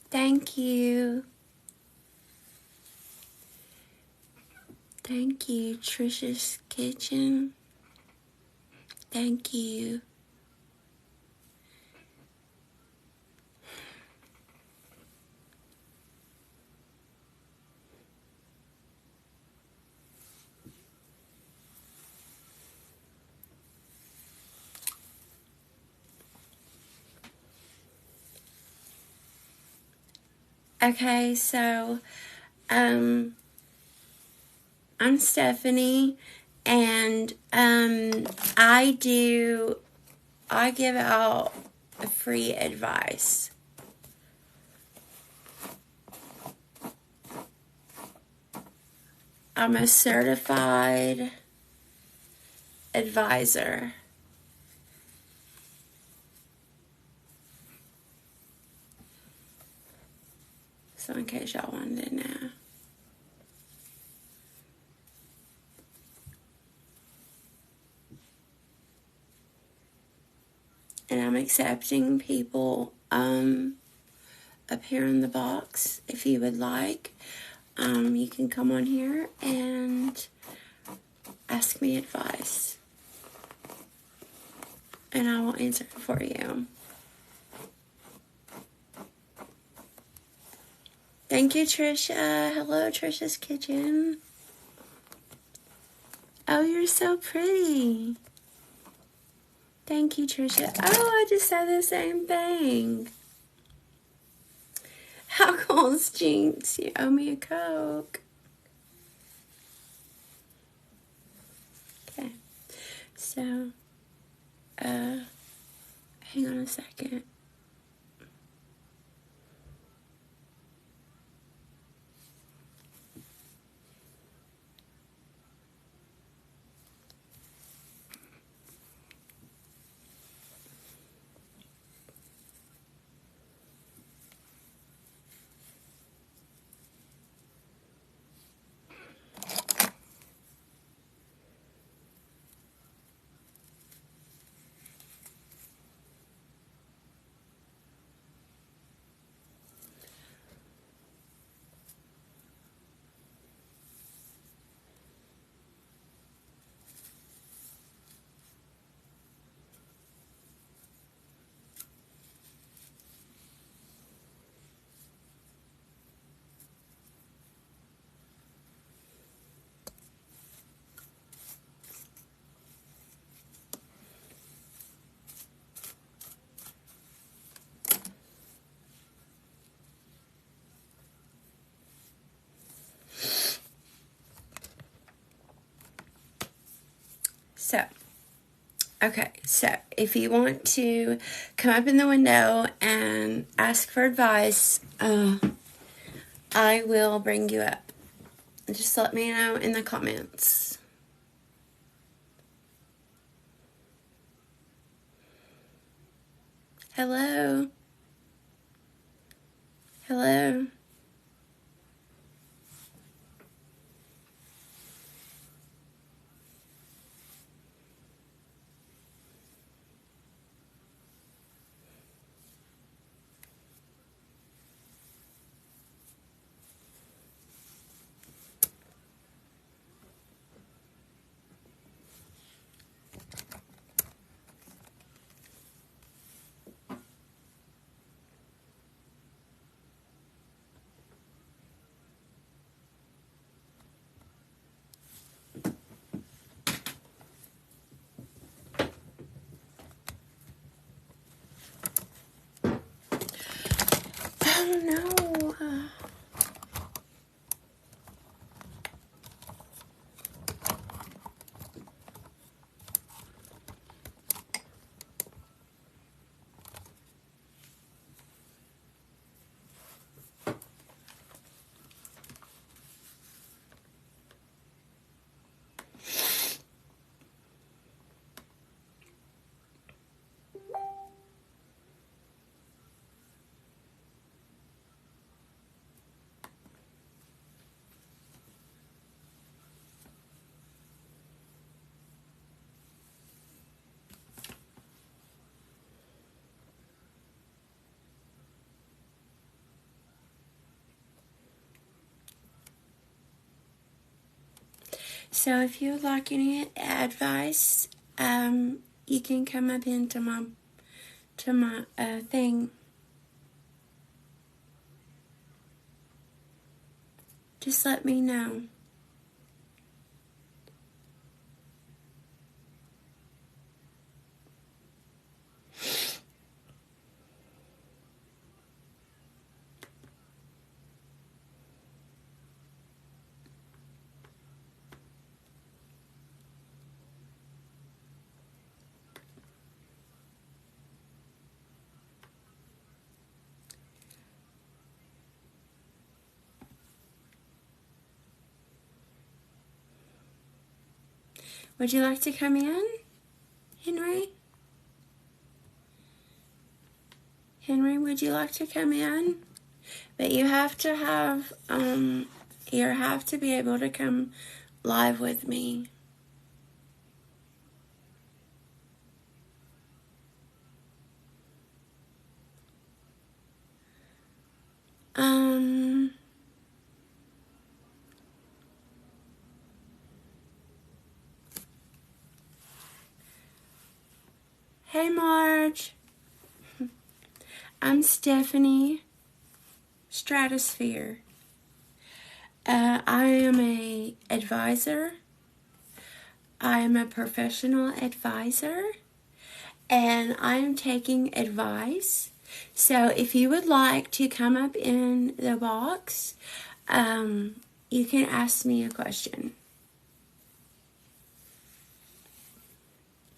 Thank you. Thank you, Trisha's Kitchen. Thank you. Okay, so, I'm Stephanie, and, I give out free advice. I'm a certified advisor. So in case y'all wanted to know. And I'm accepting people up here in the box if you would like. You can come on here and ask me advice. And I will answer it for you. Thank you, Trisha. Hello, Trisha's Kitchen. Oh, you're so pretty. Thank you, Trisha. Oh, I just said the same thing. How cool's Jinx? You owe me a Coke. Okay. So, hang on a second. So, okay, so if you want to come up in the window and ask for advice, I will bring you up. Just let me know in the comments. Hello. Hello. Oh no. So if you would like any advice, you can come up into my thing. Just let me know. Would you like to come in, Henry? Henry, would you like to come in? But you have to have, you have to be able to come live with me. Hey Marge. I'm Stephanie. stratosphere. I am a advisor. I am a professional advisor, and I am taking advice. So if you would like to come up in the box, you can ask me a question,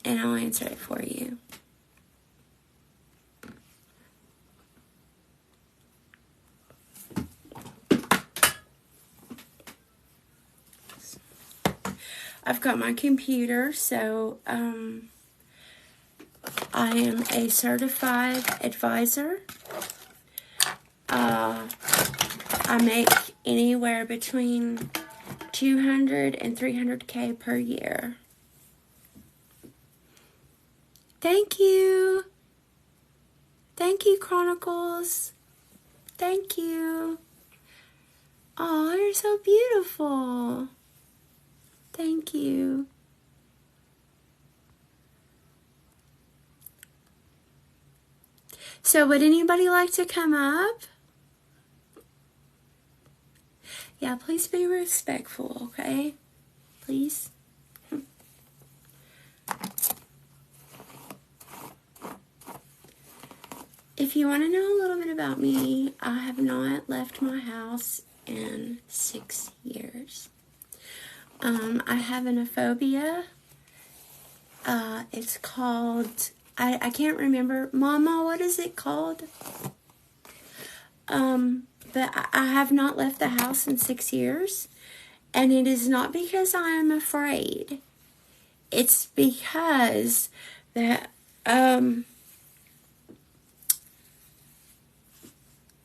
and I'll answer it for you. I've got my computer, so I am a certified advisor. I make anywhere between $200 and $300K per year. Thank you. Thank you, Chronicles. Thank you. Oh, you're so beautiful. Thank you. So would anybody like to come up? Yeah, please be respectful, okay? Please. If you want to know a little bit about me, I have not left my house in 6 years. I have a phobia. It's called, I can't remember. Mama, what is it called? But I have not left the house in 6 years. And it is not because I am afraid. It's because that I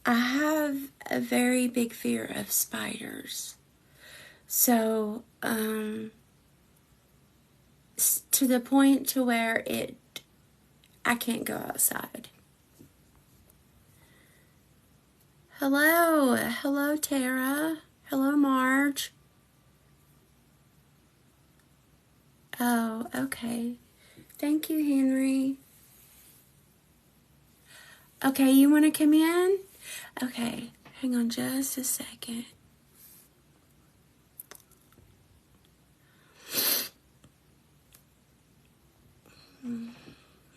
have a very big fear of spiders. So, to the point to where I can't go outside. Hello. Hello, Tara. Hello, Marge. Oh, okay. Thank you, Henry. Okay, you want to come in? Okay, hang on just a second.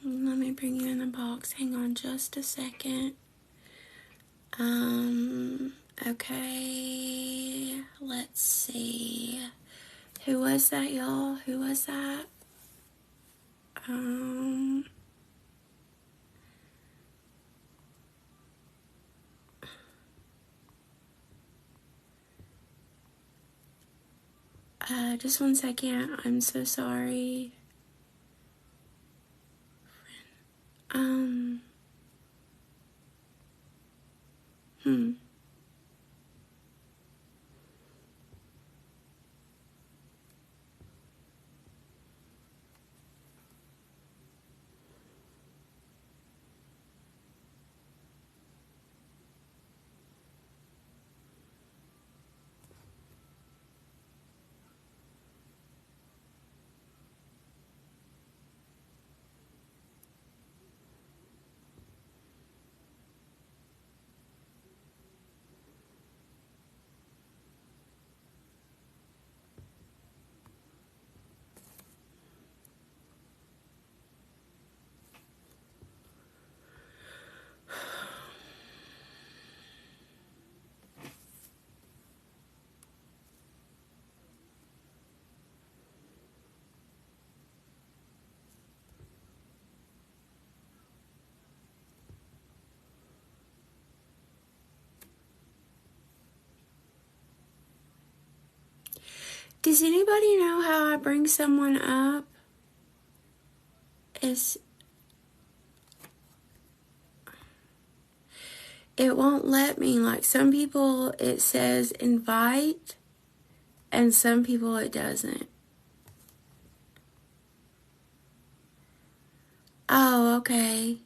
Let me bring you in the box. Hang on just a second. Okay, let's see. Who was that, y'all? Who was that? Just 1 second. I'm so sorry. Does anybody know how I bring someone up? It won't let me. Like, some people it says invite, and some people it doesn't. Oh, okay.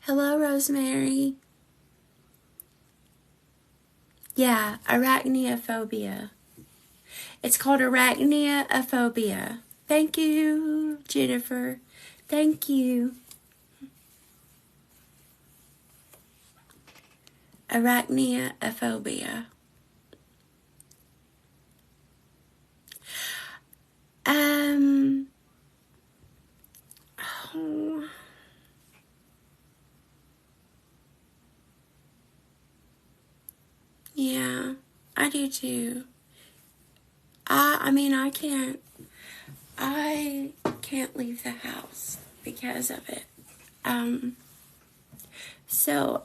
Hello, Rosemary. Yeah, arachnophobia. It's called arachnophobia. Thank you, Jennifer. Thank you. Arachnophobia. Oh, yeah, I do too. I can't leave the house because of it. So,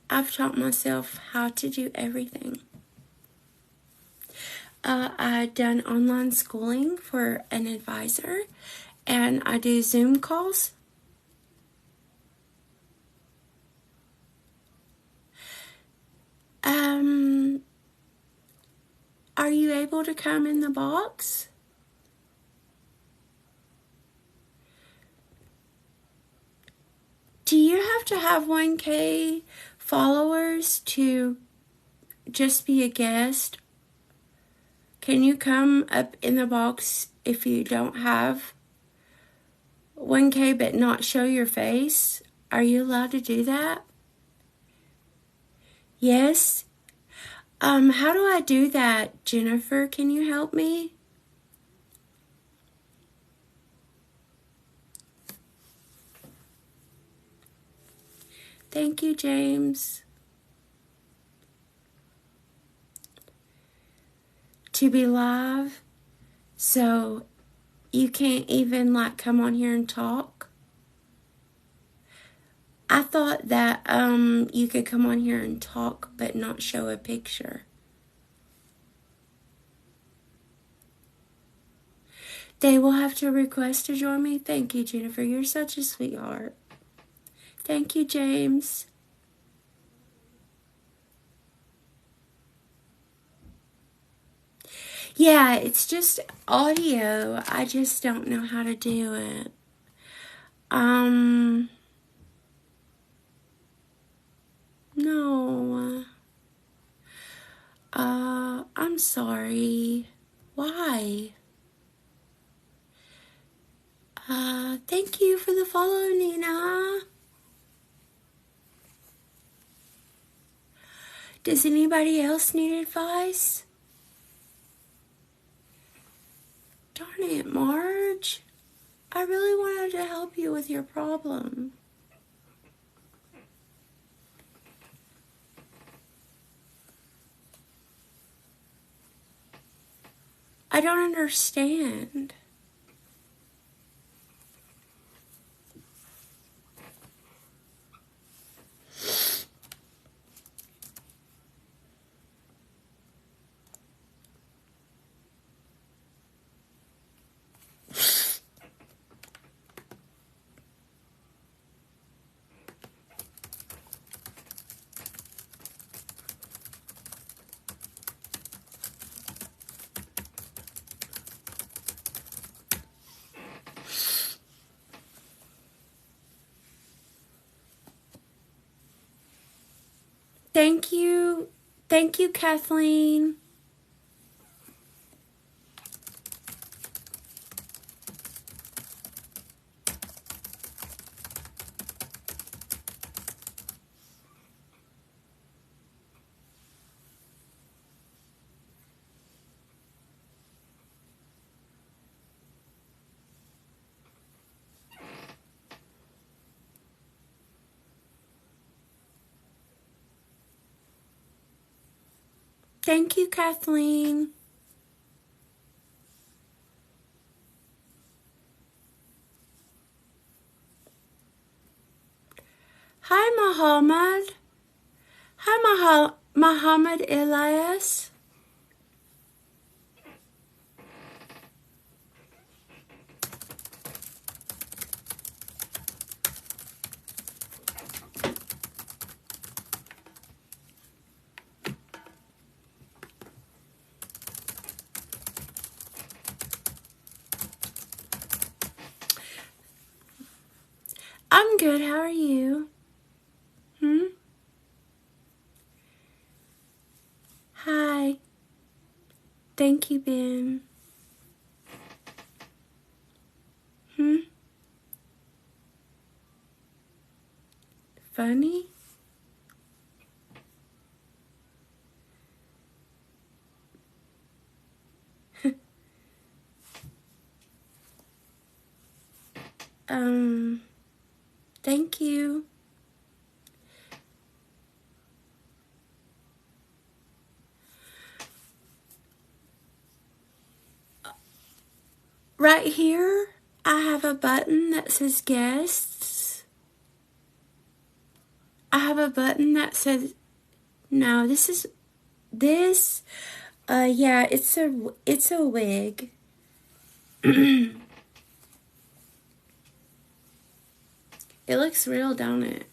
I've taught myself how to do everything. I've done online schooling for an advisor, and I do Zoom calls. Are you able to come in the box? Do you have to have 1K followers to just be a guest? Can you come up in the box if you don't have 1K but not show your face? Are you allowed to do that? Yes? How do I do that, Jennifer? Can you help me? Thank you, James. To be live, so you can't even come on here and talk? I thought that you could come on here and talk but not show a picture. They will have to request to join me. Thank you, Jennifer. You're such a sweetheart. Thank you, James. Yeah, it's just audio. I just don't know how to do it. No. I'm sorry. Why? Thank you for the follow, Nina. Does anybody else need advice? Darn it, Marge. I really wanted to help you with your problem. I don't understand. Thank you. Thank you, Kathleen. Thank you, Kathleen. Hi, Muhammad. Hi, Muhammad Elias. I'm good. How are you? Thank you, Ben. Funny? Thank you. Right here, I have a button that says guests. I have a button that says, no, yeah, it's a wig. It looks real, don't it?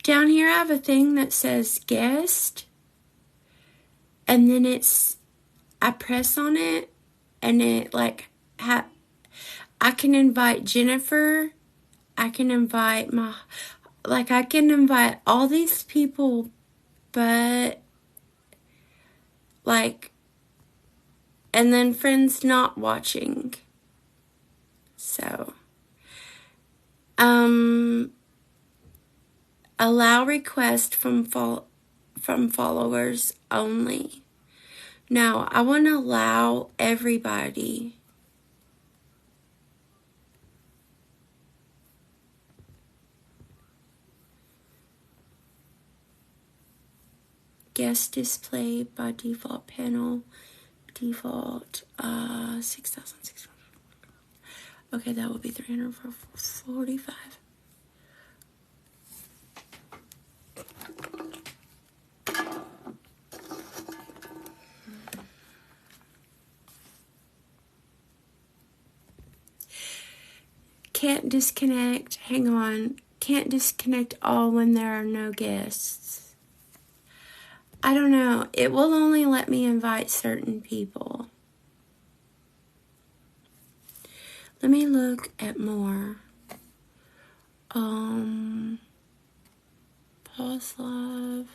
Down here I have a thing that says guest, and then I press on it, and it like, I can invite Jennifer, I can invite I can invite all these people, but like, and then friends not watching. So, allow request from followers only. Now, I want to allow everybody. Guest display by default panel. Default 6,600. Okay, that will be 345. Can't disconnect. Hang on. Can't disconnect all when there are no guests. I don't know. It will only let me invite certain people. Let me look at more. Pause live.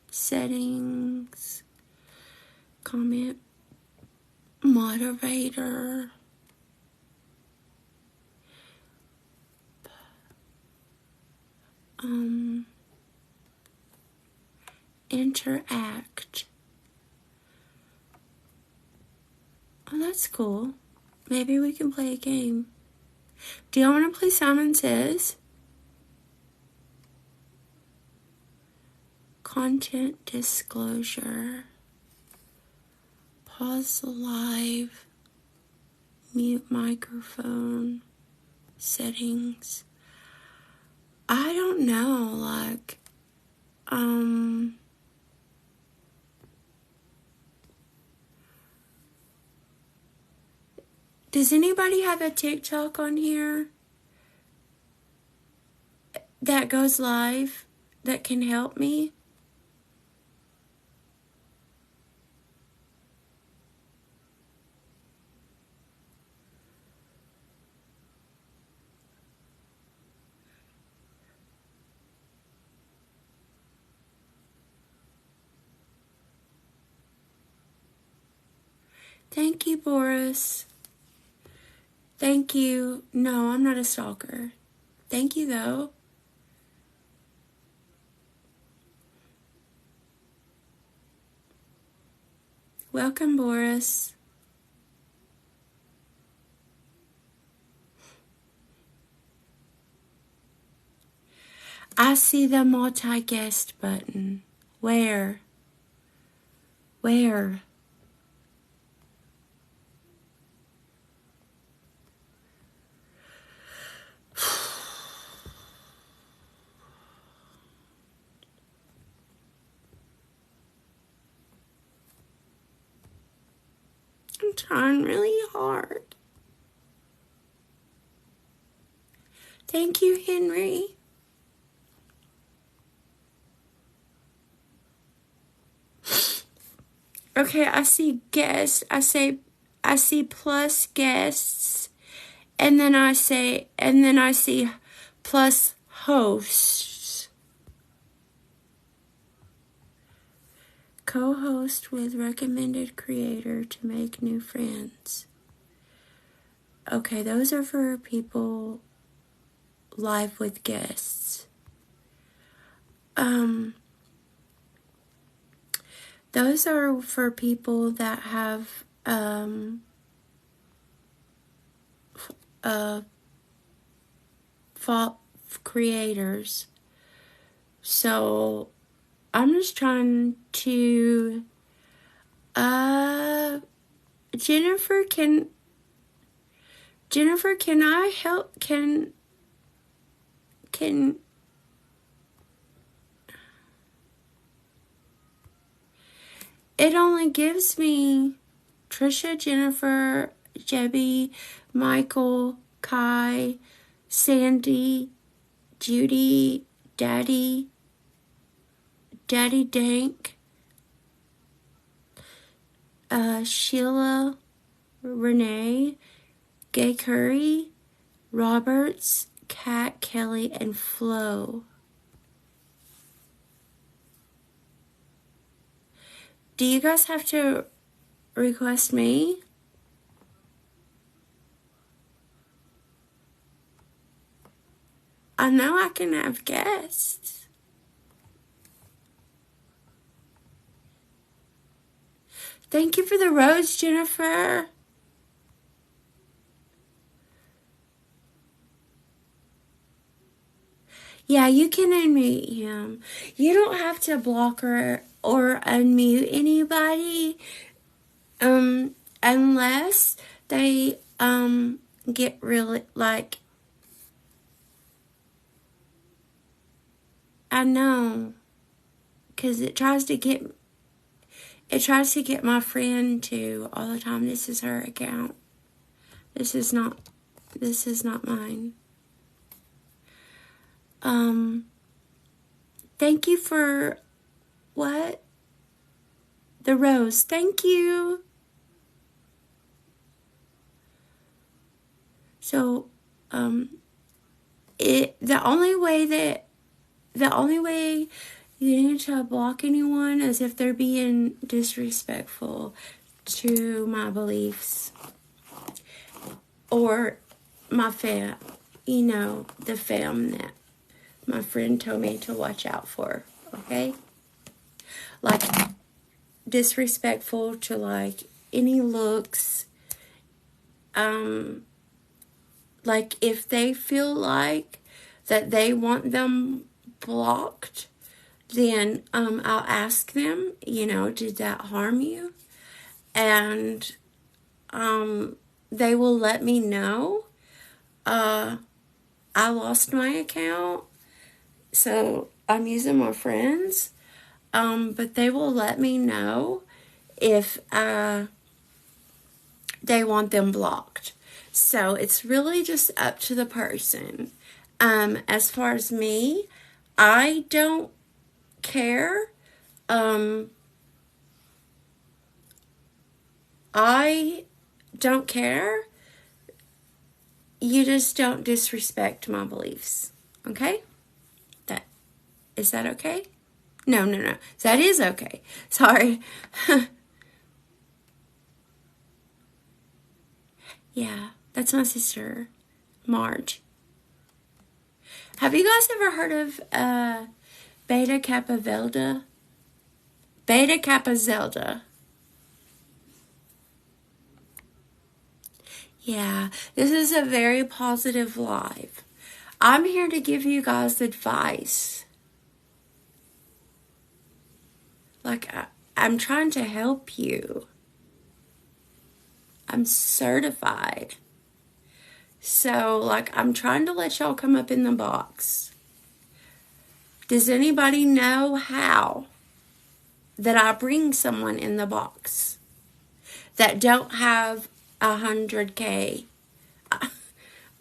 Settings. Comment. Moderator. Interact. Oh, that's cool. Maybe we can play a game. Do y'all want to play Simon Says? Content disclosure. Pause the live. Mute microphone. Settings. I don't know, like, does anybody have a TikTok on here that goes live that can help me? Thank you, Boris. Thank you. No, I'm not a stalker. Thank you, though. Welcome, Boris. I see the multi-guest button. Where? Where? I'm trying really hard. Thank you, Henry. Okay, I see guests. I see plus guests, and then I see plus hosts. Co-host with recommended creator to make new friends. Okay, those are for people live with guests. Those are for people that have creators. So I'm just trying to Jennifer, can I help? Can it only gives me Trisha, Jennifer, Jebby, Michael, Kai, Sandy, Judy, Daddy Dank, Sheila, Renee, Gay Curry, Roberts, Kat, Kelly, and Flo. Do you guys have to request me? I know I can have guests. Thank you for the rose, Jennifer. Yeah, you can unmute him. You don't have to block or unmute anybody unless they get really, like, I know, because it tries to get my friend to all the time. This is her account. This is not mine. Thank you for what? The rose. Thank you. So, the only way you need to block anyone is if they're being disrespectful to my beliefs or my the fam that my friend told me to watch out for, okay? Like, disrespectful to, like, any looks, like, if they feel like that they want them blocked, then I'll ask them, did that harm you? And they will let me know. I lost my account, so I'm using my friends, but they will let me know if they want them blocked. So it's really just up to the person. As far as me, I don't care. I don't care. You just don't disrespect my beliefs. Okay? Is that okay? No. That is okay. Sorry. Yeah, that's my sister, Marge. Have you guys ever heard of Beta Kappa Zelda? Beta Kappa Zelda. Yeah, this is a very positive live. I'm here to give you guys advice. Like, I'm trying to help you. I'm certified. So, like, I'm trying to let y'all come up in the box. Does anybody know how that I bring someone in the box that don't have 100K?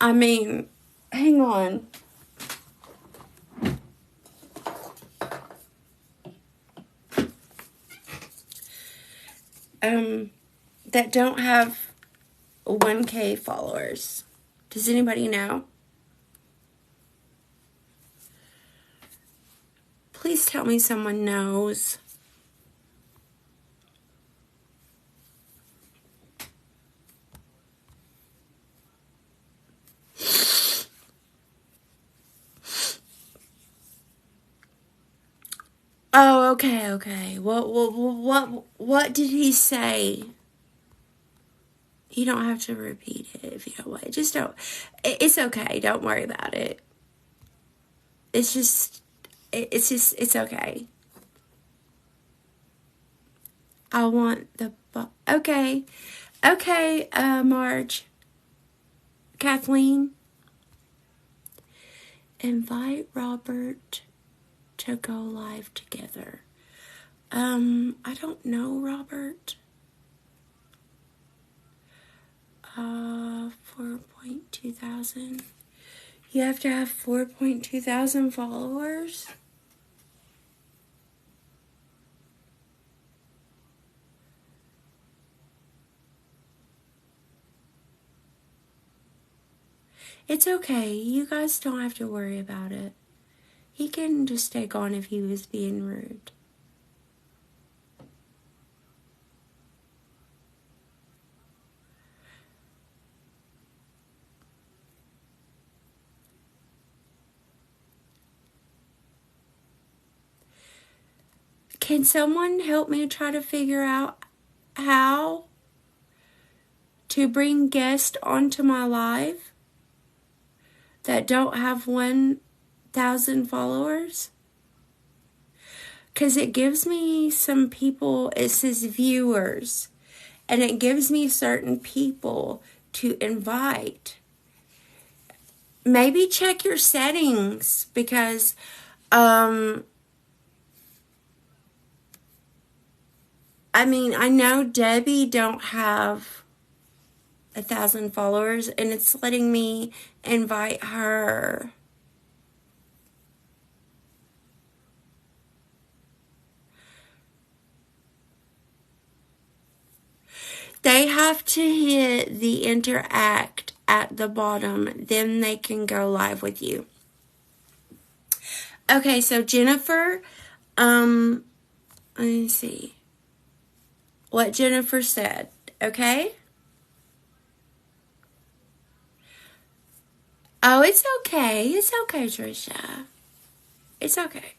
I mean, hang on. That don't have 1K followers. Does anybody know? Please tell me someone knows. Oh, okay, okay. What did he say? You don't have to repeat it if you don't want. Just don't. It's okay. Don't worry about it. It's okay. I want the, okay. Okay, Marge. Kathleen. Invite Robert to go live together. I don't know, Robert. 4.2 thousand. You have to have 4.2 thousand followers? It's okay. You guys don't have to worry about it. He can just stay gone if he was being rude. Can someone help me try to figure out how to bring guests onto my live that don't have 1,000 followers? Because it gives me some people, it says viewers, and it gives me certain people to invite. Maybe check your settings, because I mean, I know Debbie don't have 1,000 followers, and it's letting me invite her. They have to hit the interact at the bottom, then they can go live with you. Okay, so Jennifer, let me see what Jennifer said, okay? Oh, it's okay. It's okay, Trisha. It's okay.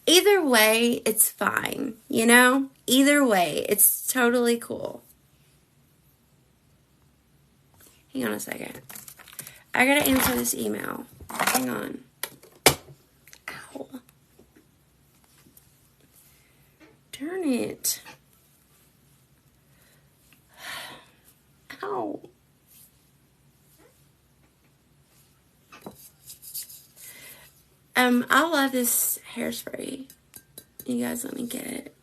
Either way, it's fine, you know? Either way, it's totally cool. Hang on a second. I gotta answer this email. Hang on. Ow. Darn it. Ow. I love this hairspray. You guys, let me get it.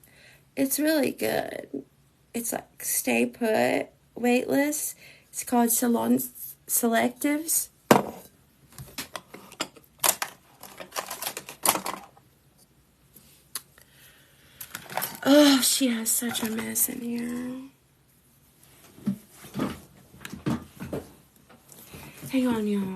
It's really good. It's like Stay Put, weightless. It's called Salon Selectives. Oh, she has such a mess in here. Hang on, y'all.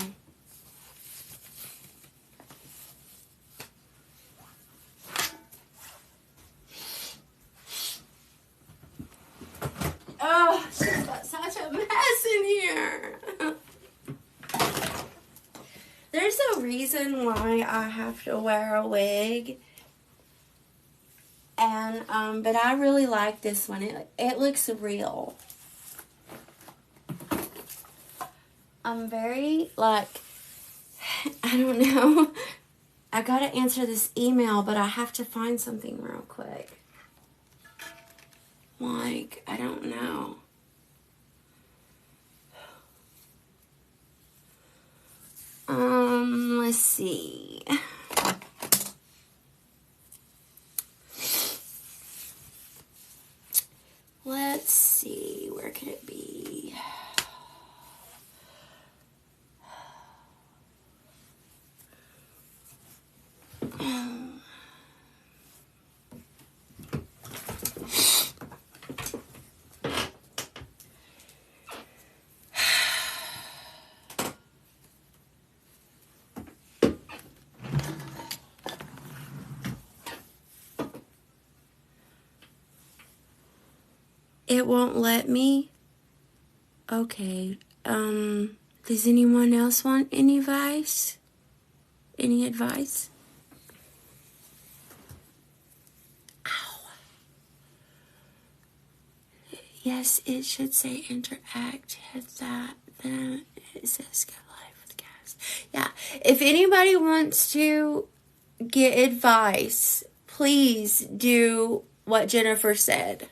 Oh, she's got such a mess in here. There's a reason why I have to wear a wig. And, but I really like this one. It looks real. I'm very, like, I don't know. I gotta answer this email, but I have to find something real quick. Like, I don't know. Let's see. Let's see, where could it be? It won't let me? Okay. Does anyone else want any advice? Any advice? Yes, it should say interact. Hit that. Then it says go live with Cass. Yeah. If anybody wants to get advice, please do what Jennifer said.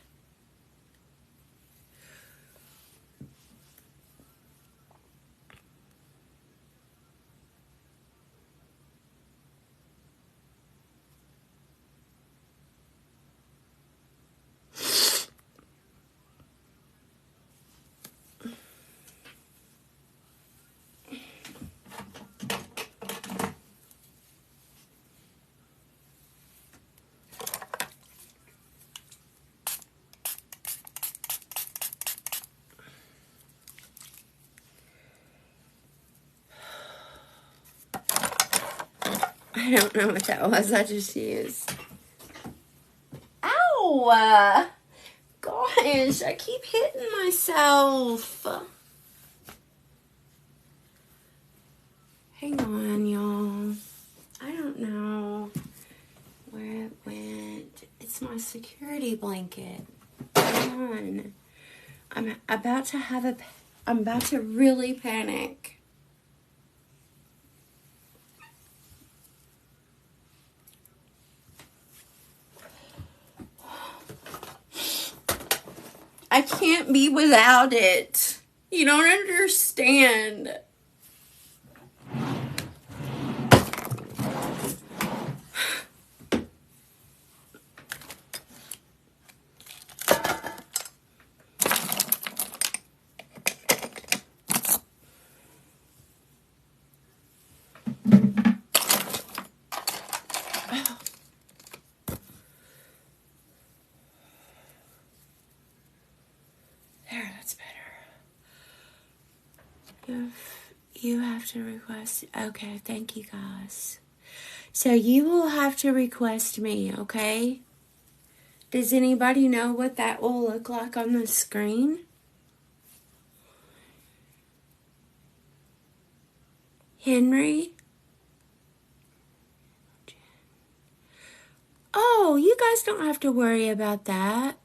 I don't know what that was. I just used. Ow! Gosh, I keep hitting myself. Hang on, y'all. I don't know where it went. It's my security blanket. Hang on. I'm about to really panic. I can't be without it. You don't understand. There, that's better. You have to request. Okay, thank you guys. So you will have to request me, okay? Does anybody know what that will look like on the screen? Henry? Oh, you guys don't have to worry about that.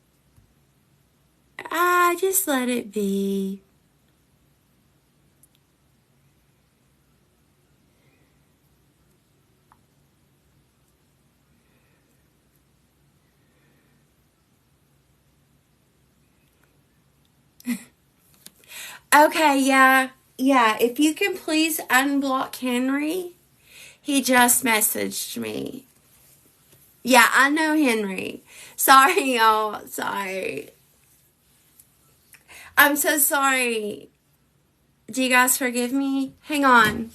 Just let it be. Okay, yeah. If you can please unblock Henry. He just messaged me. Yeah, I know Henry. Sorry, y'all. Sorry. I'm so sorry. Do you guys forgive me? Hang on.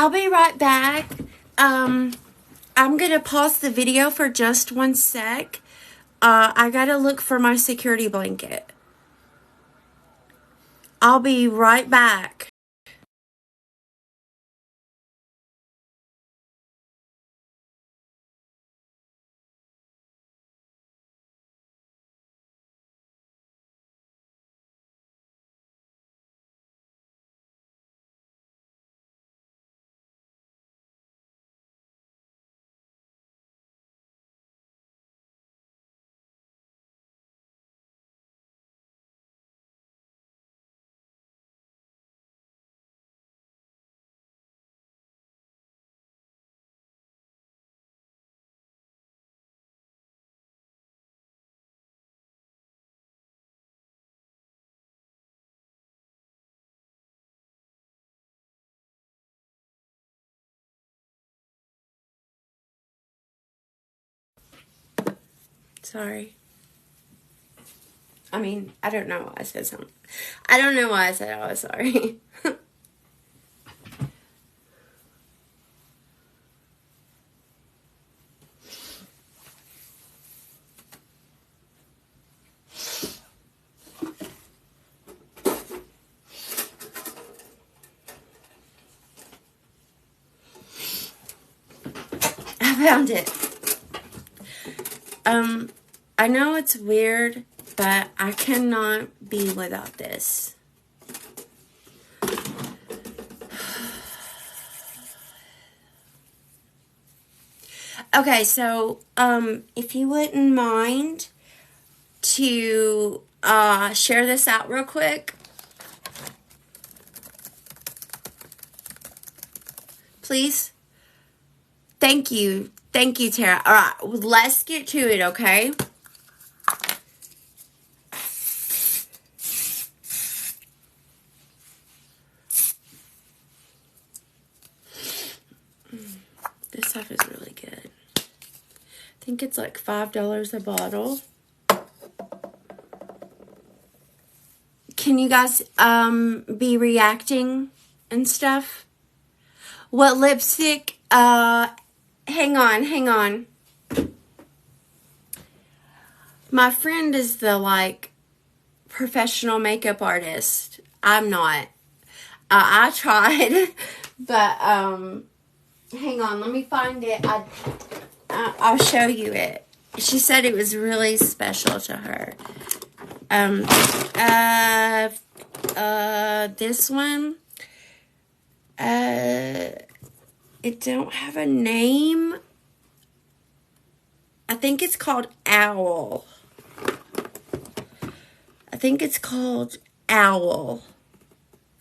I'll be right back. I'm going to pause the video for just 1 sec. I got to look for my security blanket. I'll be right back. Sorry. I mean, I don't know why I said something. I don't know why I said I was sorry. I found it. I know it's weird, but I cannot be without this. Okay, so, if you wouldn't mind to, share this out real quick. Please. Thank you. Thank you, Tara. All right, let's get to it, okay? This stuff is really good. I think it's like $5 a bottle. Can you guys be reacting and stuff? What lipstick? Hang on. My friend is the, like, professional makeup artist. I'm not. I tried, but, hang on, let me find it. I'll show you it. She said it was really special to her. This one, it don't have a name. I think it's called Owl. I think it's called Owl.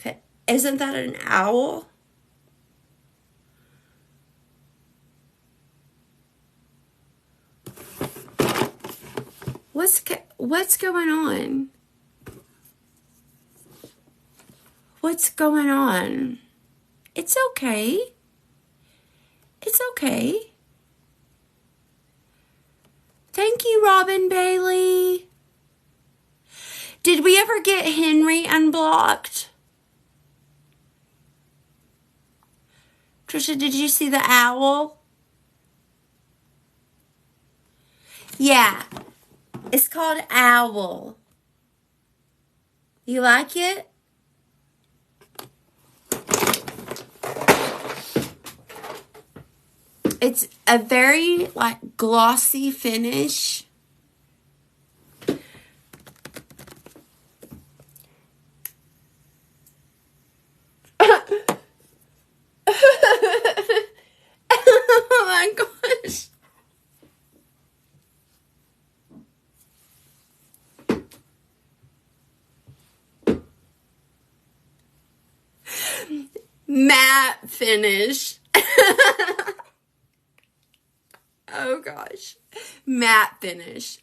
Okay, isn't that an owl? What's going on? What's going on? It's okay. It's okay. Thank you, Robin Bailey. Did we ever get Henry unblocked? Trisha, did you see the owl? Yeah. It's called Owl. You like it? It's a very, like, glossy finish. Oh my gosh. Matte finish. Oh gosh. Matte finish.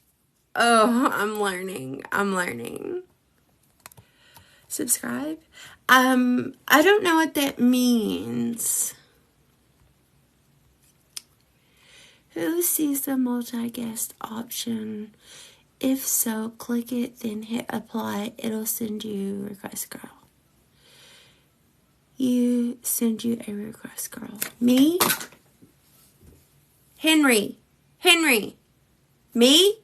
Oh, I'm learning. Subscribe. I don't know what that means. Who sees the multi-guest option? If so, click it, then hit apply. It'll send you request girl. You send you a request girl. Me? Henry. Me?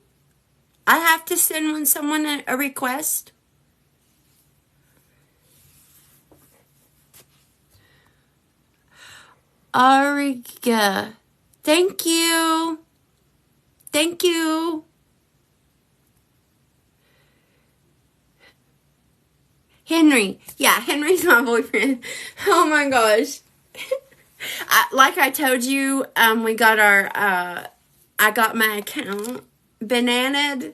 I have to send someone a request? Ariga. Thank you. Henry. Yeah, Henry's my boyfriend. Oh my gosh. Like I told you, we got our, I got my account bananaed.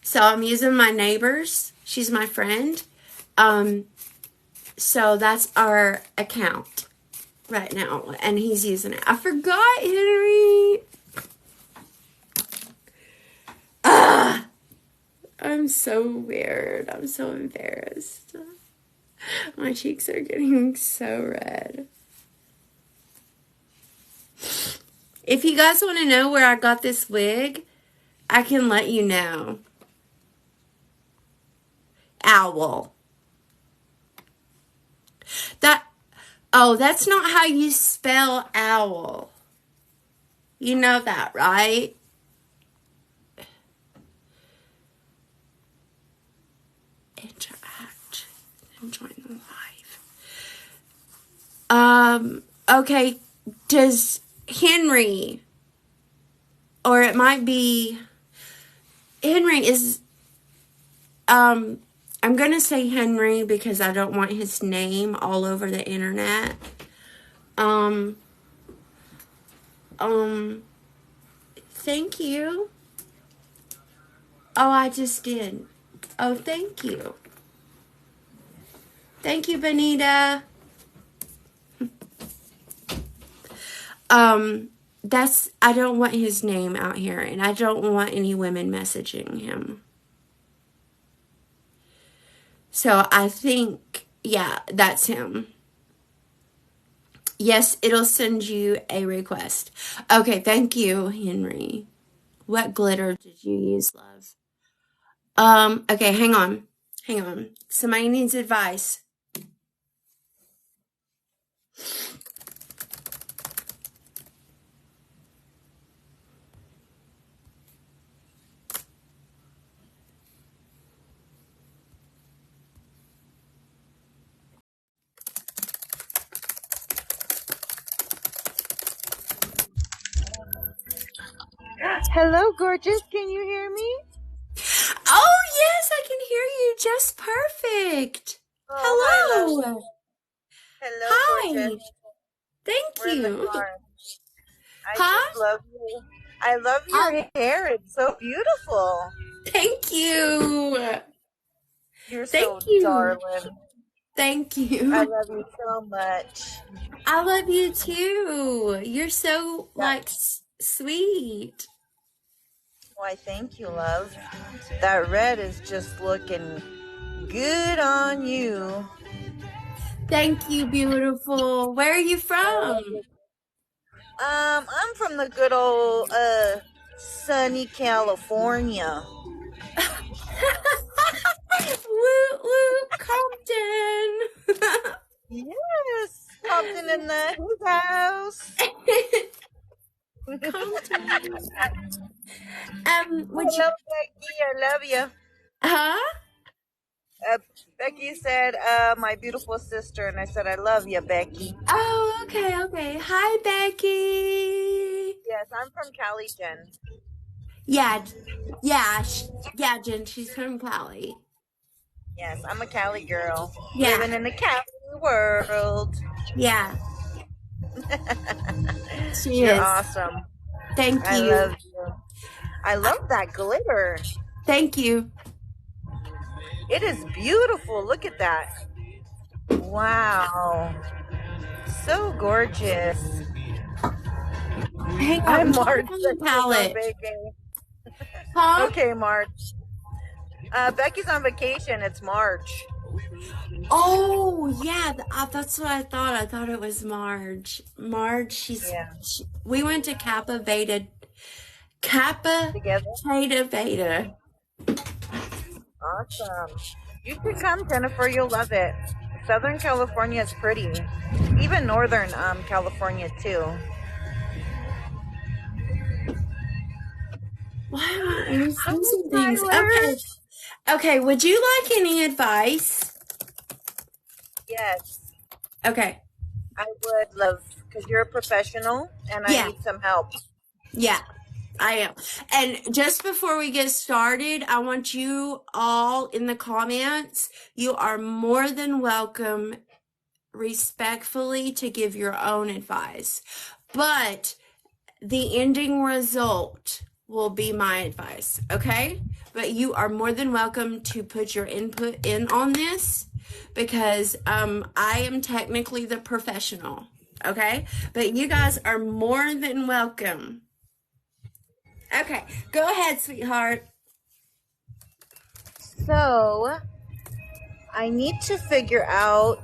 So I'm using my neighbor's. She's my friend. So that's our account right now. And he's using it. I forgot, Henry. I'm so weird. I'm so embarrassed. My cheeks are getting so red. If you guys want to know where I got this wig, I can let you know. Owl. That's not how you spell owl. You know that, right? Interact and join the live. Okay, does Henry, or it might be Henry is, I'm going to say Henry because I don't want his name all over the internet. Thank you. Oh, I just did. Oh, thank you. Thank you, Benita. I don't want his name out here, and I don't want any women messaging him. So I think, yeah, that's him. Yes, it'll send you a request. Okay, thank you, Henry. What glitter did you use, love? Okay, hang on. Somebody needs advice. Hello, gorgeous. Can you hear me? Oh, yes, I can hear you just perfect. Oh, Hello. hello, Hi. gorgeous. Thank We're in the you. car. I Huh? just love you. I love your hair. It's so beautiful. Thank you. You're Thank so you. darling. Thank I you. love you so much. I love you too. You're so, sweet. Why, thank you, love. That red is just looking good on you. Thank you, beautiful. Where are you from? I'm from the good old, sunny California. Woo woo, Compton. Yes, Compton in the house. Compton. Would you? Hello, Becky. I love you. Huh? Becky said, my beautiful sister, and I said, I love you, Becky. Oh, okay. Hi, Becky. Yes, I'm from Cali, Jen. Yeah, Jen. She's from Cali. Yes, I'm a Cali girl, Yeah, living in the Cali world. yeah. She You're is. awesome. Thank I you. love you. I love that glitter. Thank you. It is beautiful. Look at that. Wow. So gorgeous. Hang on, I'm I'm trying to March. find the Becky's on palette. vacation. Huh? Okay, March. Becky's on vacation. It's March. Oh, yeah. That's what I thought. I thought it was Marge. Yeah. We went to Kappa Together. Theta Beta. Awesome. You should come, Jennifer. You'll love it. Southern California is pretty. Even Northern California, too. Why am I Oh, using things? Tyler. Okay, would you like any advice? Yes, Okay. I would love, because you're a professional and I Yeah. need some help. Yeah, I am. And just before we get started, I want you all in the comments, you are more than welcome respectfully to give your own advice. But the ending result will be my advice, okay? But you are more than welcome to put your input in on this because I am technically the professional, okay? But you guys are more than welcome. Okay, go ahead, sweetheart. So, I need to figure out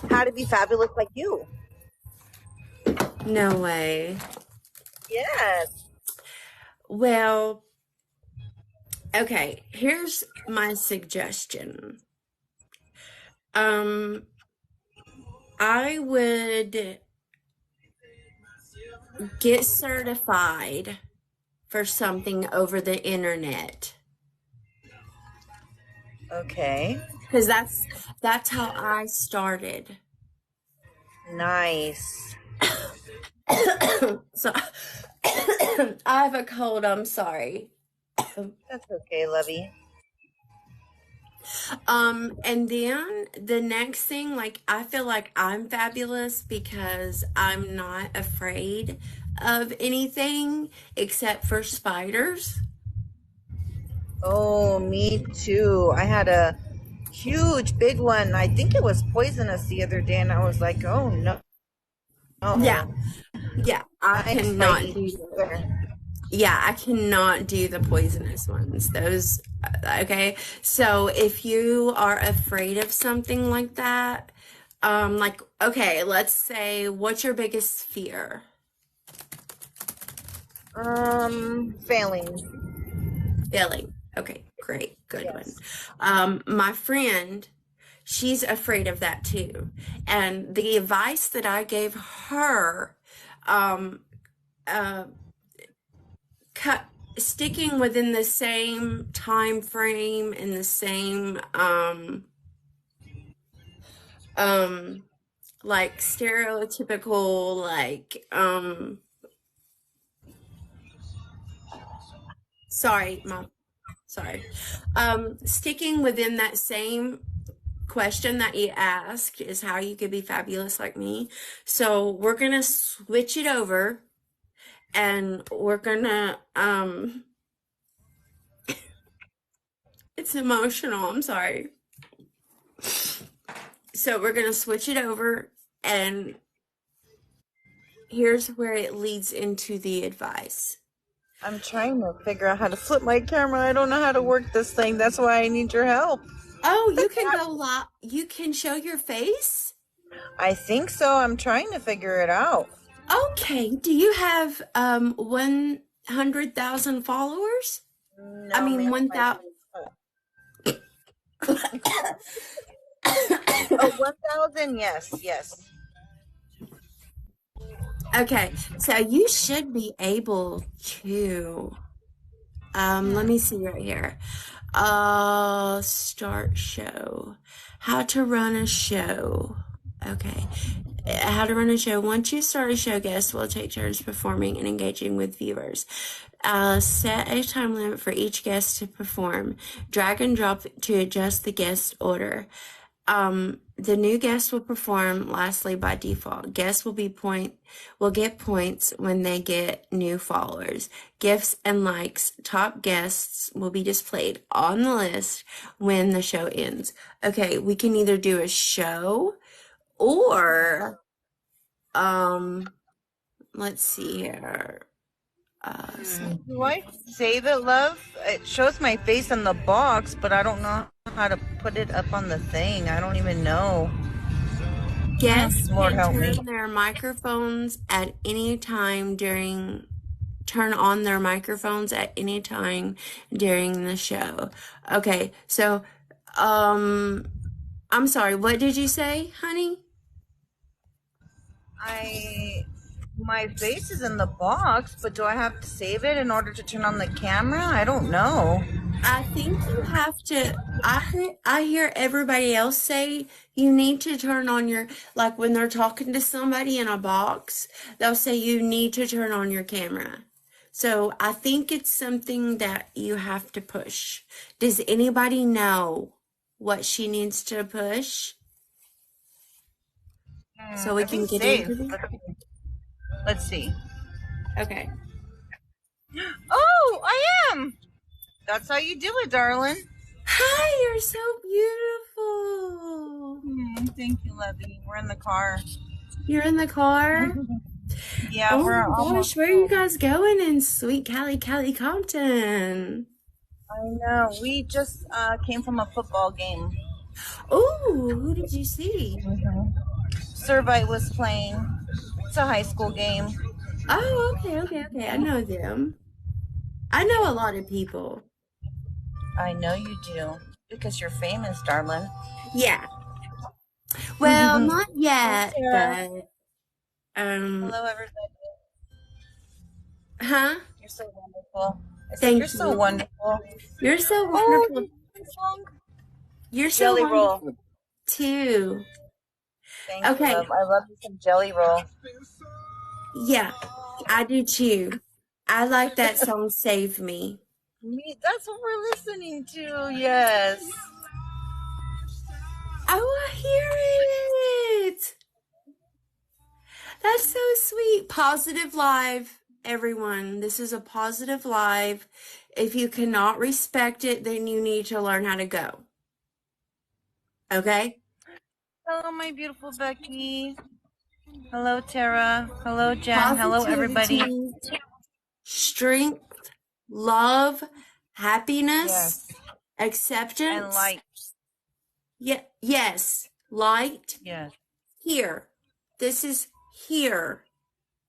how to be fabulous like you. No way. Yes. Well, okay, here's my suggestion. I would get certified for something over the internet. Okay. Because that's how I started. Nice. So I have a cold, I'm sorry. That's okay, lovey. And then the next thing, like, I feel like I'm fabulous because I'm not afraid of anything except for spiders. Oh, me too. I had a huge big one. I think it was poisonous the other day, and I was like, oh no. Yeah. No. Yeah, I I spite cannot you do either. Yeah, I cannot do the poisonous ones. Those, okay. So if you are afraid of something like that, like, okay, let's say, what's your biggest fear? Failing. Failing. Okay, great, good one. Yes. My friend, she's afraid of that too. And the advice that I gave her, um, uh, cut sticking within the same time frame and the same like stereotypical like sorry my sorry sticking within that same question that you asked is how you could be fabulous like me. So we're gonna switch it over and we're gonna it's emotional, I'm sorry. So we're going to switch it over, and here's where it leads into the advice. I'm trying to figure out how to flip my camera. I don't know how to work this thing. That's why I need your help. Oh, you can go live. You can show your face? I think so. I'm trying to figure it out. Okay. Do you have 100,000 followers? No, I mean, ma'am. 1,000. Oh, 1,000? Yes, yes. Okay. So you should be able to. Let me see right here. Start show. How to run a show. Okay. How to run a show. Once you start a show, guests will take turns performing and engaging with viewers. Set a time limit for each guest to perform. Drag and drop to adjust the guest order. The new guest will perform lastly by default. Guests will get points when they get new followers. Gifts and likes. Top guests will be displayed on the list when the show ends. Okay, we can either do a show or let's see here. Do I save it, love? It shows my face in the box, but I don't know how to put it up on the thing. I don't even know. Guests Lord can help me. turn their microphones at any time turn on their microphones at any time during the show. Okay, so I'm sorry, what did you say, honey? My face is in the box, but do I have to save it in order to turn on the camera? I don't know. I think you have to. I hear everybody else say you need to turn on your, like when they're talking to somebody in a box, they'll say you need to turn on your camera. So I think it's something that you have to push. Does anybody know what she needs to push? So we I can think get save. into it? Let's see. Okay. Oh, I am. That's how you do it, darling. Hi, you're so beautiful. Thank you, Lovey. We're in the car. You're in the car? Yeah, Oh we're my gosh, almost where are you home. guys going in sweet Cali Compton? I know. We just came from a football game. Oh, who did you see? Servite was playing. It's a high school game. Oh, okay. I know them. I know a lot of people. I know you do because you're famous, darling. Yeah. Well, not Hey, yet, Sarah. but um, Hello, everybody. huh? You're so wonderful. I said you're Thank so you. wonderful. You're so Oh, wonderful. this song. You're so Jelly roll. wonderful too. Thank you, Okay. love. I love you some jelly roll. Yeah, I do too. I like that song Save Me. Me, that's what we're listening to. Yes. Oh, I hear it. That's so sweet. Positive Live, everyone. This is a positive live. If you cannot respect it, then you need to learn how to go. Okay? Hello, my beautiful Becky. Hello, Tara. Hello, Jen. Hello, everybody. Positivity, strength, love, happiness, Yes. acceptance. And light. Yes. Light. Yes. Here. This is here.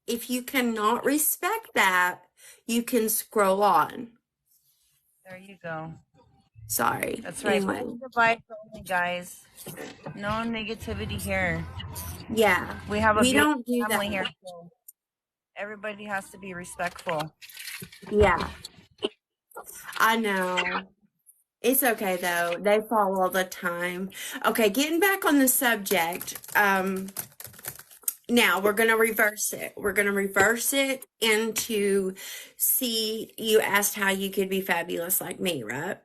If you cannot respect that, you can scroll on. There you go. Sorry. That's right. Anyway. Goodbye, guys. No negativity here. Yeah. We have a We beautiful don't do family that. here. So everybody has to be respectful. Yeah. I know. It's okay though. They fall all the time. Okay, getting back on the subject. Now we're gonna reverse it. We're gonna reverse it into see you asked how you could be fabulous like me, right?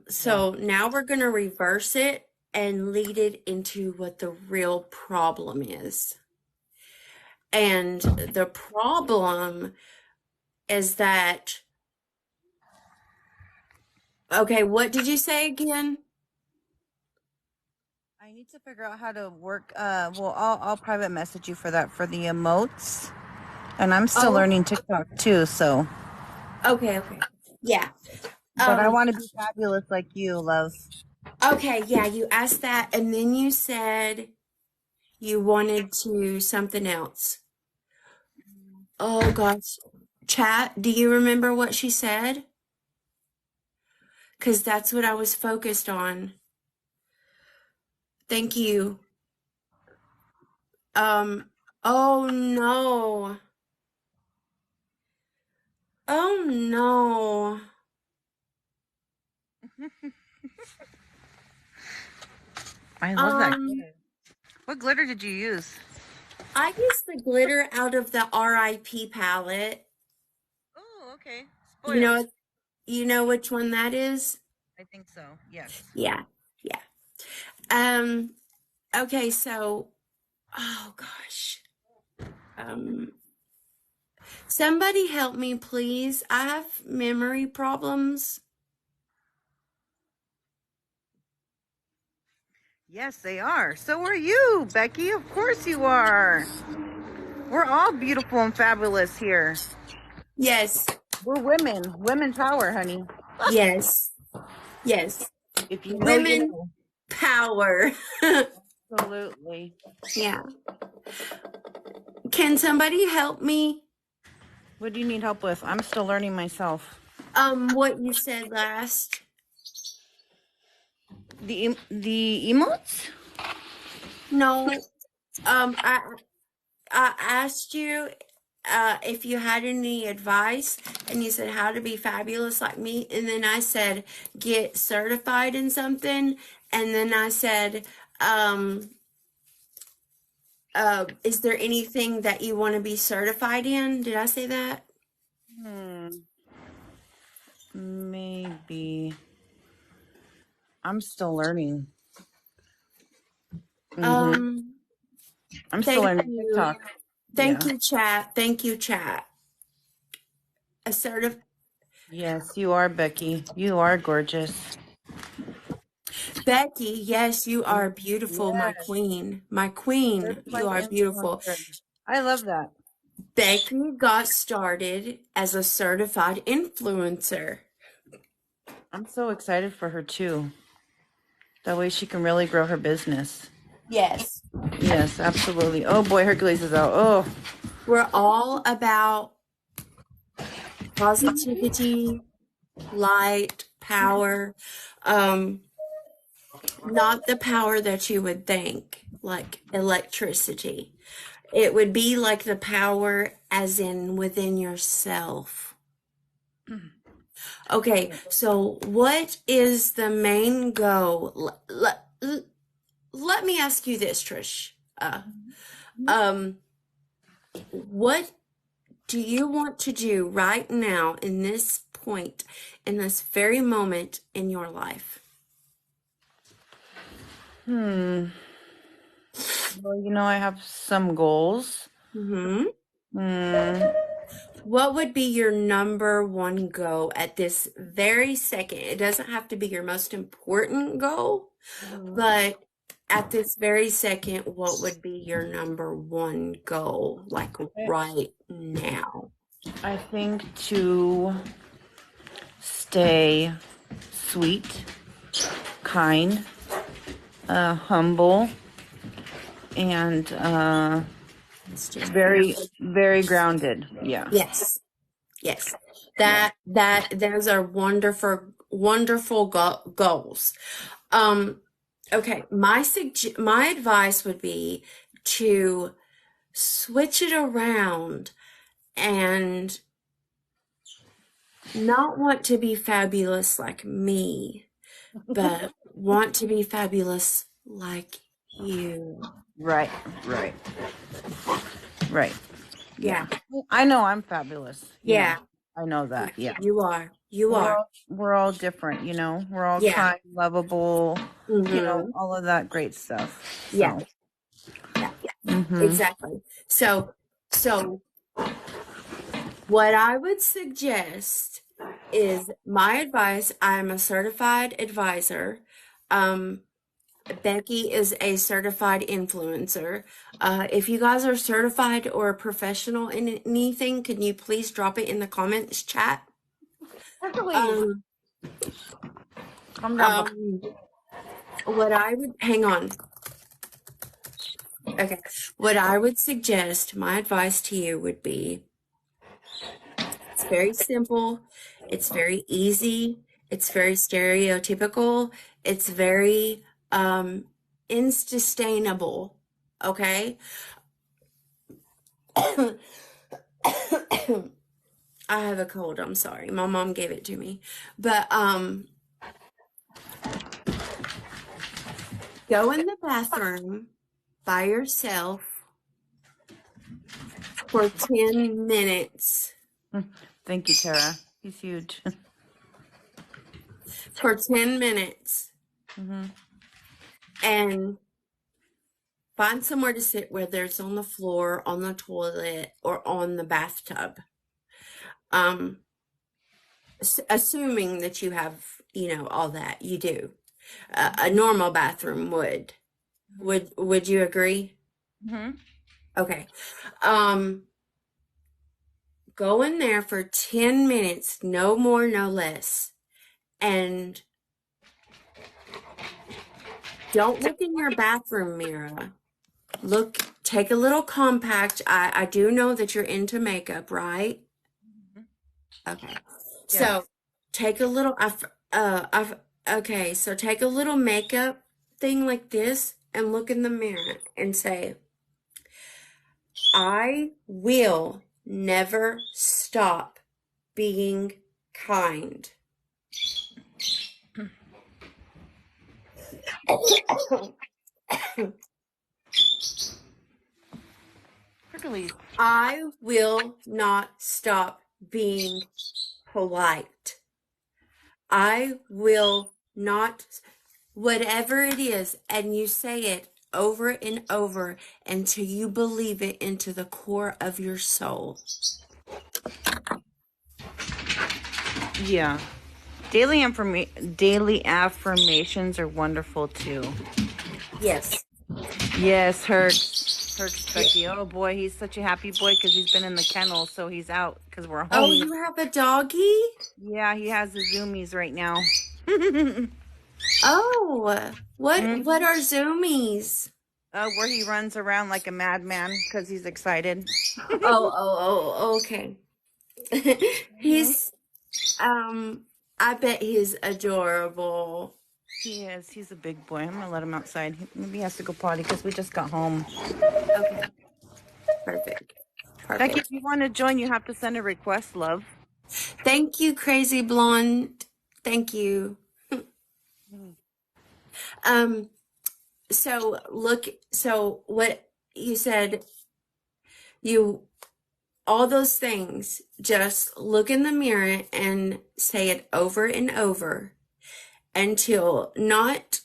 So now we're gonna reverse it and lead it into what the real problem is. And the problem is that, okay, what did you say again? I need to figure out how to work. Well, I'll private message you for that for the emotes, and I'm still learning TikTok too. So Okay. Yeah. but I want to be fabulous like you, love. Okay, yeah, you asked that, and then you said you wanted to something else. Oh gosh. Chat, do you remember what she said? Because that's what I was focused on. Thank you. Oh no. Oh no. I love that glitter. What glitter did you use? I used the glitter out of the RIP palette. Oh, okay. Spoiled. You know which one that is? I think so. Yes. Yeah. Okay, so oh gosh. Somebody help me, please. I have memory problems. Yes, they are. So are you, Becky. Of course you are. We're all beautiful and fabulous here. Yes. We're women. Women power, honey. Yes. If you know, Women you know. power. Absolutely. Yeah. Can somebody help me? What do you need help with? I'm still learning myself. What you said last. The emotes? No. I asked you if you had any advice, and you said how to be fabulous like me, and then I said get certified in something, and then I said is there anything that you want to be certified in? Did I say that? Maybe. I'm still learning. I'm still learning TikTok. Thank you, chat. Assertive. Yes, you are, Becky. You are gorgeous. Becky, yes, you are beautiful, my queen. My queen, you are beautiful. I love that. Becky got started as a certified influencer. I'm so excited for her too. That way she can really grow her business. Yes. Yes, absolutely. Oh boy, Hercules is out. Oh. We're all about positivity, light, power. Not the power that you would think, like electricity. It would be like the power as in within yourself. Okay, so what is the main goal? Let me ask you this, Trish. What do you want to do right now in this point, in this very moment in your life? Well, I have some goals. What would be your number one goal at this very second? It doesn't have to be your most important goal, but at this very second, what would be your number one goal, like right now? I think to stay sweet, kind, humble, and very, very grounded. Yeah. Yes. Yes. Those are wonderful goals. Okay, my advice would be to switch it around and not want to be fabulous like me, but want to be fabulous like you. Right. Yeah. I know I'm fabulous. Yeah. I know that. Yeah. You are. You are. We're all different, We're all Yeah. kind, lovable, all of that great stuff. So. Yeah. Exactly. So what I would suggest is my advice. I'm a certified advisor. Becky is a certified influencer. If you guys are certified or a professional in anything, can you please drop it in the comments chat? Hang on. Okay. What I would suggest, my advice to you would be, it's very simple. It's very easy. It's very stereotypical. It's very insustainable. Okay. I have a cold. I'm sorry. My mom gave it to me. But go in the bathroom by yourself for 10 minutes. Thank you, Tara. He's huge. For 10 minutes. And find somewhere to sit, whether it's on the floor, on the toilet, or on the bathtub. Assuming that you have, all that. You do. A normal bathroom would. Would you agree? Okay. Go in there for 10 minutes, no more, no less. And don't look in your bathroom mirror. Take a little compact. I do know that you're into makeup, right? Okay. Yeah. So take a little, so take a little makeup thing like this and look in the mirror and say, I will never stop being kind. I will not stop being polite. I will not, whatever it is, and you say it over and over until you believe it into the core of your soul. Yeah. Daily affirmations are wonderful too. Yes. Yes, Herc Becky. Oh boy, he's such a happy boy because he's been in the kennel, so he's out because we're home. Oh, you have a doggy? Yeah, he has the zoomies right now. Oh, what are zoomies? Where he runs around like a madman because he's excited. Okay. He's, I bet he's adorable. He is. He's a big boy. I'm gonna let him outside. Maybe he has to go potty because we just got home. Okay. Perfect. Becky, Perfect. if you want to join, you have to send a request, love. Thank you, Crazy Blonde. Thank you. So what you said, all those things, just look in the mirror and say it over and over until right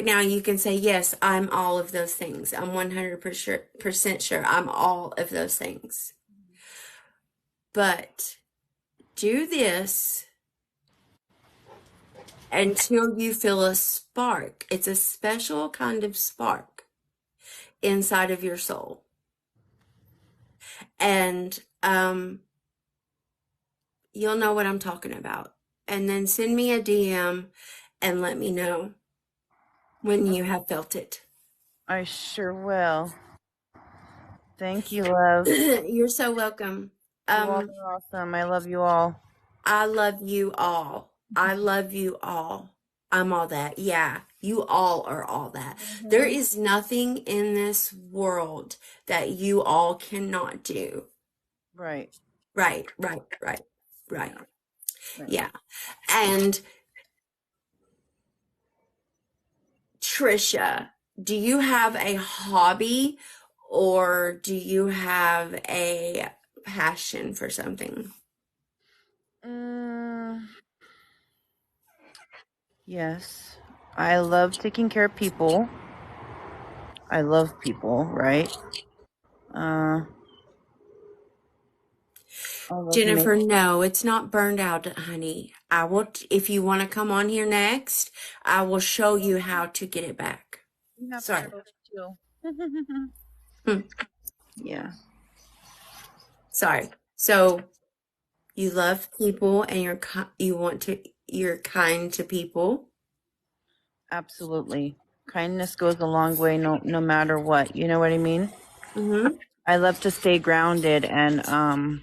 now you can say, yes, I'm all of those things. I'm 100% sure I'm all of those things. But do this until you feel a spark. It's a special kind of spark inside of your soul. And you'll know what I'm talking about. And then send me a DM and let me know when you have felt it. I sure will. Thank you, love. You're so welcome. You all are awesome. I love you all. I love you all. I love you all. I'm all that. Yeah, you all are all that. There is nothing in this world that you all cannot do. Right. Right. Yeah. And Trisha, do you have a hobby or do you have a passion for something? Yes. I love taking care of people. I love people, right? Jennifer, no, it's not burned out, honey. If you want to come on here next, I will show you how to get it back. Sorry. Yeah. Sorry. So you love people and you're kind to people. Absolutely. Kindness goes a long way, no matter what. You know what I mean? Mm-hmm. I love to stay grounded, and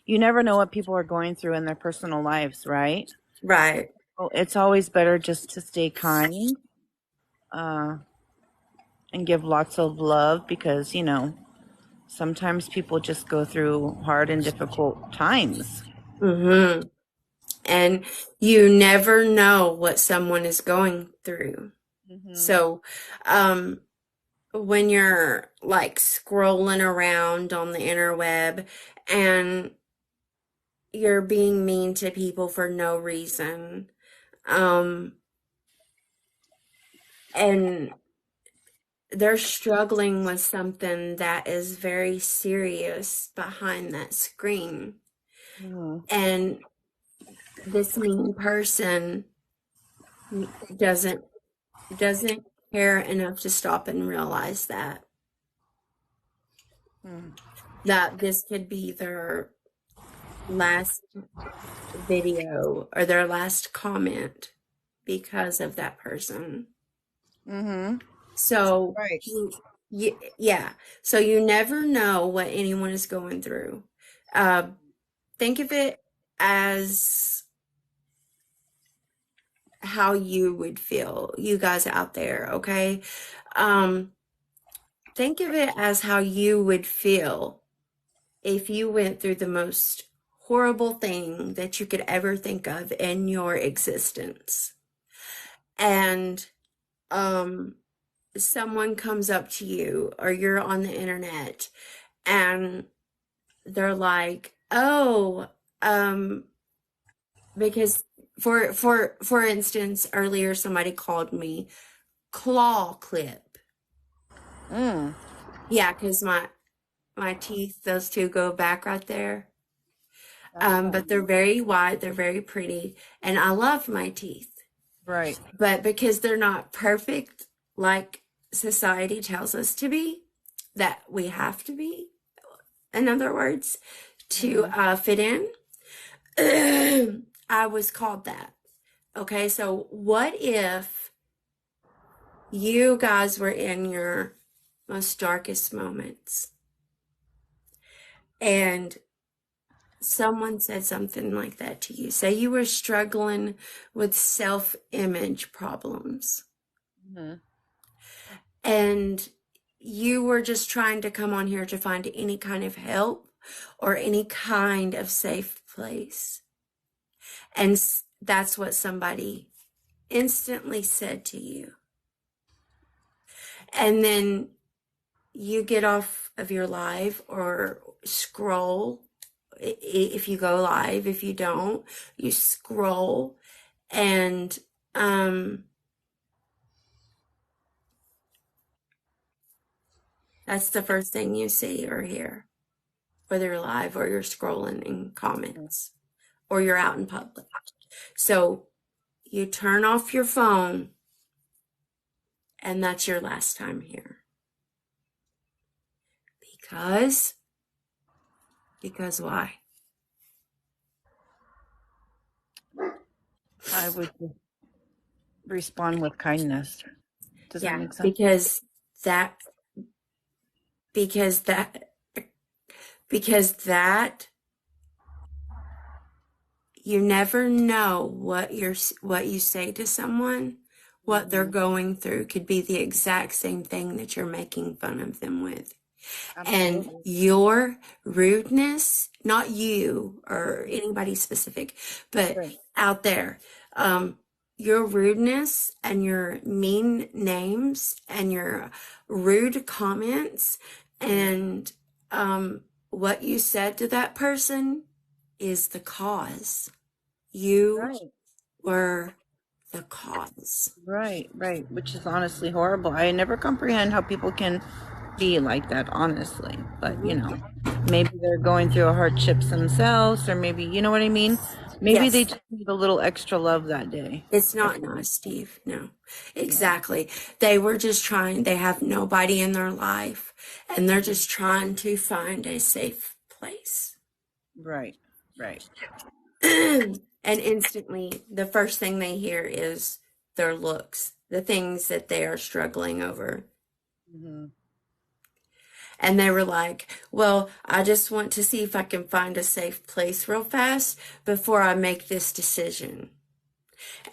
you never know what people are going through in their personal lives, right? Right. Well, it's always better just to stay kind, and give lots of love because, sometimes people just go through hard and difficult times. Mm-hmm. And you never know what someone is going through. So, when you're like scrolling around on the interweb and you're being mean to people for no reason, and they're struggling with something that is very serious behind that screen. And this mean person doesn't care enough to stop and realize that this could be their last video or their last comment because of that person. So, Right. yeah. So you never know what anyone is going through. Think of it as how you would feel, you guys out there, okay? Think of it as how you would feel if you went through the most horrible thing that you could ever think of in your existence. And someone comes up to you or you're on the internet and they're like, oh, because for instance, earlier somebody called me claw clip. Yeah, because my teeth, those two go back right there. But they're very wide, they're very pretty, and I love my teeth. Right. But because they're not perfect like society tells us to be, that we have to be, in other words, to fit in, I was called that. Okay, so what if You guys were in your most darkest moments. And someone said something like that to you. Say you were struggling with self-image problems. Mhm. And you were just trying to come on here to find any kind of help or any kind of safe place. And that's what somebody instantly said to you. And then you get off of your live or scroll. If you go live, if you don't, you scroll, and that's the first thing you see or hear, whether you're live or you're scrolling in comments or you're out in public. So you turn off your phone, and that's your last time here. Because why? I would respond with kindness. Does that Yeah, make sense? that because that because that you never know what you say to someone, what they're Hmm. going through could be the exact same thing that you're making fun of them with. And Absolutely. your rudeness, not you or anybody specific, but Right. out there, your rudeness and your mean names and your rude comments Mhm. and what you said to that person is the cause. You Right. were the cause. Right. Right. Which is honestly horrible. I never comprehend how people can be like that, honestly. But, Mhm. maybe they're going through hardships themselves, or maybe, you know what I mean? Maybe they Yes. just need a little extra love that day. It's I not feel. nice, Steve. No, Yeah. exactly. They were just trying, they have nobody in their life, and they're Mhm. just trying to find a safe place. Right. Right. And instantly, the first thing they hear is their looks, the things that they are struggling over. Hmm. And they were like, well, I just want to see if I can find a safe place real fast before I make this decision.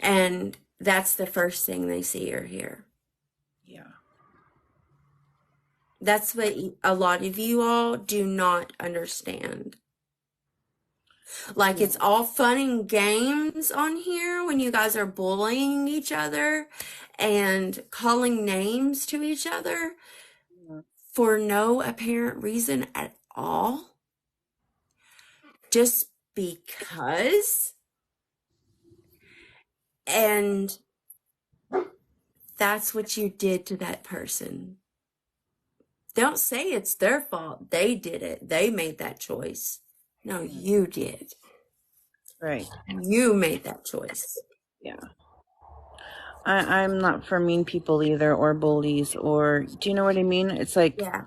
And that's the first thing they see or hear. Yeah. That's what a lot of you all do not understand. Like, Yeah. it's all fun and games on here when you guys are bullying each other and calling names to each other Yeah. for no apparent reason at all. Just because. And that's what you did to that person. Don't say it's their fault. They did it. They made that choice. No, Mm. you did. Right. You made that choice. Yeah. I'm not for mean people either, or bullies, or do you know what I mean? It's like, Yeah,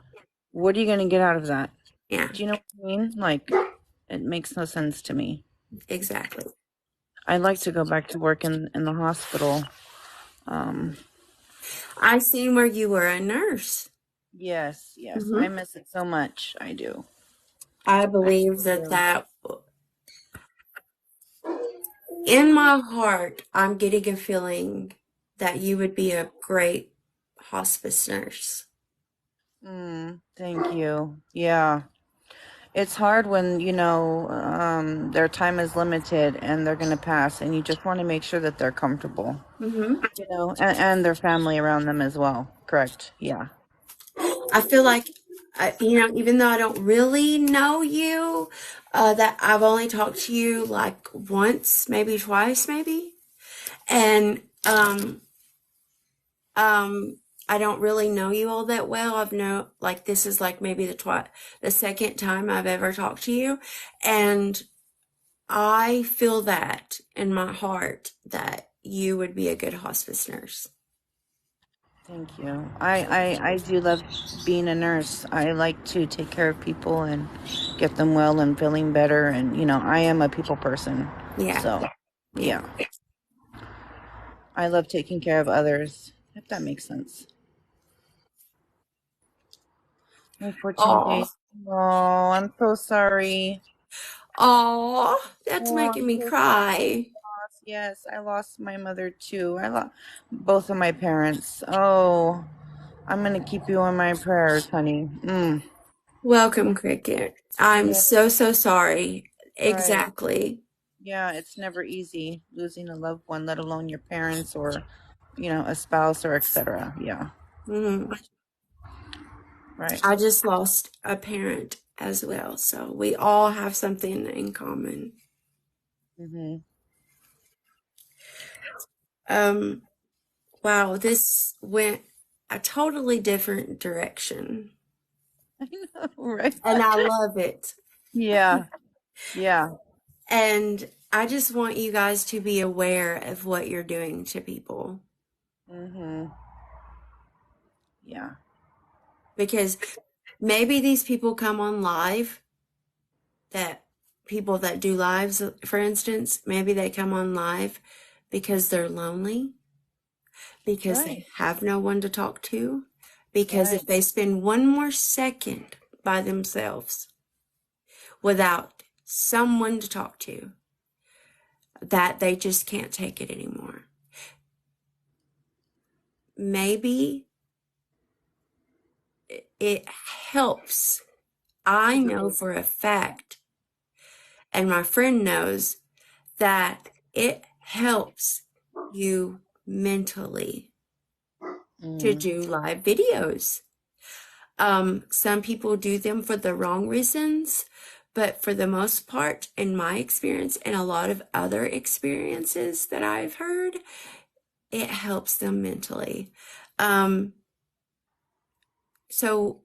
what are you going to get out of that? yeah, Do you know what I mean? Like, it makes no sense to me. exactly. I'd like to go back to work in the hospital. Um, I seen where you were a nurse. yes, yes. I Hmm. miss it so much. I do. I I believe that do. in my heart, I'm getting a feeling that you would be a great hospice nurse. Thank you. Yeah. It's hard when, their time is limited and they're going to pass, and you just want to make sure that they're comfortable, Hmm. and their family around them as well. Correct. Yeah. I feel like, even though I don't really know you, that I've only talked to you like once, maybe twice, maybe. And I don't really know you all that well. Like, this is like maybe the second time I've ever talked to you, and I feel that in my heart that you would be a good hospice nurse. Thank you. I do love being a nurse. I like to take care of people and get them well and feeling better. And, I am a people person. Yeah, So, yeah. yeah, I love taking care of others. if that makes sense. Oh, Unfortunately. Oh, I'm so sorry. oh, that's Oh, making I'm me so cry. lost. Yes, I lost my mother too. I lost both of my parents. Oh, I'm gonna keep you in my prayers, honey. Welcome, Cricket. I'm Yeah, so, so sorry. right. Exactly. Yeah, it's never easy losing a loved one, let alone your parents or, a spouse or etc. Yeah, Mhm. right. I just lost a parent as well, so we all have something in common. Mm-hmm. Um, wow, this went a totally different direction, I know, right? and I love it. Yeah, yeah. And I just want you guys to be aware of what you're doing to people Mm-hmm. Yeah. because maybe these people come on live that people that do lives, for instance, maybe they come on live because they're lonely, because Right, they have no one to talk to, because right. if they spend one more second by themselves without someone to talk to, that they just can't take it anymore. Maybe it helps. I To be know there. for a fact, and my friend knows that it helps you mentally to Mm. do live videos. Some people do them for the wrong reasons, but for the most part, in my experience and a lot of other experiences that I've heard, it helps them mentally. Um, so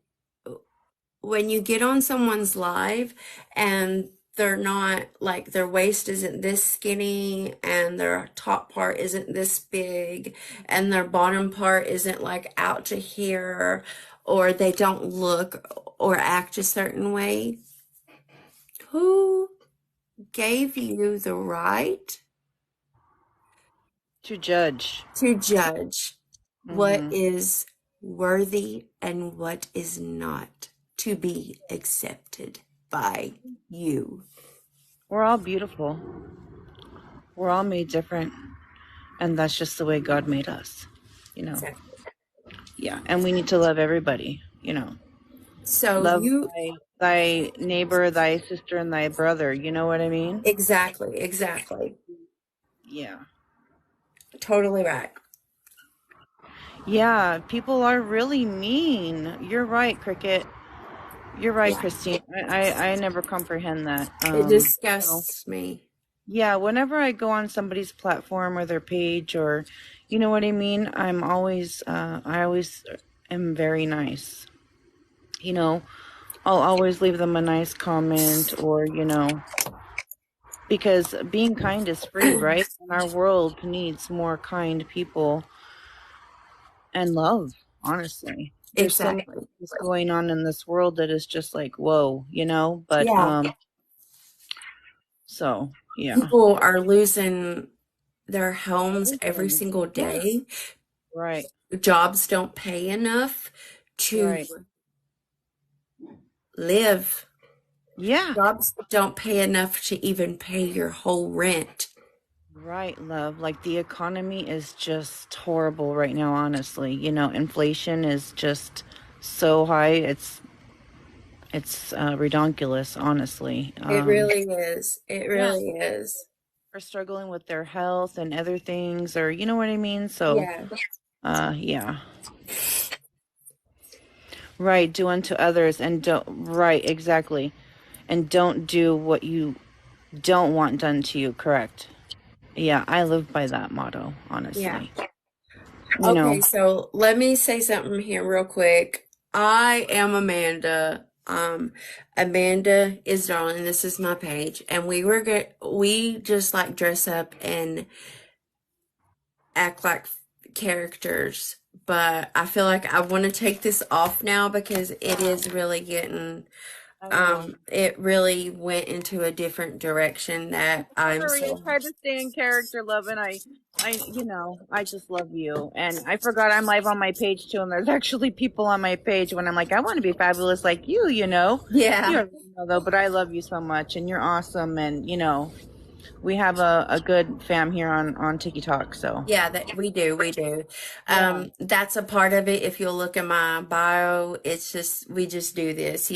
when you get on someone's live and they're not like their waist isn't this skinny and their top part isn't this big and their bottom part isn't like out to here or they don't look or act a certain way, who gave you the right To judge. to judge what Mm-hmm. is worthy and what is not to be accepted by you? We're all beautiful. We're all made different, and that's just the way God made us. You know. Exactly. Yeah, and we need to love everybody. So Love you thy neighbor, thy sister, and thy brother. You know what I mean? exactly, exactly. Yeah. Totally right. Yeah, people are really mean. You're right, Cricket. You're right, Yeah. Christine. I never comprehend that. It So, disgusts me. yeah, whenever I go on somebody's platform or their page or, you know what I mean, I always am very nice. You know, I'll always leave them a nice comment or, because being kind is free, right? And our world needs more kind people and love, honestly. There's so much Exactly. that's going on in this world that is just like, whoa, but Yeah. so yeah. People are losing their homes every Everything. single Yeah. day. Right. Jobs don't pay enough to Right. live. Yeah. Jobs don't pay enough to even pay your whole rent. Right, love. Like the economy is just horrible right now, honestly. Inflation is just so high. It's redonkulous, honestly. It really is. It Yeah. really is. Are struggling with their health and other things, or you know what I mean? So, Yeah. yeah. Right, do unto others and don't, right, exactly. And don't do what you don't want done to you, correct? Yeah, I live by that motto, Yeah. honestly. You Okay, know, so let me say something here real quick. I am Amanda. Amanda is Darling. This is my page, and we just like dress up and act like characters. But I feel like I want to take this off now because it is really getting I know. it really went into a different direction that I'm Sorry, I so, tried to stay in character, love, and I just love you. And I forgot I'm live on my page too, and there's actually people on my page when I'm like, I want to be fabulous like you. You yeah. already know though, but I love you so much, and you're awesome, and we have a good fam here on Tiki Talk, so Yeah, that we do. yeah. That's a part of it. If you'll look at my bio, it's just we just do this,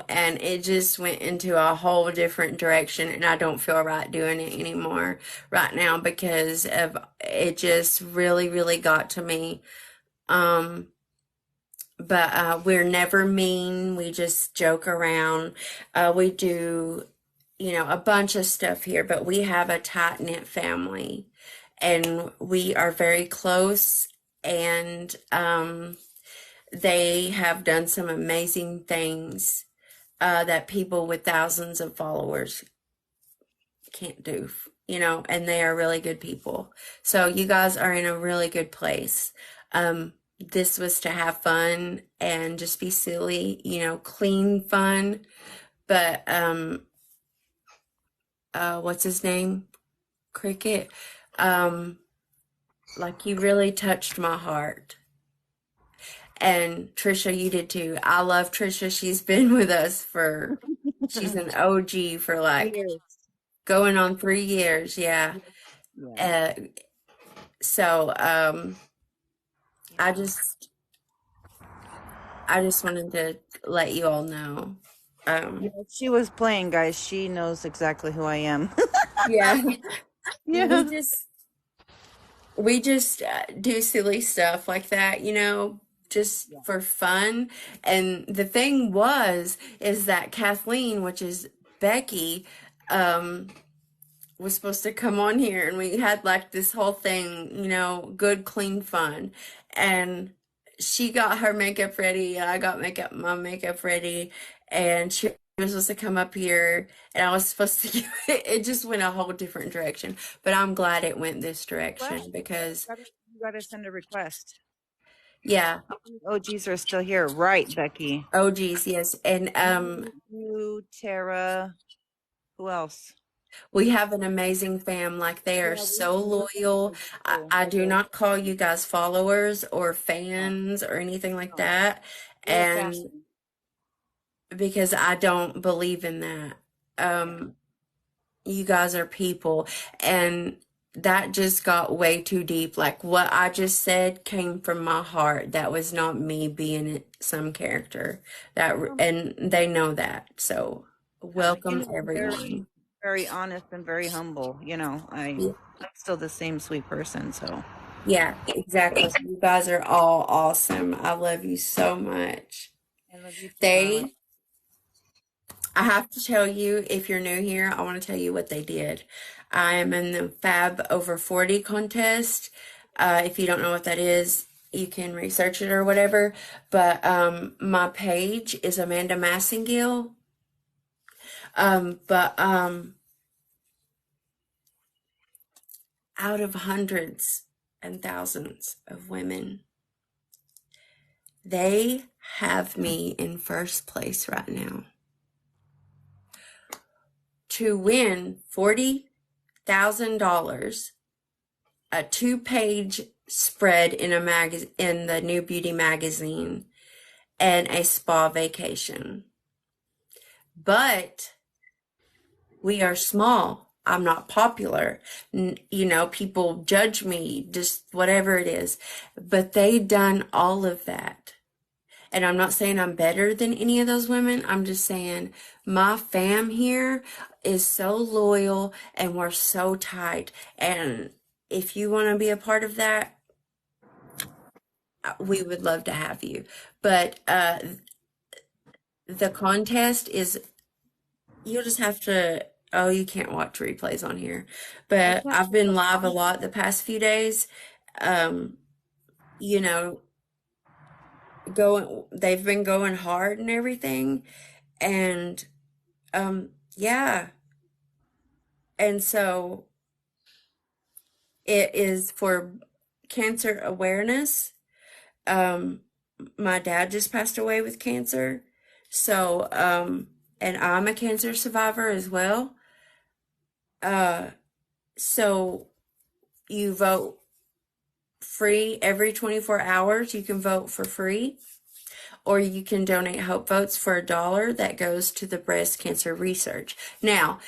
and it just went into a whole different direction, and I don't feel right doing it anymore right now because of it just really, really got to me. Um, but we're never mean. We just joke around. We do, a bunch of stuff here, but we have a tight-knit family and we are very close. And they have done some amazing things that people with thousands of followers can't do, and they are really good people. So you guys are in a really good place. This was to have fun and just be silly, clean fun. But what's his name? Cricket. Um, like you really touched my heart. And Trisha, you did too. I love Trisha. She's been with us she's an OG for like Years. going on 3 years. Yeah. Yeah. Uh, so I just wanted to let you all know. Yeah, Um, she was playing, guys. She knows exactly who I am. yeah, we Yeah. just do silly stuff like that, just Yeah. for fun. And the thing is that Kathleen, which is Becky, um, was supposed to come on here, and we had like this whole thing, good, clean fun. And she got her makeup ready, I got my makeup ready, and she was supposed to come up here, and I was supposed to it just went a whole different direction. But I'm glad it went this Well, direction because you gotta send a request. yeah. OGs are still here, right, Becky? Oh geez, yes. And You, Tara, who else? we have an amazing fam. Like they are Yeah, so we loyal. I do not call you guys followers or fans or anything like no, that. we're a And family. because I don't believe in that. You guys are people. And that just got way too deep. Like what I just said came from my heart. That was not me being some character. And they know that. So welcome I'm everyone. very honest and very humble. I'm still the same sweet person. So Yeah, exactly. You guys are all awesome. I love you so much. I love you too, darling. They, I have to tell you, if you're new here, I want to tell you what they did. I am in the Fab Over 40 contest. If you don't know what that is, you can research it or whatever. But my page is Amanda Massengill. But out of hundreds and thousands of women, they have me in first place right now to win $40,000, a 2-page spread in in the New Beauty magazine, and a spa vacation. But we are small. I'm not popular. People judge me, just whatever it is. But they done all of that. And I'm not saying I'm better than any of those women. I'm just saying my fam here is so loyal and we're so tight. And if you want to be a part of that, we would love to have you. But the contest is, you'll just have to, oh, you can't watch replays on here. I But can't. I've been live a lot the past few days. Um, you know, they've been going hard and everything. And yeah. And so it is for cancer awareness. My dad just passed away with cancer. So and I'm a cancer survivor as well. So you vote free every 24 hours. You can vote for free, or you can donate Hope Votes for $1 that goes to the breast cancer research. Now,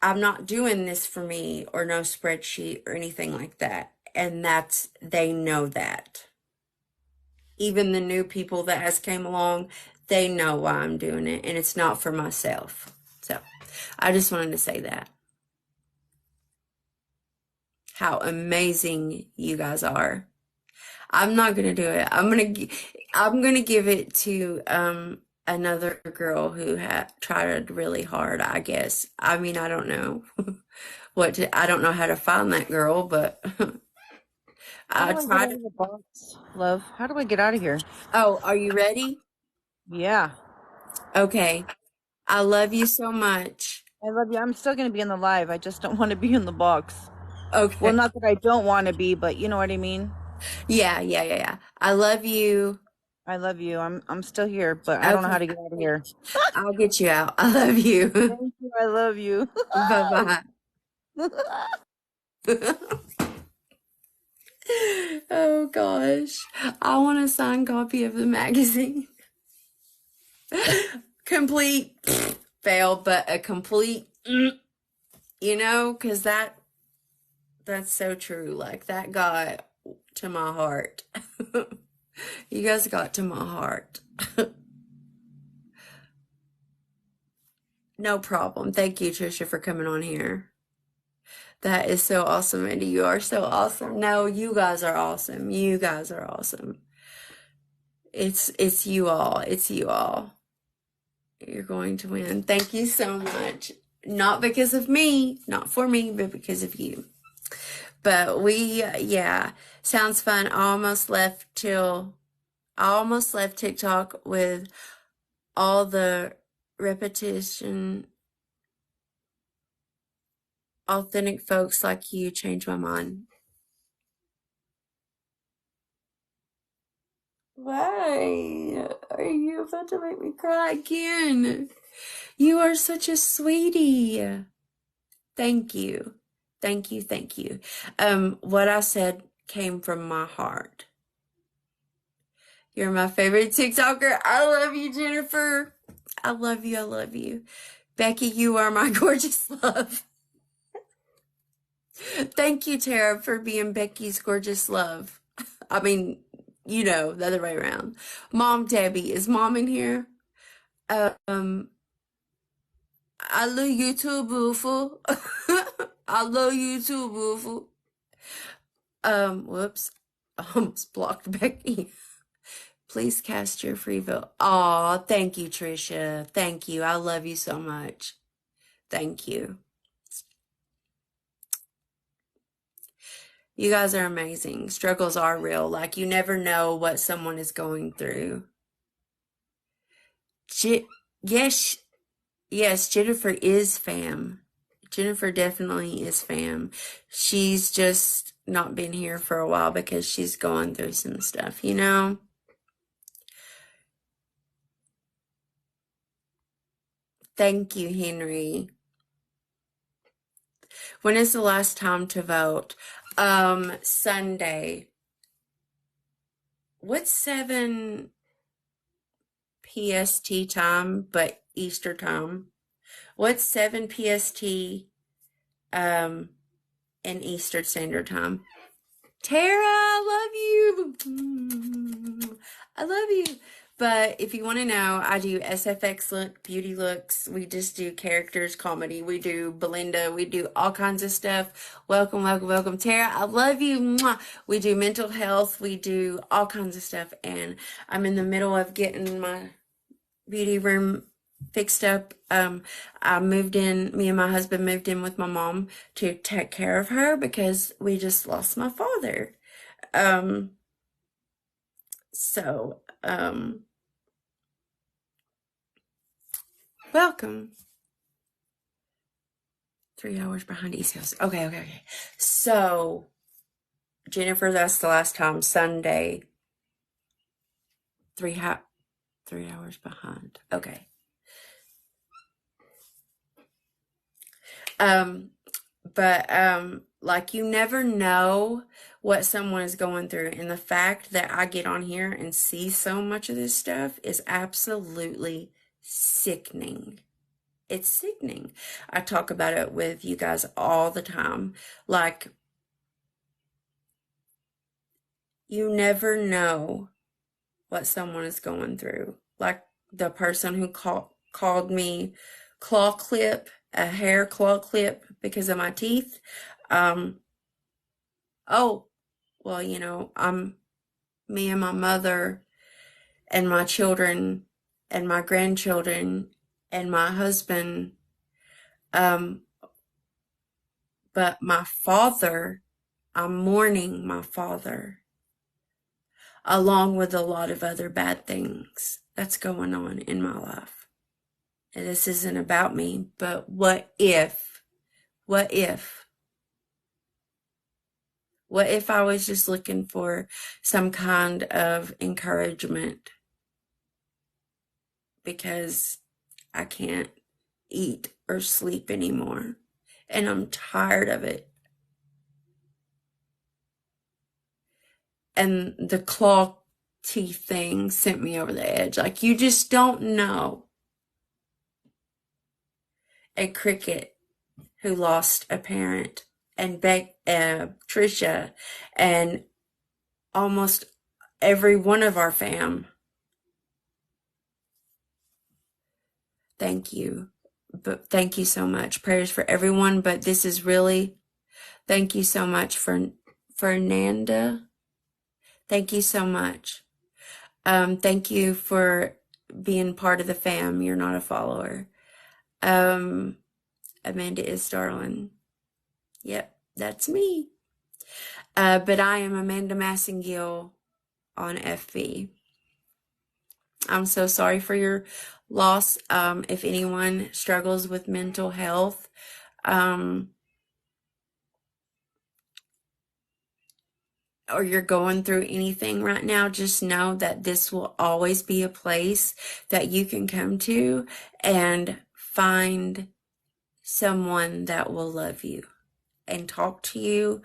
I'm not doing this for me or no spreadsheet or anything like that. And they know that. Even the new people that has came along, they know why I'm doing it, and it's not for myself. So I just wanted to say that. How amazing you guys are. I'm not gonna do it. I'm gonna give it to another girl who had tried really hard, I guess. I mean, I don't know I don't know how to find that girl, but How I do I get tried. out of the box, love? How do I get out of here? Oh, are you ready? Yeah. Okay. I love you so much. I love you. I'm still going to be in the live. I just don't want to be in the box. Well, Okay. not that I don't want to be, but you know what I mean? Yeah. I love you. I love you. I'm still here, but I don't know how Okay. to get out of here. I'll get you out. I love you. Thank you. I love you. Bye-bye. Oh gosh. I want a signed copy of the magazine. Complete fail, but a complete, because that's so true. Like that got to my heart. You guys got to my heart. No problem. Thank you, Trisha, for coming on here. That is so awesome, Andy. You are so awesome. No, you guys are awesome. You guys are awesome. It's you all. It's you all. You're going to win. Thank you so much. Not because of me, not for me, but because of you. But yeah, sounds fun. I almost left TikTok with all the repetition. Authentic folks like you change my mind. Why are you about to make me cry again? You are such a sweetie. Thank you. Thank you. Thank you. What I said came from my heart. You're my favorite TikToker. I love you, Jennifer. I love you. I love you. Becky, you are my gorgeous love. Thank you, Tara, for being Becky's gorgeous love. I mean, the other way around. Mom Debbie, is Mom in here? I love you too, beautiful. I love you too, beautiful. Whoops. I almost blocked Becky. Please cast your free vote. Aw, thank you, Trisha. Thank you. I love you so much. Thank you. You guys are amazing. Struggles are real. Like, you never know what someone is going through. Yes, yes, Jennifer is fam. Jennifer definitely is fam. She's just not been here for a while because she's going through some stuff, Thank you, Henry. When is the last time to vote? Sunday. What's 7 PST time, but Easter time? What's 7 PST in Eastern Standard Time? Tara, I love you. I love you. But if you want to know, I do SFX beauty looks. We just do characters, comedy. We do Belinda. We do all kinds of stuff. Welcome, welcome, welcome. Tara, I love you. Mwah. We do mental health. We do all kinds of stuff. And I'm in the middle of getting my beauty room fixed up. I moved in, me and my husband moved in with my mom to take care of her because we just lost my father. So, welcome. 3 hours behind East Coast. Okay. So, Jennifer, that's the last time. Sunday. 3 hours behind. Okay. Um, but like you never know what someone is going through, and the fact that I get on here and see so much of this stuff is absolutely sickening. It's sickening. I talk about it with you guys all the time. Like, you never know what someone is going through. Like the person who called me claw clip, a hair claw clip because of my teeth. Oh, well, me and my mother and my children and my grandchildren and my husband. Um, but my father, I'm mourning my father, along with a lot of other bad things that's going on in my life. And this isn't about me, but what if I was just looking for some kind of encouragement because I can't eat or sleep anymore and I'm tired of it. And the claw teeth thing sent me over the edge. Like, you just don't know. A cricket who lost a parent, and Trisha, and almost every one of our fam. Thank you. But thank you so much. Prayers for everyone, but this is really, thank you so much for Fernanda. Thank you so much. Thank you for being part of the fam. You're not a follower. Amanda is darling. Yep, that's me. But I am Amanda Massengill on FB. I'm so sorry for your loss. If anyone struggles with mental health, or you're going through anything right now, just know that this will always be a place that you can come to and find someone that will love you and talk to you.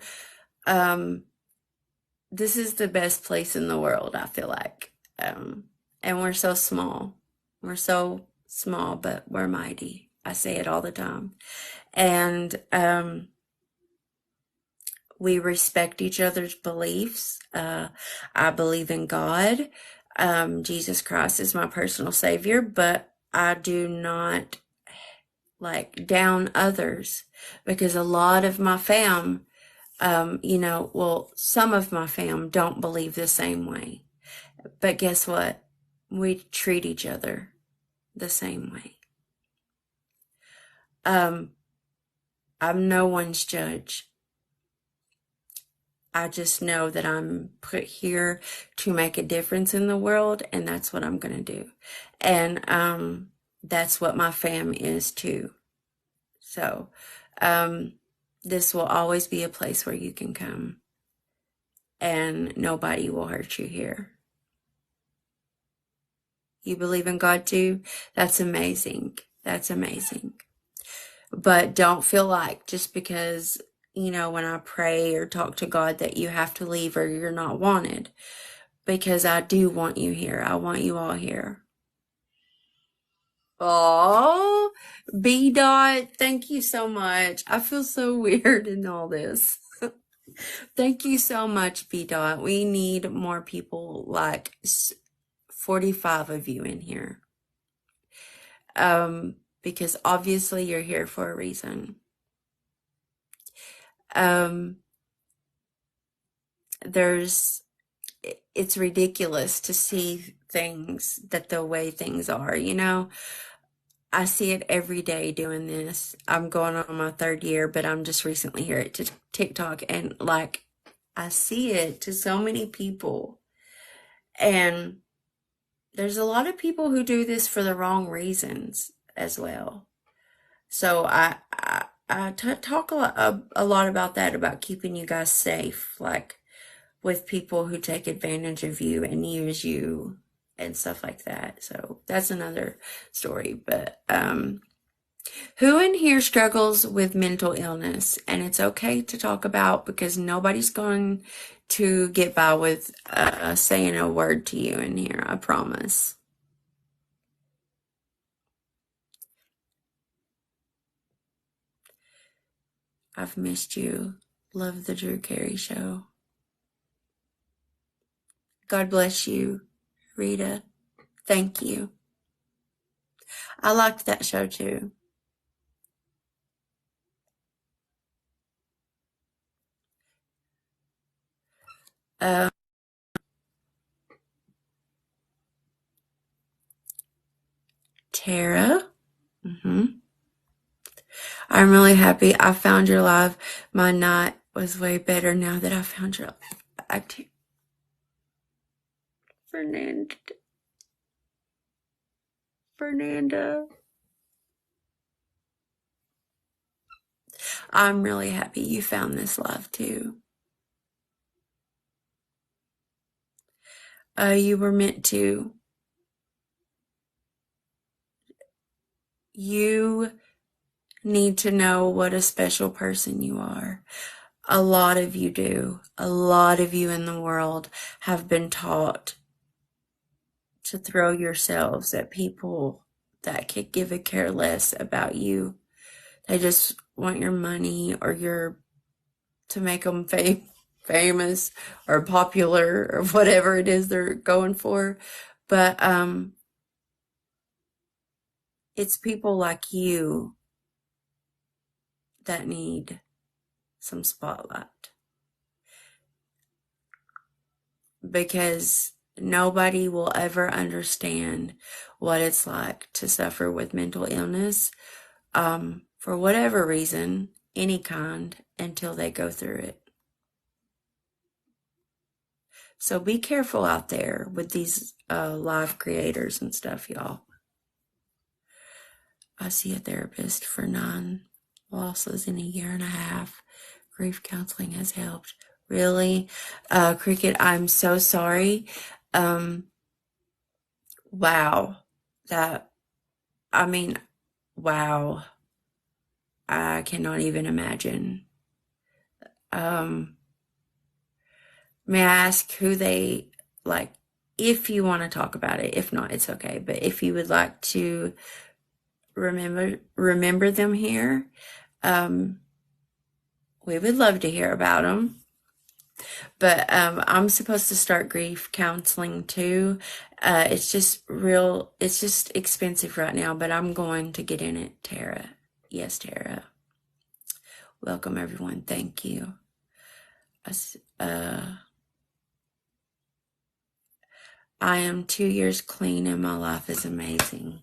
This is the best place in the world, I feel like. And we're so small. We're so small, but we're mighty. I say it all the time. And we respect each other's beliefs. I believe in God. Jesus Christ is my personal savior, but I do not like down others, because a lot of my fam, some of my fam don't believe the same way. But guess what? We treat each other the same way. I'm no one's judge. I just know that I'm put here to make a difference in the world, and that's what I'm going to do. And that's what my fam is too. So this will always be a place where you can come, and nobody will hurt you here. You believe in God too? That's amazing. That's amazing. But don't feel like just because, when I pray or talk to God, that you have to leave or you're not wanted. Because I do want you here. I want you all here. Oh, B Dot, thank you so much. I feel so weird in all this. Thank you so much, B Dot. We need more people, like 45 of you in here. Because obviously you're here for a reason. It's ridiculous to see things the way things are, I see it every day doing this. I'm going on my 3rd year, but I'm just recently here at TikTok, and like, I see it to so many people. And there's a lot of people who do this for the wrong reasons as well. So I talk a lot about that, about keeping you guys safe, like with people who take advantage of you and use you and stuff like that. So that's another story. But Who in here struggles with mental illness? And it's okay to talk about because nobody's going to get by with saying a word to you in here, I promise. I've missed you. Love the Drew Carey Show. God bless you, Rita. Thank you. I liked that show too. Tara. I'm really happy I found your live. My night was way better now that I found your live. Fernanda. I'm really happy you found this live too. You were meant to. You need to know what a special person you are. A lot of you do. A lot of you in the world have been taught to throw yourselves at people that could give a care less about you. They just want your money or to make them famous or popular or whatever it is they're going for. But it's people like you that need some spotlight. Because nobody will ever understand what it's like to suffer with mental illness for whatever reason, any kind, until they go through it. So be careful out there with these live creators and stuff, y'all. I see a therapist for 9 losses in a year and a half. Grief counseling has helped. Really? Cricket, I'm so sorry. Wow. Wow. I cannot even imagine. May I ask who they, like, if you want to talk about it? If not, it's okay. But if you would like to remember them here, we would love to hear about them. But I'm supposed to start grief counseling too. It's just expensive right now, but I'm going to get in it, Tara. Yes, Tara. Welcome, everyone. Thank you. I am 2 years clean and my life is amazing.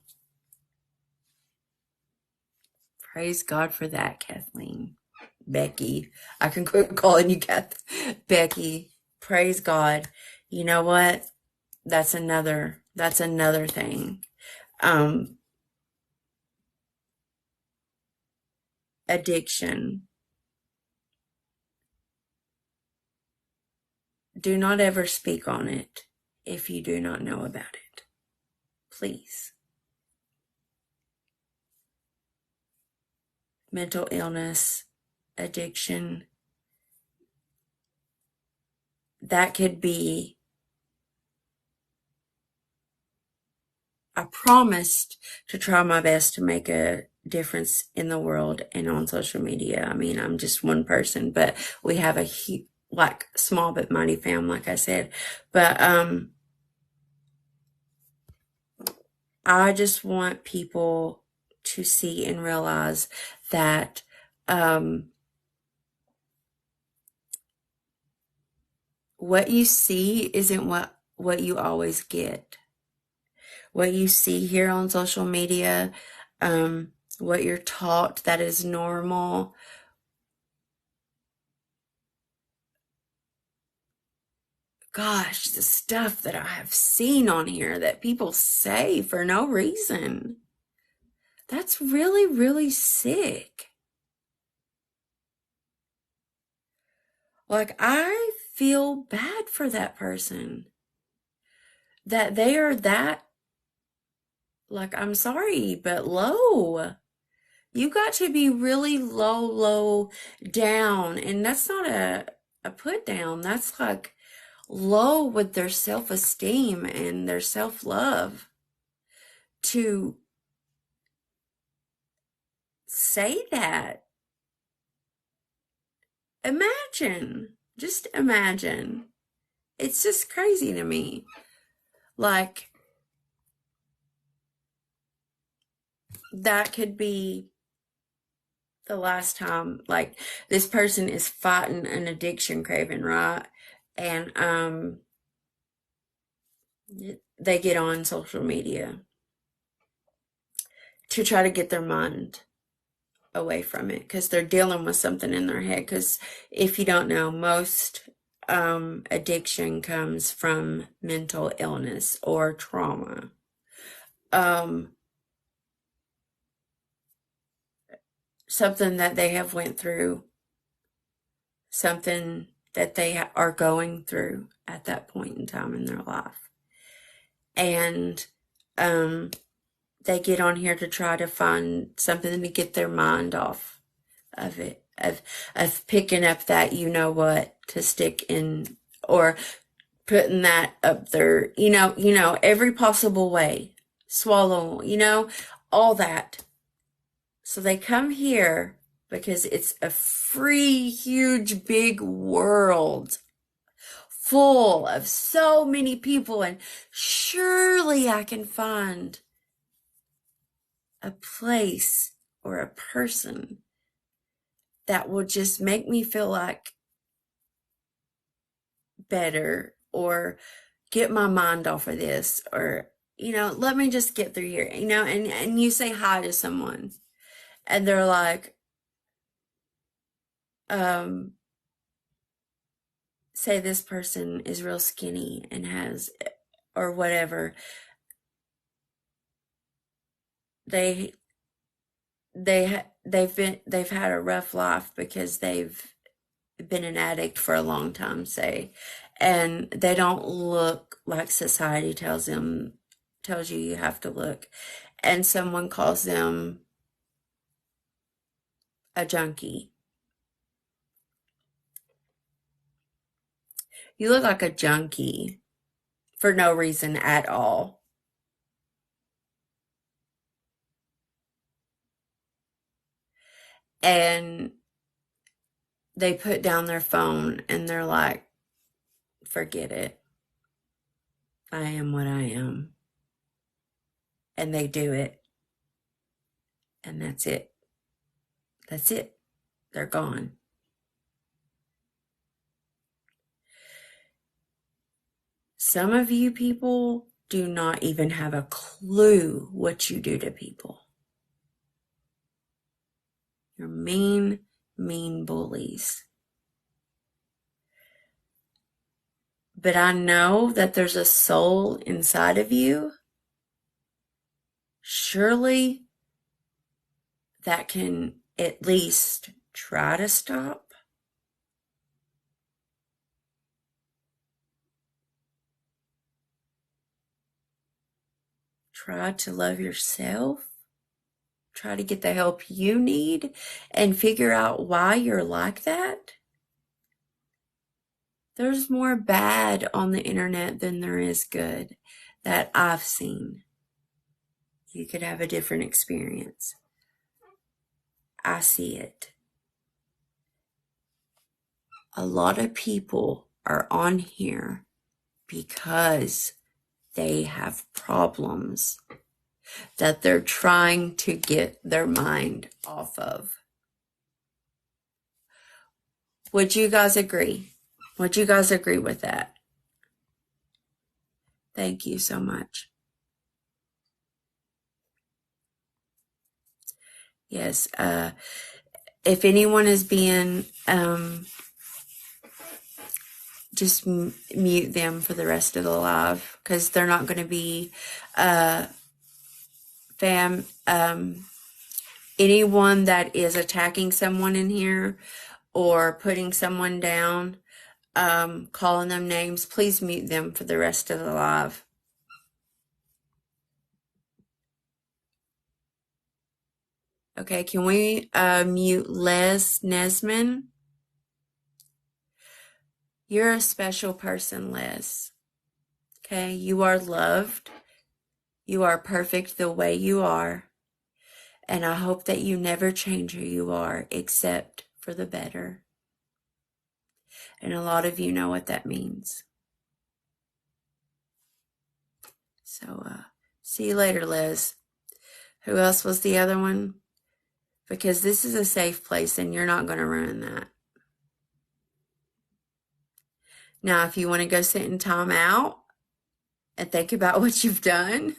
Praise God for that, Kathleen. Becky. I can quit calling you Becky. Praise God. You know what? That's another thing. Addiction. Do not ever speak on it if you do not know about it. Please. Mental illness, addiction, that could be, I promised to try my best to make a difference in the world and on social media. I mean, I'm just one person, but we have a small but mighty fam, like I said. But I just want people to see and realize that what you see isn't what you always get. What you see here on social media, what you're taught that is normal, gosh, the stuff that I have seen on here that people say for no reason. That's really, really sick. Like, I feel bad for that person. That they are that, like, I'm sorry, but low. You got to be really low down. And that's not a put down. That's like low with their self-esteem and their self-love to say that. Imagine, just imagine. It's just crazy to me. Like, that could be the last time, like, this person is fighting an addiction craving, right? And they get on social media to try to get their mind away from it because they're dealing with something in their head. Because if you don't know, most addiction comes from mental illness or trauma. Something that they have went through, something that they are going through at that point in time in their life. And they get on here to try to find something to get their mind off of it, of picking up that you know what to stick in, or putting that up there, every possible way, swallow, all that. So they come here because it's a free, huge, big world full of so many people, and surely I can find a place or a person that will just make me feel like better, or get my mind off of this, or let me just get through here, and you say hi to someone and they're like, say this person is real skinny and has, or whatever, they've had a rough life because they've been an addict for a long time, say, and they don't look like society tells you you have to look, and someone calls them a junkie. You look like a junkie for no reason at all. And they put down their phone and they're like, forget it. I am what I am. And they do it. And that's it. That's it. They're gone. Some of you people do not even have a clue what you do to people. You're mean, mean bullies. But I know that there's a soul inside of you, surely, that can at least try to stop. Try to love yourself. Try to get the help you need and figure out why you're like that. There's more bad on the internet than there is good that I've seen. You could have a different experience. I see it. A lot of people are on here because they have problems that they're trying to get their mind off of. Would you guys agree? Would you guys agree with that? Thank you so much. Yes, if anyone is being, just mute them for the rest of the live, because they're not going to be, anyone that is attacking someone in here or putting someone down, calling them names, please mute them for the rest of the live. Okay, can we mute Les Nesman? You're a special person, Les. Okay, you are loved. You are perfect the way you are. And I hope that you never change who you are except for the better. And a lot of you know what that means. So, see you later, Les. Who else was the other one? Because this is a safe place and you're not going to ruin that. Now, if you want to go sit in time out and think about what you've done,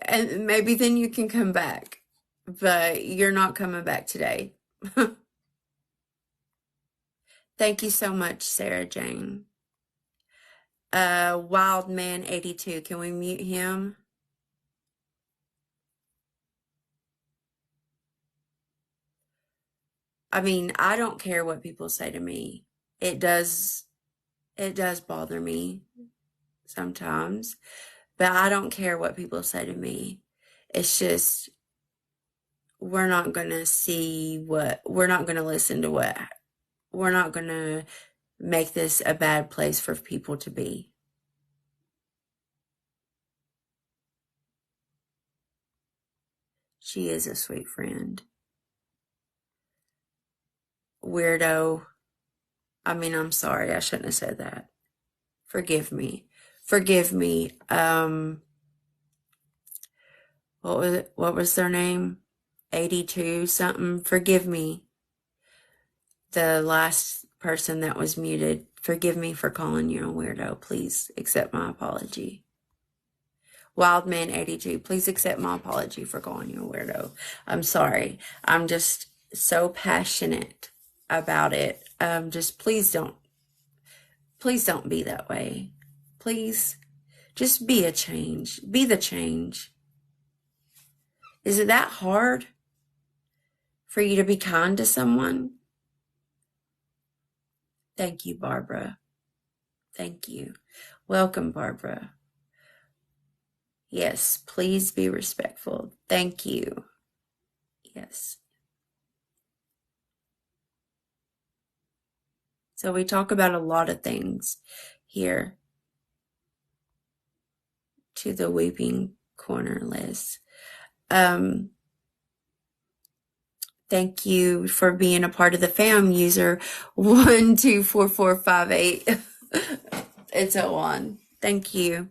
and maybe then you can come back. But you're not coming back today. Thank you so much, Sarah Jane. Wildman82, can we mute him? I mean, I don't care what people say to me. It does bother me sometimes, but I don't care what people say to me. It's just, we're not going to listen to what, we're not going to make this a bad place for people to be. She is a sweet friend. Weirdo. I mean, I'm sorry. I shouldn't have said that. Forgive me. Forgive me. What was their name? 82 something. Forgive me. The last person that was muted. Forgive me for calling you a weirdo. Please accept my apology. Wildman82, please accept my apology for calling you a weirdo. I'm sorry. I'm just so passionate about it. Just please don't be that way. Please, just be a change. Be the change. Is it that hard for you to be kind to someone? Thank you, Barbara. Thank you. Welcome, Barbara. Yes, please be respectful. Thank you. Yes. So we talk about a lot of things here to the Weeping Corner, Liz. Thank you for being a part of the fam, user 124458. It's a one. Thank you.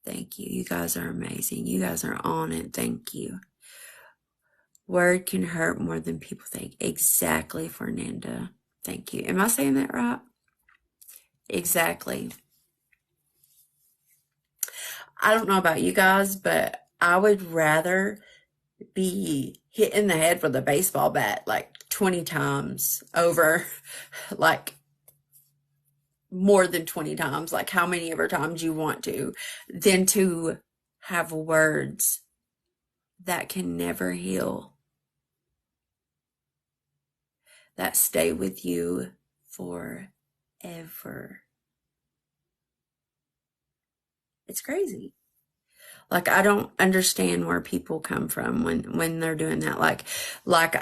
Thank you. You guys are amazing. You guys are on it. Thank you. Word can hurt more than people think. Exactly, Fernanda. Thank you. Am I saying that right? Exactly. I don't know about you guys, but I would rather be hit in the head with a baseball bat like 20 times over, like more than 20 times, like how many ever times you want to, than to have words that can never heal, that stay with you forever. It's crazy. Like, I don't understand where people come from when they're doing that. Like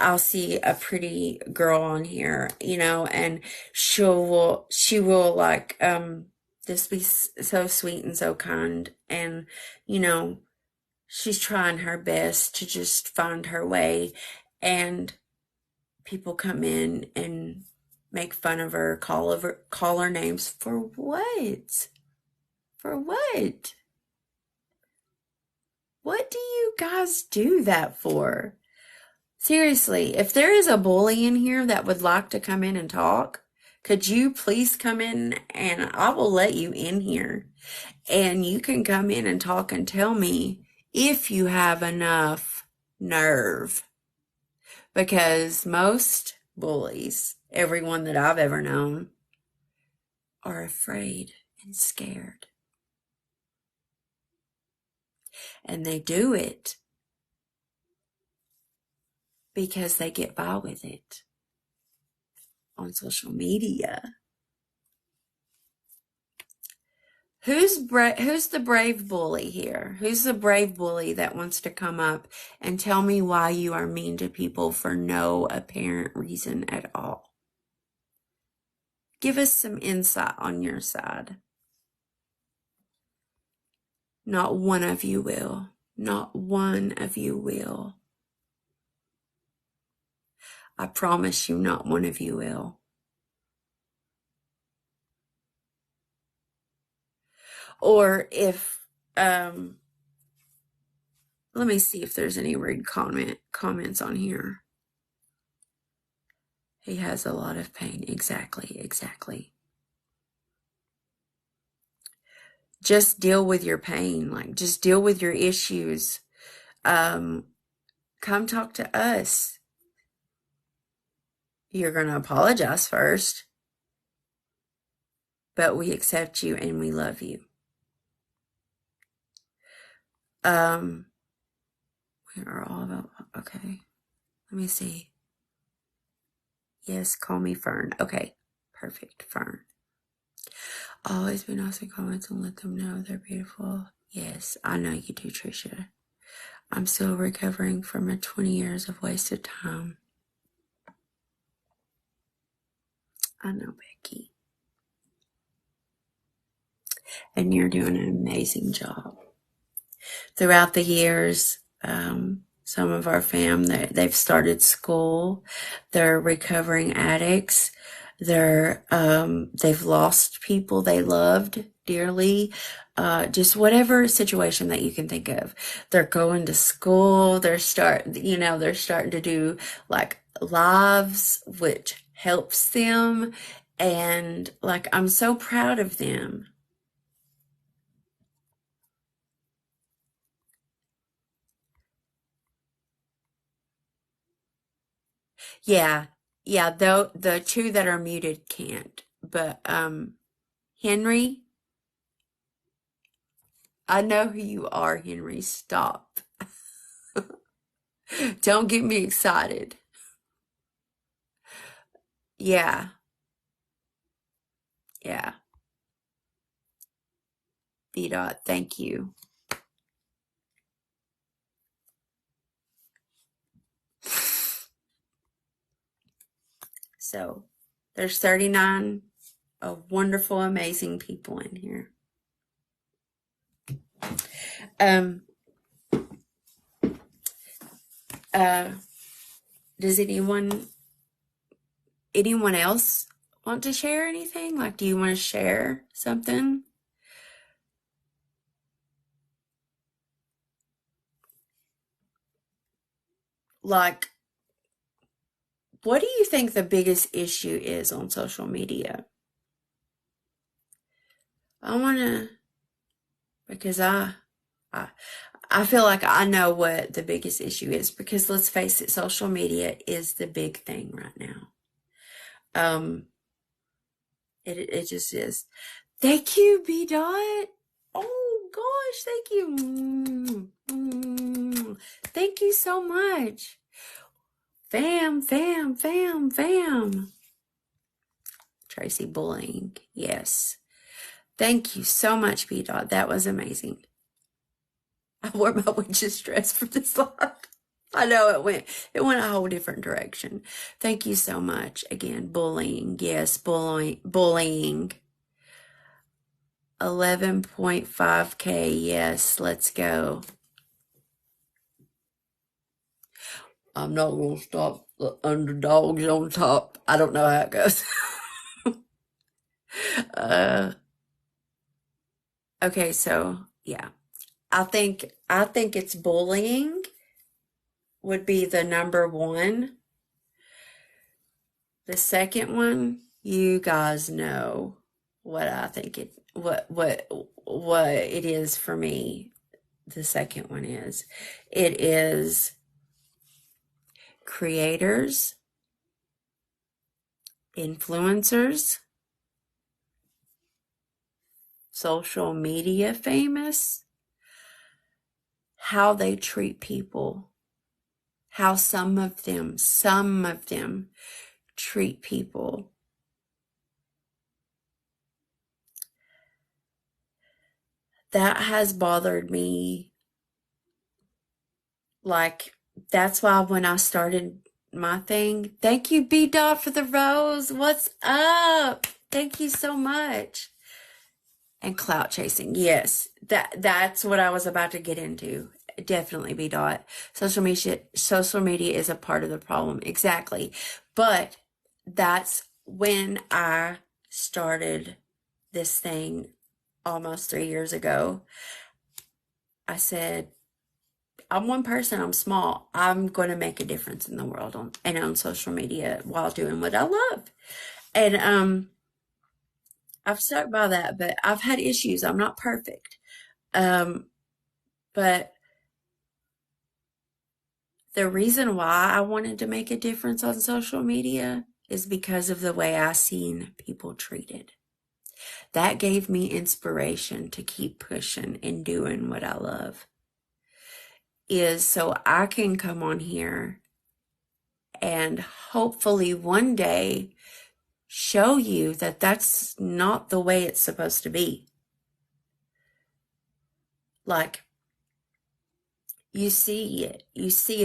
I'll see a pretty girl on here, and she will like, just be so sweet and so kind. And, she's trying her best to just find her way. And people come in and make fun of her, call her names. For what? For what? What do you guys do that for? Seriously, if there is a bully in here that would like to come in and talk, could you please come in and I will let you in here. And you can come in and talk and tell me if you have enough nerve. Because most bullies, everyone that I've ever known, are afraid and scared. And they do it because they get by with it on social media. Who's the brave bully here? Who's the brave bully that wants to come up and tell me why you are mean to people for no apparent reason at all? Give us some insight on your side. Not one of you will. Not one of you will. I promise you, not one of you will. Or if, let me see if there's any rude comments on here. He has a lot of pain. Exactly. Just deal with your pain. Like, just deal with your issues. Come talk to us. You're going to apologize first, but we accept you and we love you. We are all about, okay. Let me see. Yes, call me Fern. Okay, perfect, Fern. Always be nice in comments and let them know they're beautiful. Yes, I know you do, Tricia. I'm still recovering from a 20 years of wasted time. I know, Becky. And you're doing an amazing job. Throughout the years, some of our they've started school. They're recovering addicts. They've lost people they loved dearly. Just whatever situation that you can think of. They're going to school. They're starting to do like lives, which helps them. And like, I'm so proud of them. Yeah. Though the two that are muted can't. But Henry, I know who you are, Henry. Stop. Don't get me excited. Yeah. B-Dot, thank you. So there's 39 of wonderful, amazing people in here. Does anyone else want to share anything? Like, do you want to share something? Like, what do you think the biggest issue is on social media? I want to, because I feel like I know what the biggest issue is, because let's face it, social media is the big thing right now. It just is. Thank you, B-Dot. Oh gosh, thank you. Thank you so much. Fam. Tracy bullying. Yes. Thank you so much, B-Dot. That was amazing. I wore my witch's dress for this live. I know it went a whole different direction. Thank you so much. Again, bullying. Yes, bullying. 11.5K. Yes, let's go. I'm not going to stop the underdogs on top. I don't know how it goes. Okay, so yeah. I think it's bullying would be the number one. The second one, you guys know what I think what it is for me. The second one is, it is creators, influencers, social media famous, how they treat people, how some of them treat people. that has bothered me. Like, that's why when I started my thing, thank you, B Dot, for the rose. What's up? Thank you so much. And clout chasing. Yes. That's what I was about to get into. Definitely, B Dot. Social media is a part of the problem. Exactly. But that's when I started this thing almost 3 years ago. I said, I'm one person, I'm small. I'm going to make a difference in the world on social media while doing what I love. And I've stuck by that, but I've had issues. I'm not perfect. But the reason why I wanted to make a difference on social media is because of the way I seen people treated. That gave me inspiration to keep pushing and doing what I love. Is so I can come on here and hopefully one day show you that that's not the way it's supposed to be. Like, you see it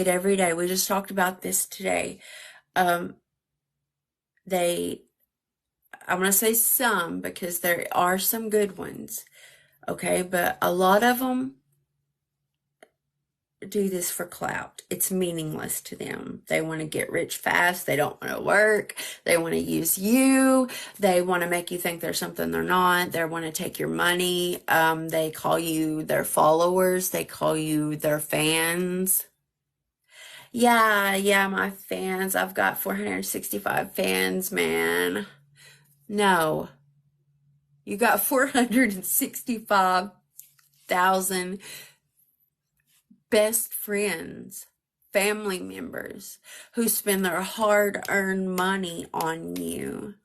every day. We just talked about this today. I'm going to say some because there are some good ones, okay? But a lot of them do this for clout. It's meaningless to them. They want to get rich fast. They don't want to work. They want to use you. They want to make you think they're something they're not. They want to take your money. They call you their followers. They call you their fans. Yeah, my fans. I've got 465 fans, man. No. You got 465,000 best friends, family members who spend their hard-earned money on you,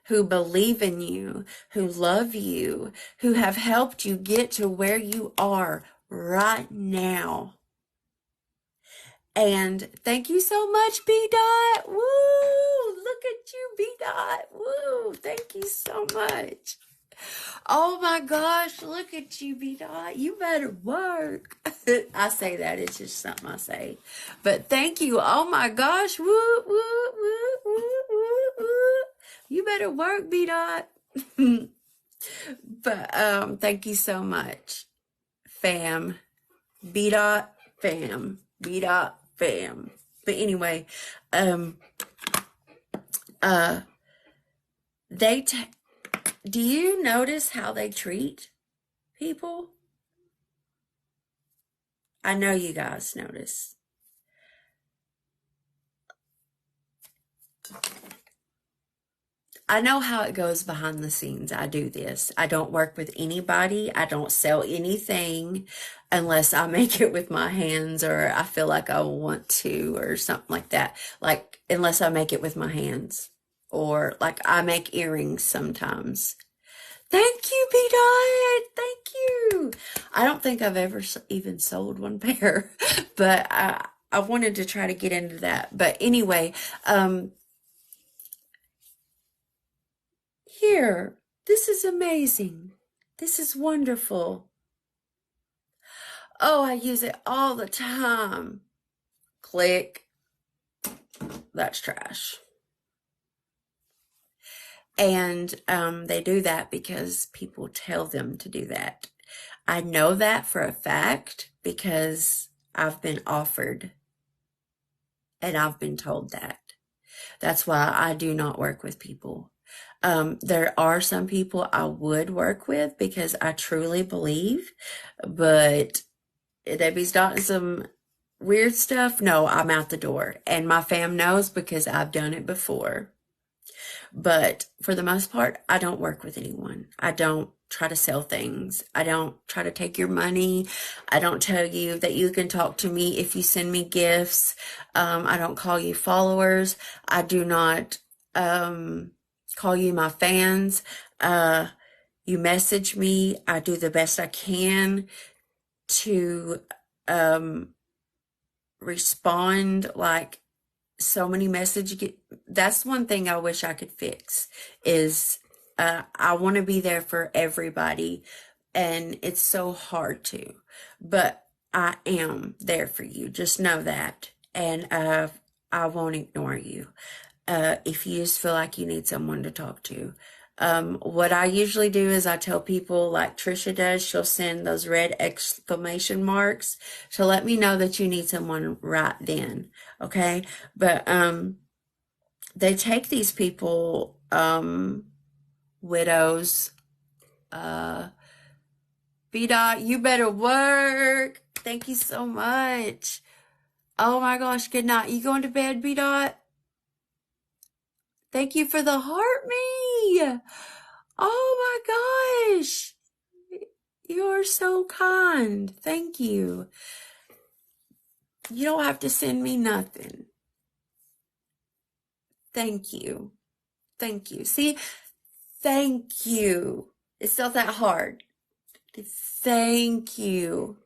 who believe in you, who love you, who have helped you get to where you are right now. And thank you so much, B Dot. Woo! Look at you, B Dot. Woo! Thank you so much. Oh my gosh, look at you, B Dot. You better work. I say that, it's just something I say. But thank you. Oh my gosh. Woo, woo, woo, woo, woo, woo. You better work, B Dot. But thank you so much. Fam. B Dot fam. B Dot fam. But anyway, do you notice how they treat people? I know you guys notice. I know how it goes behind the scenes. I do this. I don't work with anybody. I don't sell anything unless I make it with my hands or I feel like I want to or something like that. Like, unless I make it with my hands. Or like I make earrings sometimes. Thank you, B Dot. Thank you. I don't think I've ever even sold one pair, but I wanted to try to get into that. But anyway, here, this is amazing. This is wonderful. Oh, I use it all the time. Click. That's trash. And they do that because people tell them to do that. I know that for a fact because I've been offered and I've been told that. That's why I do not work with people. There are some people I would work with because I truly believe, but Debbie's done some weird stuff. No, I'm out the door. And my fam knows because I've done it before. But for the most part, I don't work with anyone. I don't try to sell things. I don't try to take your money. I don't tell you that you can talk to me if you send me gifts. I don't call you followers. I do not call you my fans. You message me. I do the best I can to respond. Like, so many messages. That's one thing I wish I could fix is I want to be there for everybody, and it's so hard to, but I am there for you. Just know that. And I won't ignore you. If you just feel like you need someone to talk to. What I usually do is I tell people, like Trisha does, she'll send those red exclamation marks to let me know that you need someone right then. Okay. But they take these people, widows, B Dot, you better work. Thank you so much. Oh my gosh, good night. You going to bed, B Dot? Thank you for the heart me. Oh my gosh. You're so kind. Thank you. You don't have to send me nothing. Thank you. Thank you. See, thank you. It's not that hard. Thank you.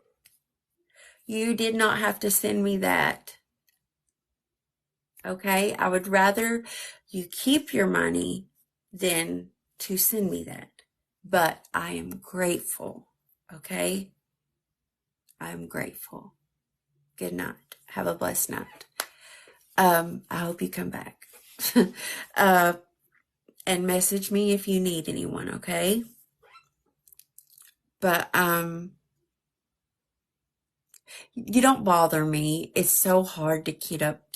You did not have to send me that. Okay? I would rather you keep your money than to send me that. But I am grateful. Okay? I am grateful. Good night. Have a blessed night. I hope you come back. And message me if you need anyone, okay? But you don't bother me. It's so hard to keep up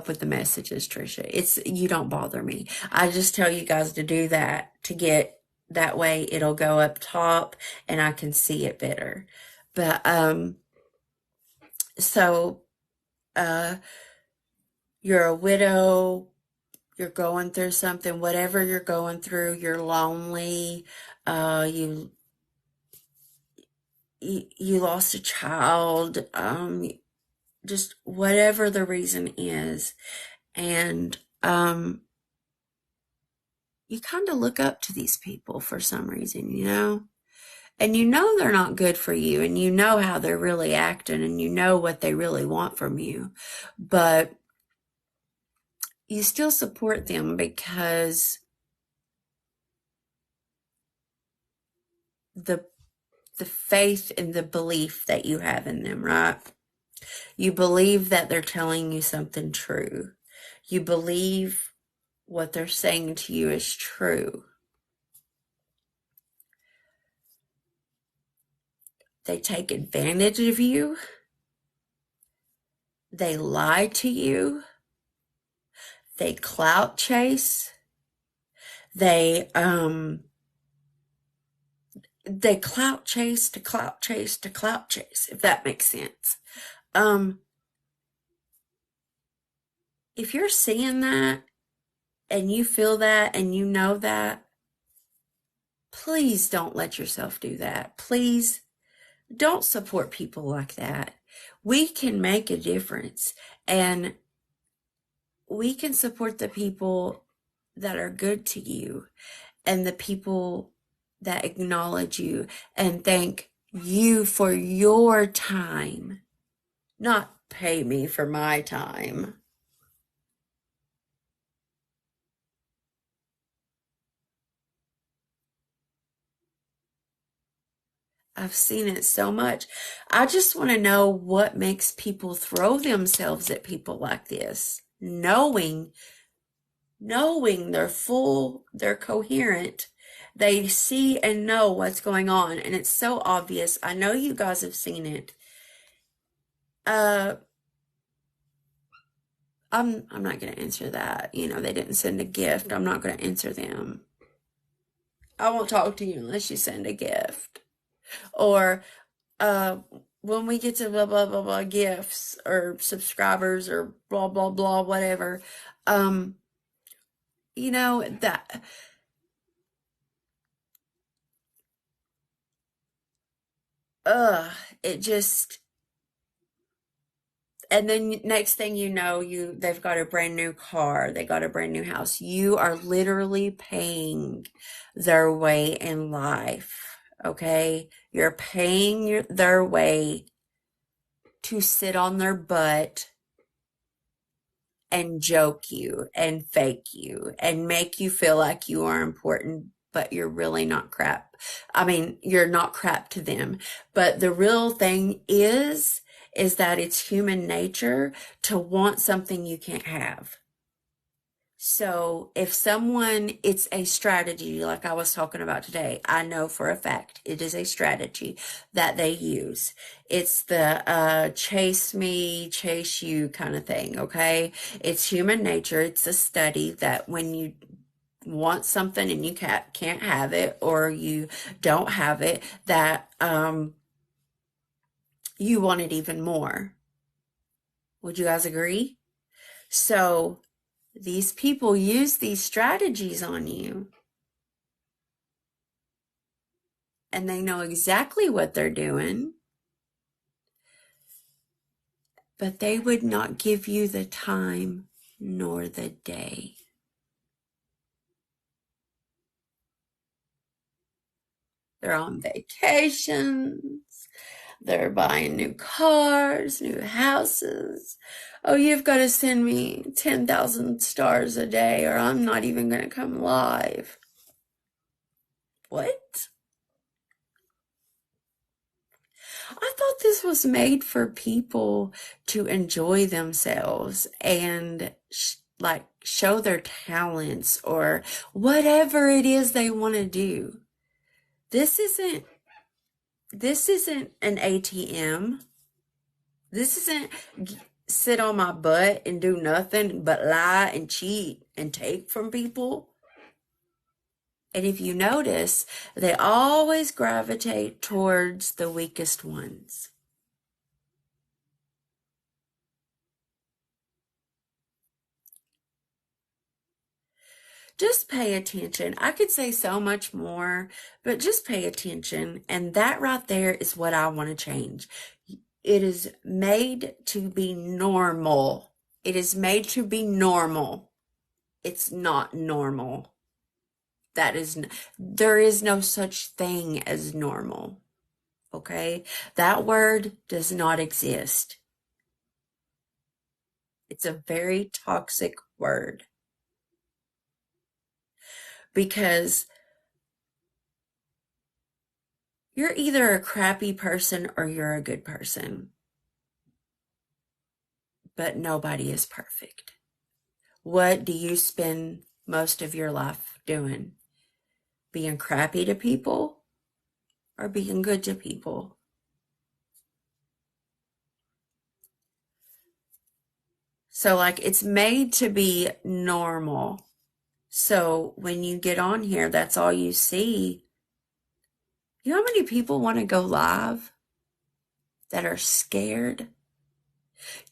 with the messages, Trisha. You don't bother me. I just tell you guys to do that to get that way it'll go up top and I can see it better. But so you're a widow, you're going through something, whatever you're going through, you're lonely, you lost a child, just whatever the reason is. And you kind of look up to these people for some reason, you know? And you know they're not good for you, and you know how they're really acting, and you know what they really want from you. But you still support them because the faith and the belief that you have in them, right? You believe that they're telling you something true. You believe what they're saying to you is true. They take advantage of you. They lie to you. They clout chase. They clout chase to clout chase to clout chase, if that makes sense. If you're seeing that and you feel that and you know that, please don't let yourself do that. Please don't support people like that. We can make a difference, and we can support the people that are good to you and the people that acknowledge you and thank you for your time, not pay me for my time. I've seen it so much. I just want to know what makes people throw themselves at people like this, knowing they're coherent. They see and know what's going on, and it's so obvious. I know you guys have seen it. I'm not going to answer that. You know, they didn't send a gift. I'm not going to answer them. I won't talk to you unless you send a gift. Or when we get to blah blah blah blah gifts or subscribers or blah blah blah whatever, you know that it just, and then next thing you know, they've got a brand new car, they got a brand new house. You are literally paying their way in life. Okay, you're paying their way to sit on their butt and joke you and fake you and make you feel like you are important, but you're really not crap. I mean, you're not crap to them. But the real thing is that it's human nature to want something you can't have. So if someone, it's a strategy like I was talking about today. I know for a fact it is a strategy that they use. It's the chase me, chase you kind of thing, okay? It's human nature. It's a study that when you want something and you can't have it, or you don't have it, that you want it even more. Would you guys agree? So these people use these strategies on you, and they know exactly what they're doing, but they would not give you the time nor the day. They're on vacations. They're buying new cars, new houses. Oh, you've got to send me 10,000 stars a day, or I'm not even going to come live. What? I thought this was made for people to enjoy themselves and like show their talents or whatever it is they want to do. This isn't an ATM. This isn't sit on my butt and do nothing but lie and cheat and take from people. And if you notice, they always gravitate towards the weakest ones. Just pay attention. I could say so much more, but just pay attention. And that right there is what I want to change. It is made to be normal. It is made to be normal. It's not normal. There is no such thing as normal. Okay? That word does not exist. It's a very toxic word. Because you're either a crappy person or you're a good person. But nobody is perfect. What do you spend most of your life doing? Being crappy to people or being good to people? So like it's made to be normal. So when you get on here, that's all you see. You know how many people want to go live that are scared?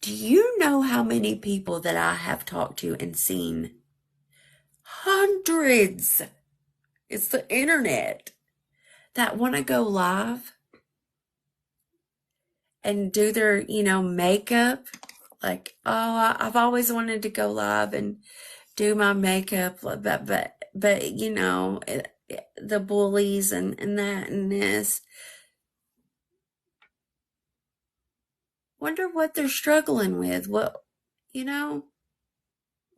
Do you know how many people that I have talked to and seen? Hundreds. It's the internet that want to go live and do their, makeup. Like, oh, I've always wanted to go live and do my makeup, but the bullies and that and this. Wonder what they're struggling with. Wonder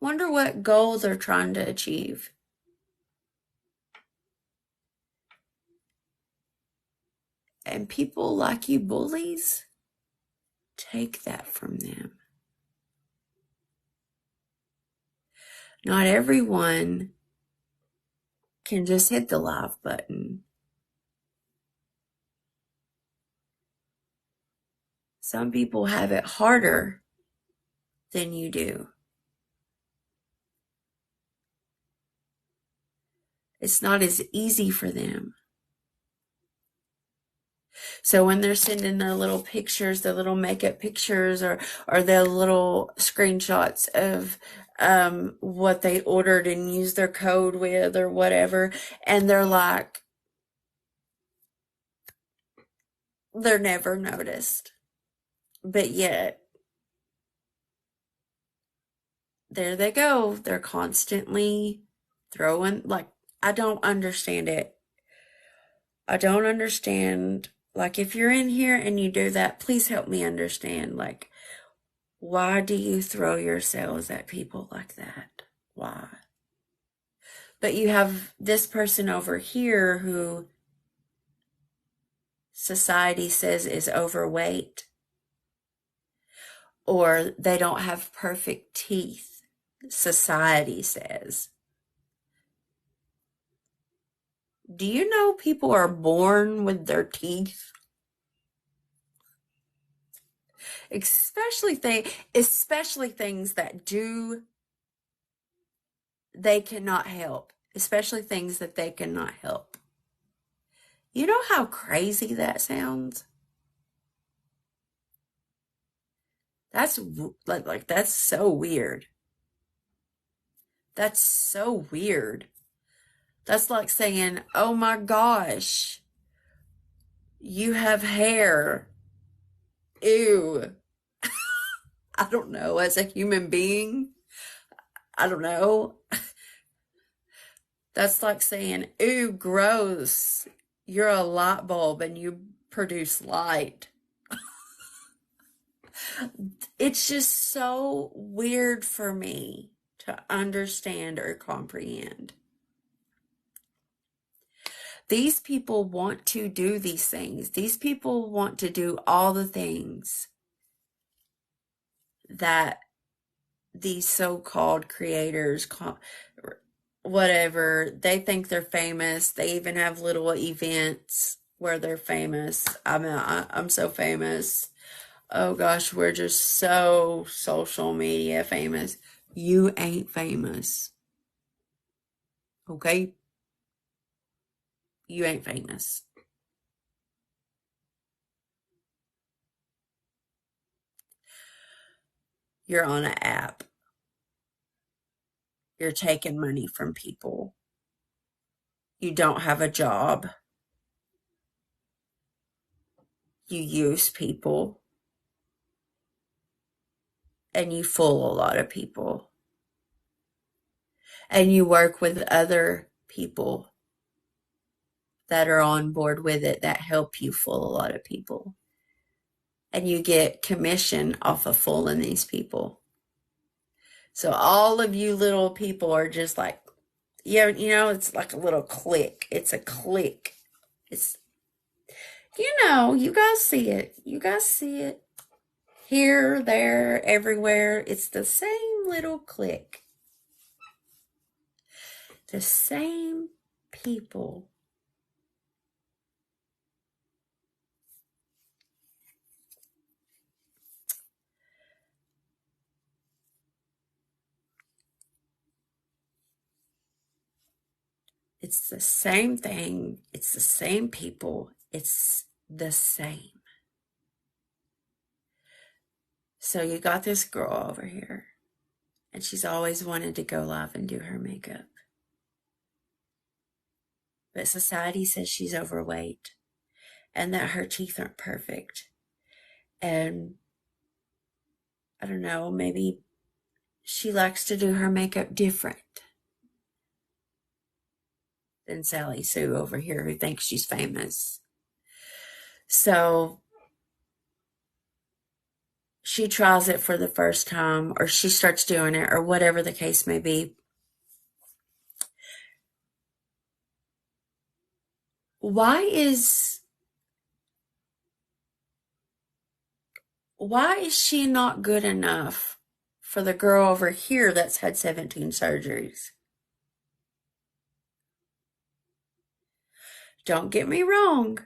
what goal they're trying to achieve. And people like you bullies, take that from them. Not everyone can just hit the live button. Some people have it harder than you do. It's not as easy for them. So when they're sending their little pictures, their little makeup pictures, or their little screenshots of what they ordered and used their code with or whatever, and they're like, they're never noticed. But yet, there they go. They're constantly throwing, like, I don't understand it. I don't understand. Like, if you're in here and you do that, please help me understand. Like, why do you throw yourselves at people like that? Why? But you have this person over here who society says is overweight, or they don't have perfect teeth, society says. Do you know people are born with their teeth? Especially things that they cannot help. Especially things that they cannot help. You know how crazy that sounds? That's that's so weird. That's so weird. That's like saying, "Oh my gosh, you have hair." Ew. I don't know. As a human being, I don't know. That's like saying, "Ew, gross. You're a light bulb and you produce light." It's just so weird for me to understand or comprehend. These people want to do these things. These people want to do all the things that these so-called creators, whatever, they think they're famous. They even have little events where they're famous. I mean, I'm so famous. Oh gosh, we're just so social media famous. You ain't famous. Okay? You ain't famous. You're on an app. You're taking money from people. You don't have a job. You use people. And you fool a lot of people. And you work with other people that are on board with it that help you fool a lot of people. And you get commission off of fooling these people. So all of you little people are just like, yeah, it's like a little click. It's a click. It's, you guys see it. You guys see it. Here, there, everywhere. It's the same little click. The same people. It's the same thing. It's the same people. It's the same. So you got this girl over here, and she's always wanted to go live and do her makeup. But society says she's overweight and that her teeth aren't perfect. And I don't know, maybe she likes to do her makeup different than Sally Sue over here, who thinks she's famous. So she tries it for the first time, or she starts doing it, or whatever the case may be. Why is she not good enough for the girl over here that's had 17 surgeries? Don't get me wrong.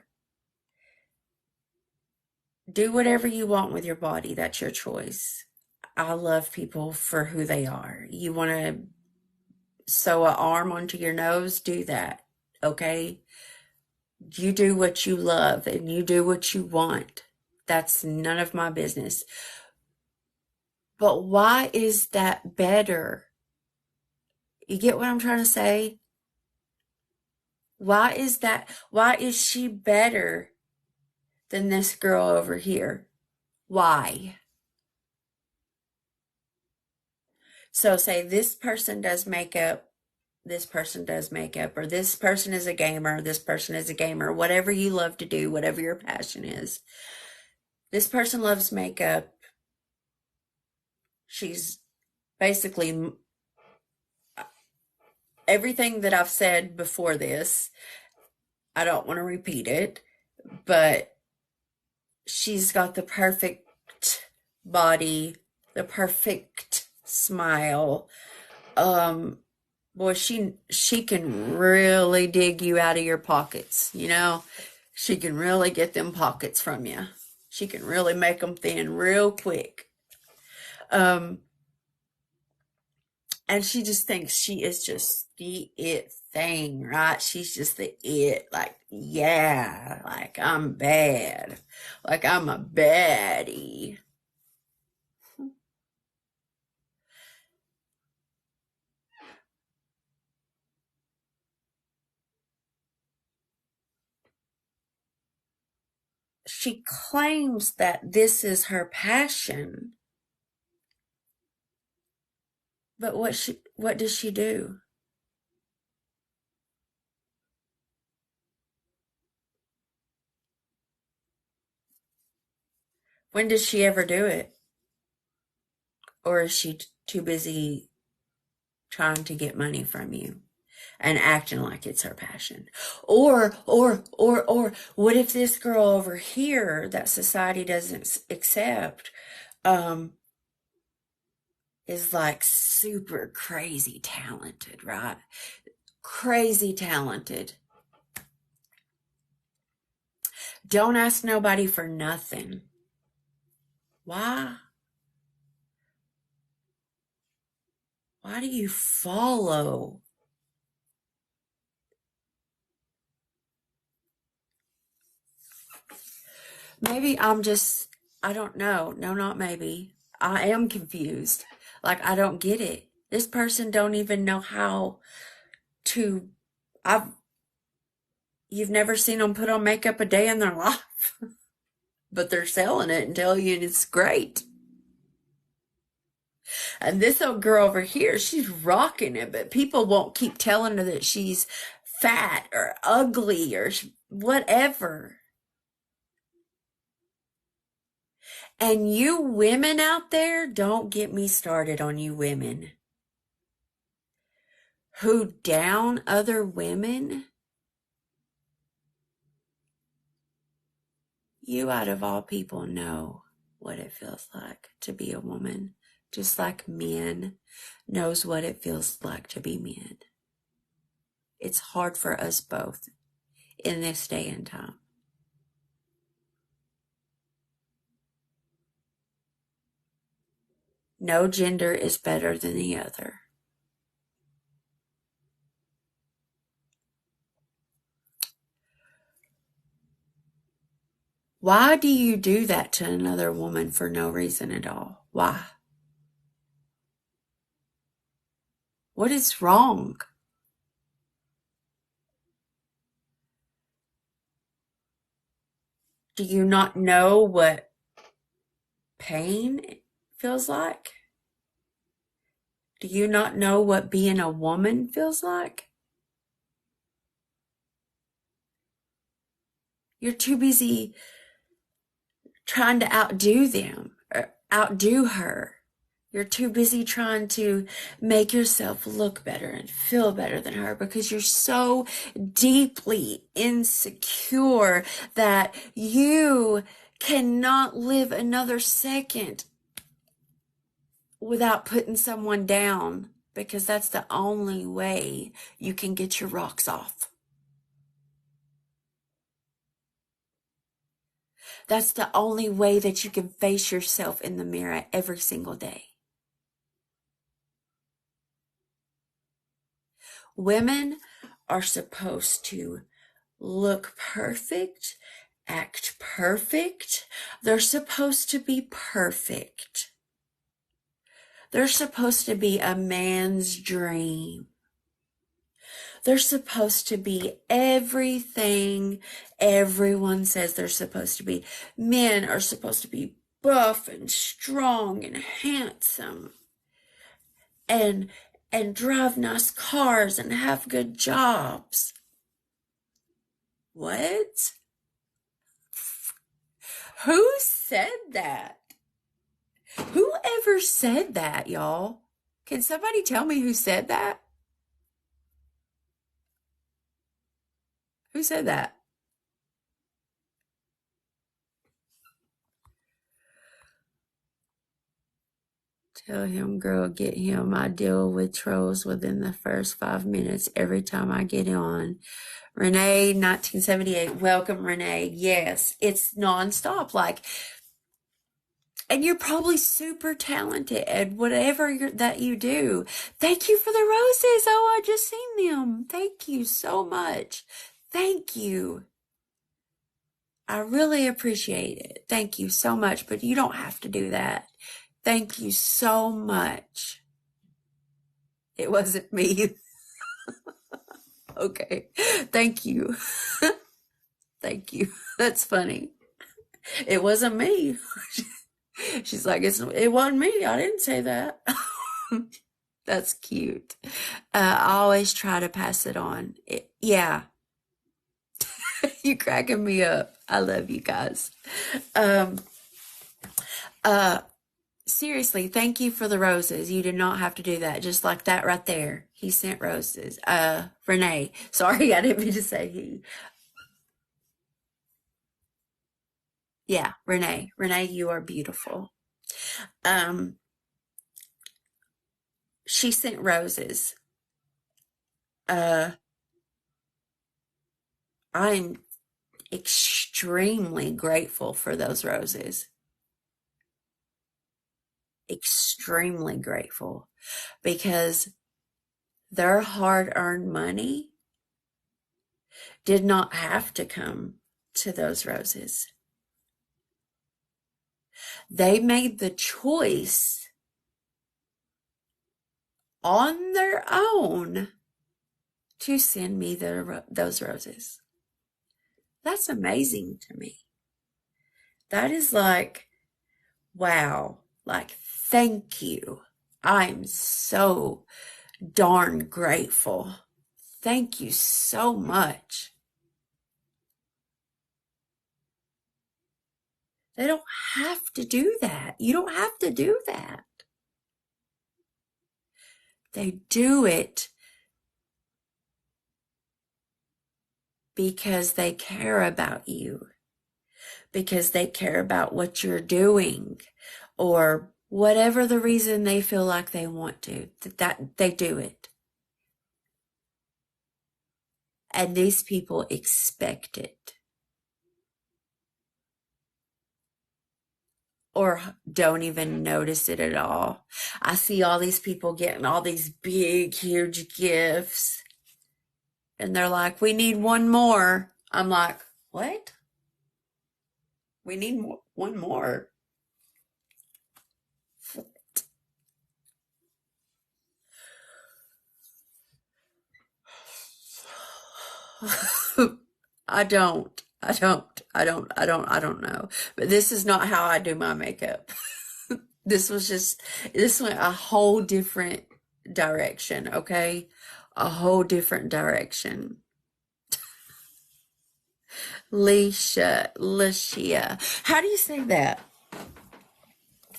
Do whatever you want with your body. That's your choice. I love people for who they are. You want to sew an arm onto your nose? Do that. Okay? You do what you love and you do what you want. That's none of my business. But why is that better? You get what I'm trying to say? Why is she better than this girl over here? Why? So say this person does makeup, this person does makeup, or this person is a gamer, this person is a gamer, whatever you love to do, whatever your passion is. This person loves makeup. She's basically everything that I've said before this, I don't want to repeat it, but she's got the perfect body, the perfect smile. Boy, she can really dig you out of your pockets, you know? She can really get them pockets from you. She can really make them thin real quick. And she just thinks she is just the it thing, right? She's just the it, like, yeah, like I'm bad, like I'm a baddie. She claims that this is her passion, but what does she do? When does she ever do it? Or is she too busy trying to get money from you and acting like it's her passion? Or what if this girl over here that society doesn't accept is like super crazy talented, right? Crazy talented. Don't ask nobody for nothing. Why? Why do you follow? Maybe I don't know. No, not maybe. I am confused. Like, I don't get it. This person don't even know how to, I've, you've never seen them put on makeup a day in their life, but they're selling it and telling you it's great. And this old girl over here, she's rocking it, but people won't keep telling her that she's fat or ugly or whatever. And you women out there, don't get me started on you women who down other women. You, out of all people, know what it feels like to be a woman, just like men knows what it feels like to be men. It's hard for us both in this day and time. No gender is better than the other. Why do you do that to another woman for no reason at all? Why? What is wrong? Do you not know what pain feels like? Do you not know what being a woman feels like? You're too busy trying to outdo them or outdo her. You're too busy trying to make yourself look better and feel better than her because you're so deeply insecure that you cannot live another second without putting someone down, because that's the only way you can get your rocks off. That's the only way that you can face yourself in the mirror every single day. Women are supposed to look perfect, act perfect. They're supposed to be perfect. They're supposed to be a man's dream. They're supposed to be everything everyone says they're supposed to be. Men are supposed to be buff and strong and handsome and drive nice cars and have good jobs. What? Who said that? Who ever said that, y'all? Can somebody tell me who said that? Who said that? Tell him, girl, get him. I deal with trolls within the first 5 minutes every time I get on. Renee, 1978. Welcome, Renee. Yes, it's nonstop. And you're probably super talented at whatever that you do. Thank you for the roses. Oh, I just seen them. Thank you so much. Thank you. I really appreciate it. Thank you so much, but you don't have to do that. Thank you so much. It wasn't me. Okay. Thank you. Thank you. That's funny. It wasn't me. She's like, it wasn't me. I didn't say that. That's cute. I always try to pass it on. Yeah. You cracking me up. I love you guys. Seriously, thank you for the roses. You did not have to do that. Just like that right there. He sent roses. Renee. Sorry, I didn't mean to say he. Yeah, Renee. Renee, you are beautiful. She sent roses. I'm extremely grateful for those roses. Extremely grateful because their hard-earned money did not have to come to those roses. They made the choice on their own to send me those roses. That's amazing to me. That is like, wow, like, thank you. I'm so darn grateful. Thank you so much. They don't have to do that. You don't have to do that. They do it because they care about you, because they care about what you're doing, or whatever the reason they feel like they want to, that they do it. And these people expect it. Or don't even notice it at all. I see all these people getting all these big, huge gifts. And they're like, we need one more. I'm like, what? We need one more. I don't know. But this is not how I do my makeup. This went a whole different direction, okay? A whole different direction. Licia. How do you say that?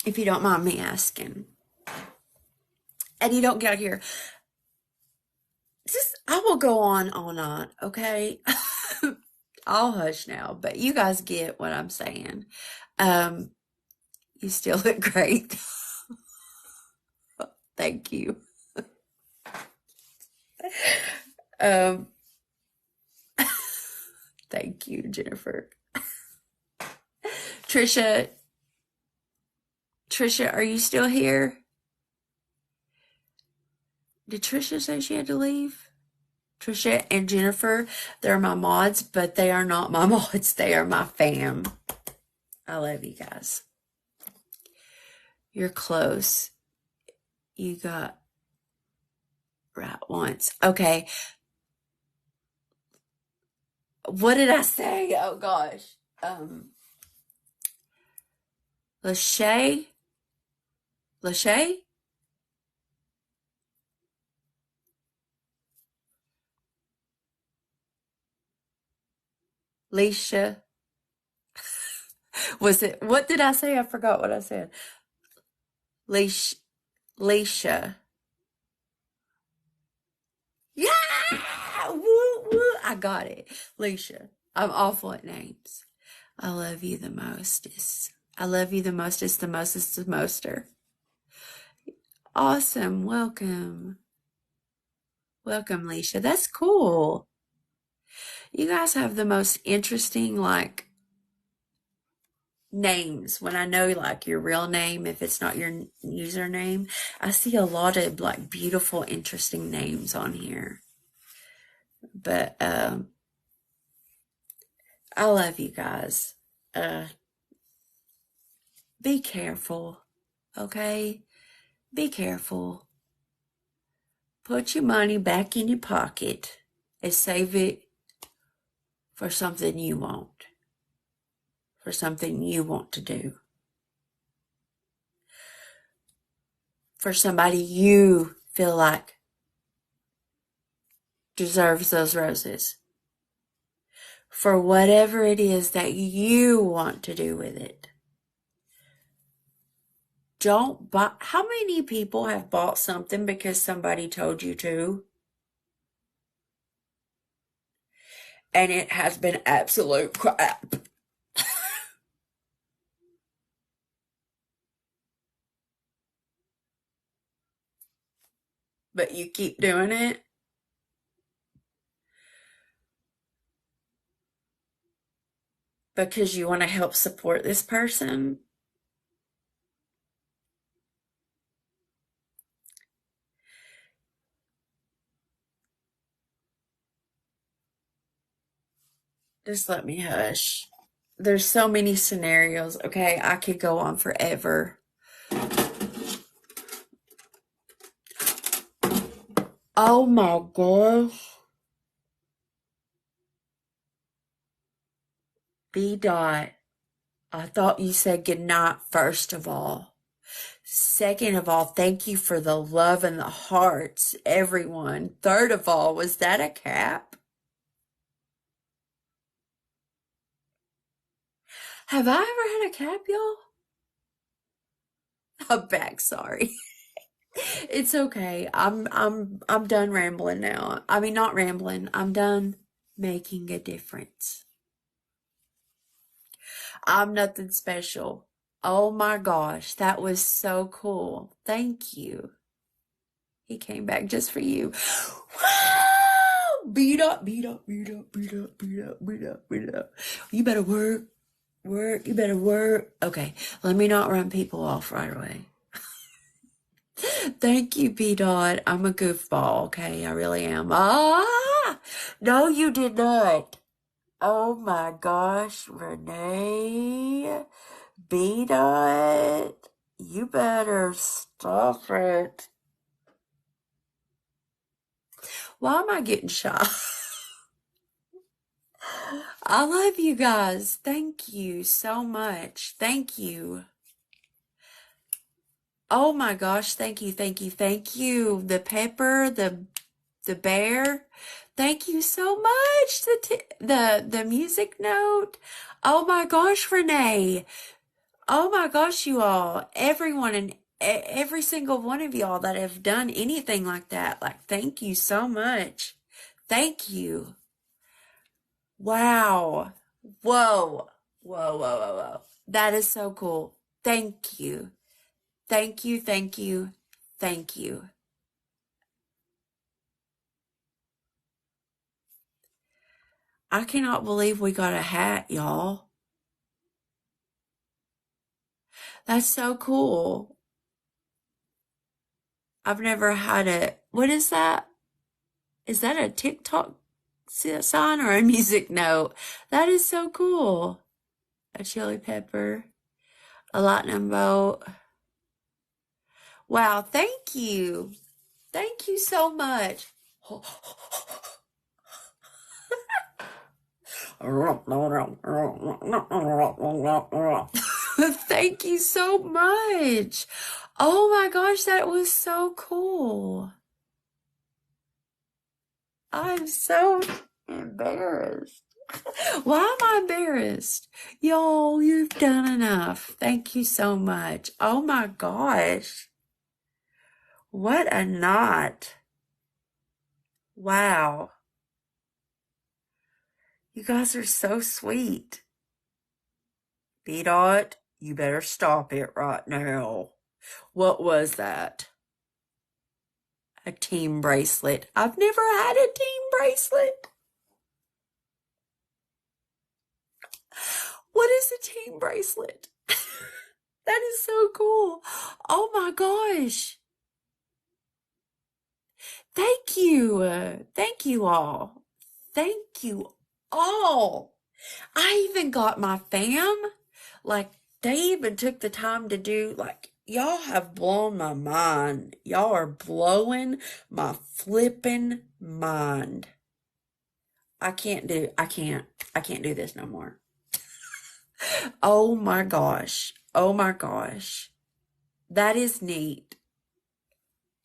If you don't mind me asking. And you don't get here. I will go on, okay? I'll hush now, but you guys get what I'm saying. You still look great. Thank you. Thank you, Jennifer. Trisha, are you still here? Did Trisha say she had to leave? Trisha and Jennifer, they're my mods, but they are not my mods. They are my fam. I love you guys. You're close. You got right once. Okay. What did I say? Oh gosh. Lachey? Leisha? Was it, what did I say? I forgot what I said. Leisha. Yeah! Woo, woo. I got it. Leisha, I'm awful at names. I love you the mostest. I love you the mostest, the mostest, the moster. Awesome. Welcome. Welcome, Leisha. That's cool. You guys have the most interesting, like, names. When I know, like, your real name, if it's not your username, I see a lot of, like, beautiful, interesting names on here. But, I love you guys. Be careful, okay? Be careful. Put your money back in your pocket and save it for something you want. For something you want to do. For somebody you feel like deserves those roses. For whatever it is that you want to do with it. Don't buy. How many people have bought something because somebody told you to? And it has been absolute crap. But you keep doing it. Because you want to help support this person. Just let me hush. There's so many scenarios, okay? I could go on forever. Oh my gosh. B. Dot. I thought you said goodnight, first of all. Second of all, thank you for the love and the hearts, everyone. Third of all, was that a cap? Have I ever had a cap, y'all? I'm back, sorry. It's okay. I'm done rambling now. I mean, not rambling. I'm done making a difference. I'm nothing special. Oh my gosh, that was so cool. Thank you. He came back just for you. Wow! Beat up, beat up, beat up, beat up, beat up, beat up, beat up. You better work, work, you better work. Okay, let me not run people off right away. Thank you, P. Dot. I'm a goofball, okay? I really am. Ah! No, you did not. Oh my gosh, Renee. B. Dot. You better stop it. Why am I getting shy? I love you guys. Thank you so much. Thank you. Oh my gosh, thank you, thank you, thank you. The pepper, the bear. Thank you so much. The music note. Oh my gosh, Renee. Oh my gosh, you all. Everyone and every single one of y'all that have done anything like that. Like, thank you so much. Thank you. Wow. Whoa. Whoa, whoa, whoa, whoa. That is so cool. Thank you. Thank you, thank you, thank you. I cannot believe we got a hat, y'all. That's so cool. I've never had it. What is that? Is that a TikTok sign or a music note? That is so cool. A chili pepper, a lightning bolt. Wow, thank you. Thank you so much. Thank you so much. Oh my gosh, that was so cool. I'm so embarrassed. Why am I embarrassed? Yo, you've done enough. Thank you so much. Oh my gosh. What a knot. Wow. You guys are so sweet. B-Dot, you better stop it right now. What was that? A team bracelet. I've never had a team bracelet. What is a team bracelet? That is so cool. Oh my gosh. Thank you. Thank you all. Thank you all. I even got my fam. Like, they even took the time to do, like, y'all have blown my mind. Y'all are blowing my flipping mind. I can't do this no more. Oh my gosh. Oh my gosh. That is neat.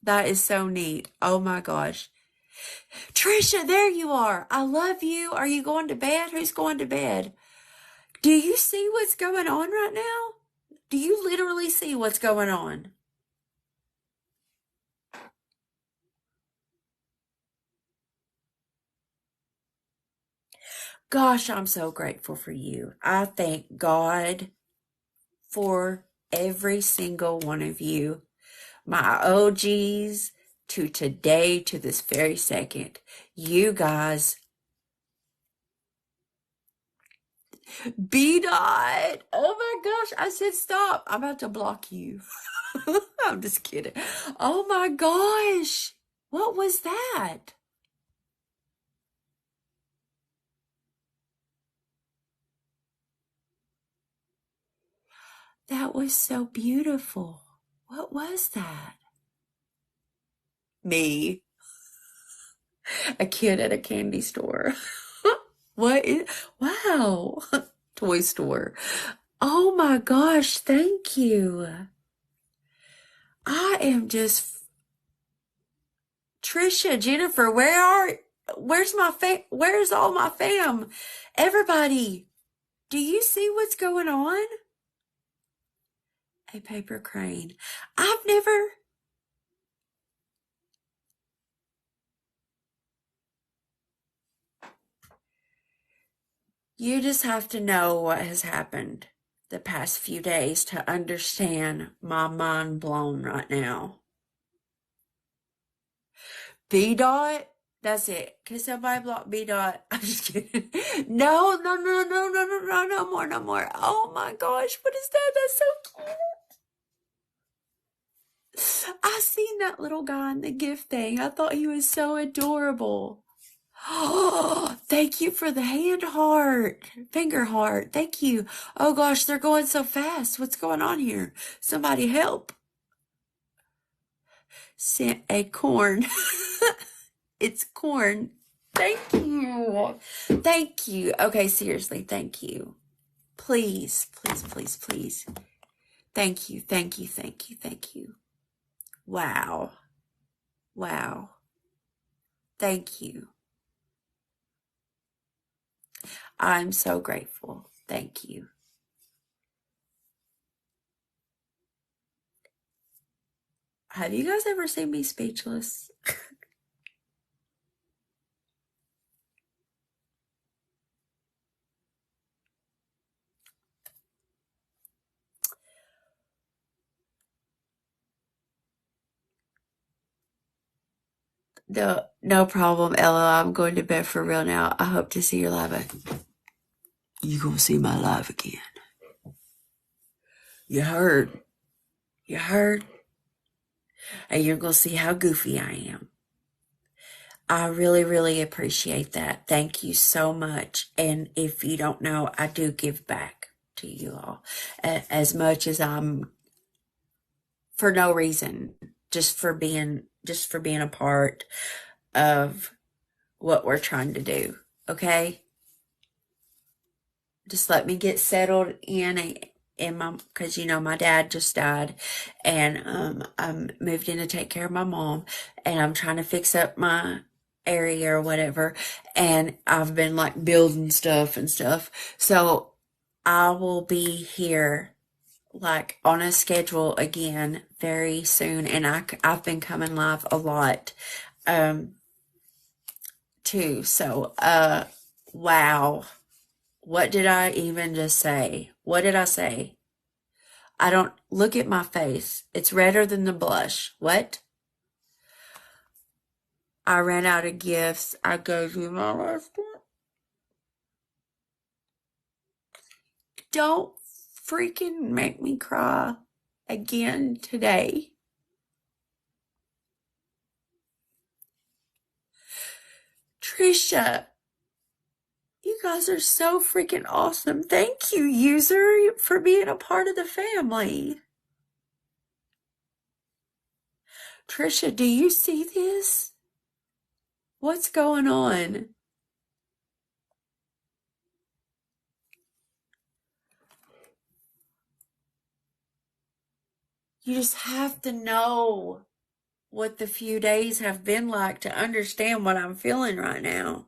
That is so neat. Oh my gosh. Trisha, there you are. I love you. Are you going to bed? Who's going to bed? Do you see what's going on right now? Do you literally see what's going on? Gosh, I'm so grateful for you. I thank God for every single one of you. My OGs to today, to this very second. You guys. B-Dot. Oh my gosh. I said stop. I'm about to block you. I'm just kidding. Oh my gosh. What was that? That was so beautiful. What was that? Me. A kid at a candy store. What is, wow. Toy store. Oh my gosh, thank you. I am just, Trisha, Jennifer, where's where's all my fam? Everybody, do you see what's going on? A paper crane. I've never, you just have to know what has happened the past few days to understand my mind blown right now. B-Dot, that's it. Can somebody block B-Dot? I'm just kidding. No, no, no, no, no, no, no, no more, no more. Oh my gosh, what is that? That's so cute. I seen that little guy in the gift thing. I thought he was so adorable. Oh, thank you for the hand heart, finger heart. Thank you. Oh gosh, they're going so fast. What's going on here? Somebody help. Sent a corn. It's corn. Thank you. Thank you. Okay, seriously, thank you. Please, please, please, please. Thank you, thank you, thank you, thank you. Wow. Wow. Thank you. I'm so grateful. Thank you. Have you guys ever seen me speechless? No, no problem, Ella. I'm going to bed for real now. I hope to see your live. You gonna see my live again. You heard. You heard. And you're gonna see how goofy I am. I really, really appreciate that. Thank you so much. And if you don't know, I do give back to you all as much as I'm for no reason, just for being a part of what we're trying to do. Okay? Just let me get settled in my, because my dad just died, and I moved in to take care of my mom, and I'm trying to fix up my area or whatever, and I've been like building stuff and stuff, so I will be here like on a schedule again very soon, and I've been coming live a lot too, so Wow. What did I even just say? What did I say? I don't look at my face. It's redder than the blush. What? I ran out of gifts. I gave you my last one. Don't freaking make me cry again today. Trisha, you guys are so freaking awesome. Thank you, user, for being a part of the family. Trisha, do you see this? What's going on? You just have to know what the few days have been like to understand what I'm feeling right now.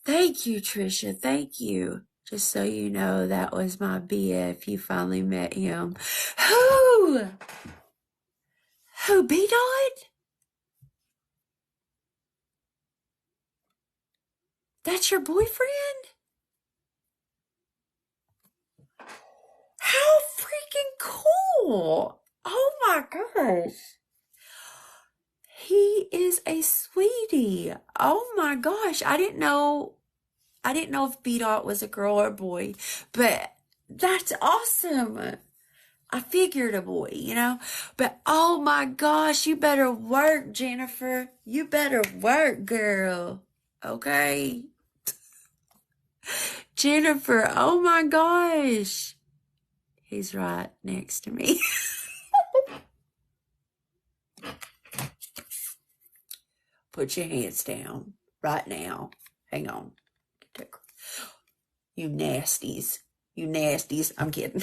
Thank you, Trisha. Thank you. Just so you know, that was my BF. You finally met him. Who? Who, B-Dot? That's your boyfriend? How freaking cool! Oh my gosh. He is a sweetie. Oh my gosh. I didn't know if B-Dot was a girl or a boy, but that's awesome. I figured a boy, you know, but oh my gosh, you better work, Jennifer. You better work, girl. Okay. Jennifer, oh my gosh. He's right next to me. Put your hands down right now. Hang on. You nasties. You nasties. I'm kidding.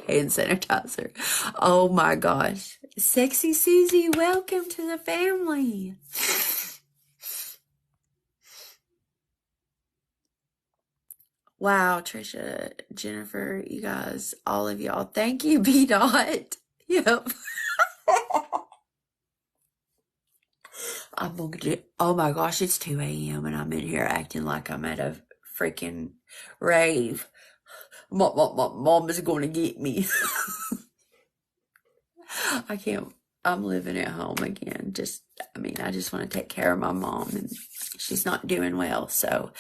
Hand sanitizer. Oh my gosh. Sexy Susie, welcome to the family. Wow, Trisha, Jennifer, you guys, all of y'all. Thank you, B-Dot. Yep. I'm gonna do, oh my gosh, it's 2 a.m. and I'm in here acting like I'm at a freaking rave. Mom is gonna get me. I can't, I'm living at home again. I just want to take care of my mom and she's not doing well. So,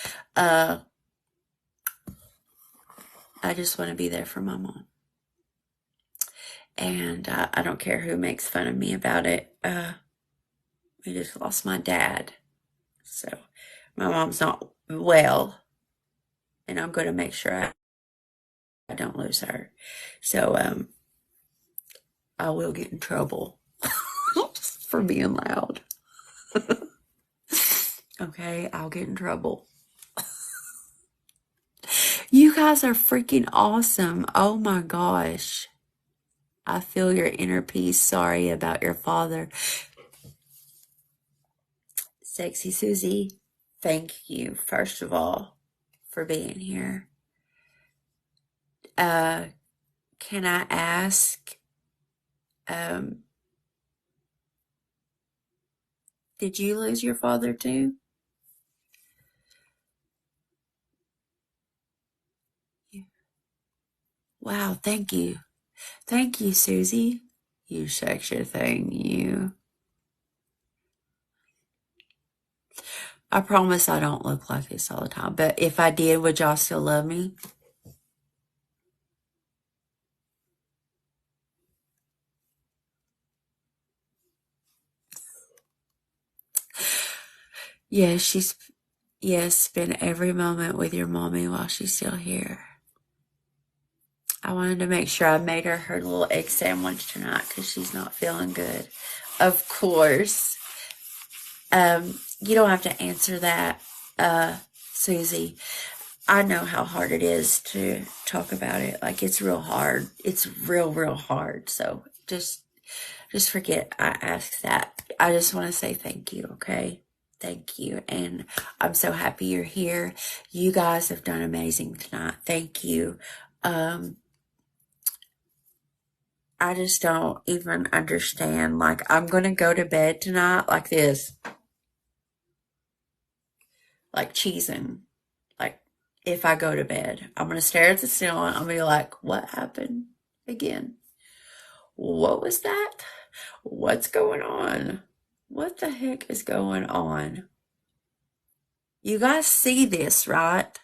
I just want to be there for my mom. And I don't care who makes fun of me about it. We just lost my dad. So my mom's not well. And I'm going to make sure I don't lose her. So I will get in trouble for being loud. Okay, I'll get in trouble. You guys are freaking awesome. Oh my gosh. I feel your inner peace. Sorry about your father. Sexy Susie, thank you, first of all, for being here. Can I ask, did you lose your father too? Wow, thank you. Thank you, Susie. You sexy thing, you. I promise I don't look like this all the time, but if I did, would y'all still love me? Yes, spend every moment with your mommy while she's still here. I wanted to make sure I made her little egg sandwich tonight because she's not feeling good. Of course. You don't have to answer that, Susie. I know how hard it is to talk about it. Like, it's real hard. It's real hard. So just forget I asked that. I just want to say thank you, okay? Thank you. And I'm so happy you're here. You guys have done amazing tonight. Thank you. I just don't even understand. Like, I'm going to go to bed tonight like this. like cheesing. Like, if I go to bed, I'm going to stare at the ceiling. I'm going to be like, what happened again? What was that? What's going on? What the heck is going on? You guys see this, right?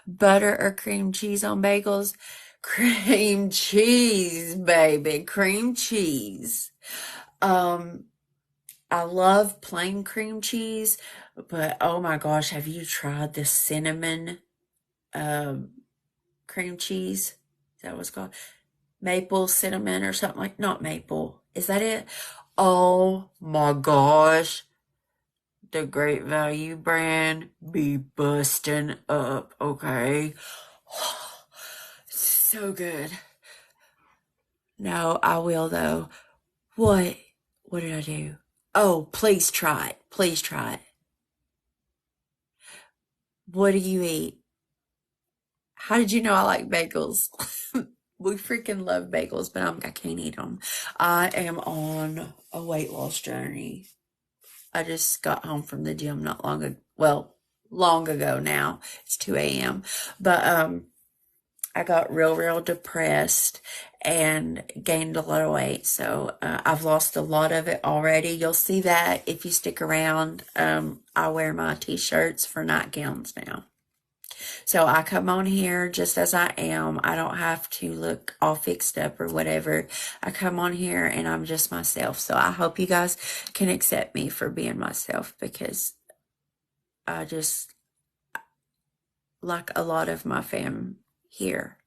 Butter or cream cheese on bagels? Cream cheese, baby. Cream cheese. I love plain cream cheese, but oh my gosh, have you tried the cinnamon cream cheese? Is that what it's called? Maple cinnamon or something like, not maple. Is that it? Oh my gosh. The Great Value brand be busting up, okay? So good. No, I will though. What? What did I do? Oh, please try it. Please try it. What do you eat? How did you know I like bagels? We freaking love bagels, but I can't eat them. I am on a weight loss journey. I just got home from the gym not long ago. Well, long ago now. It's 2 a.m. But I got real depressed and gained a lot of weight. So I've lost a lot of it already. You'll see that if you stick around. I wear my t-shirts for nightgowns now. So I come on here just as I am. I don't have to look all fixed up or whatever. I come on here and I'm just myself. So I hope you guys can accept me for being myself, because I just, like a lot of my fam here,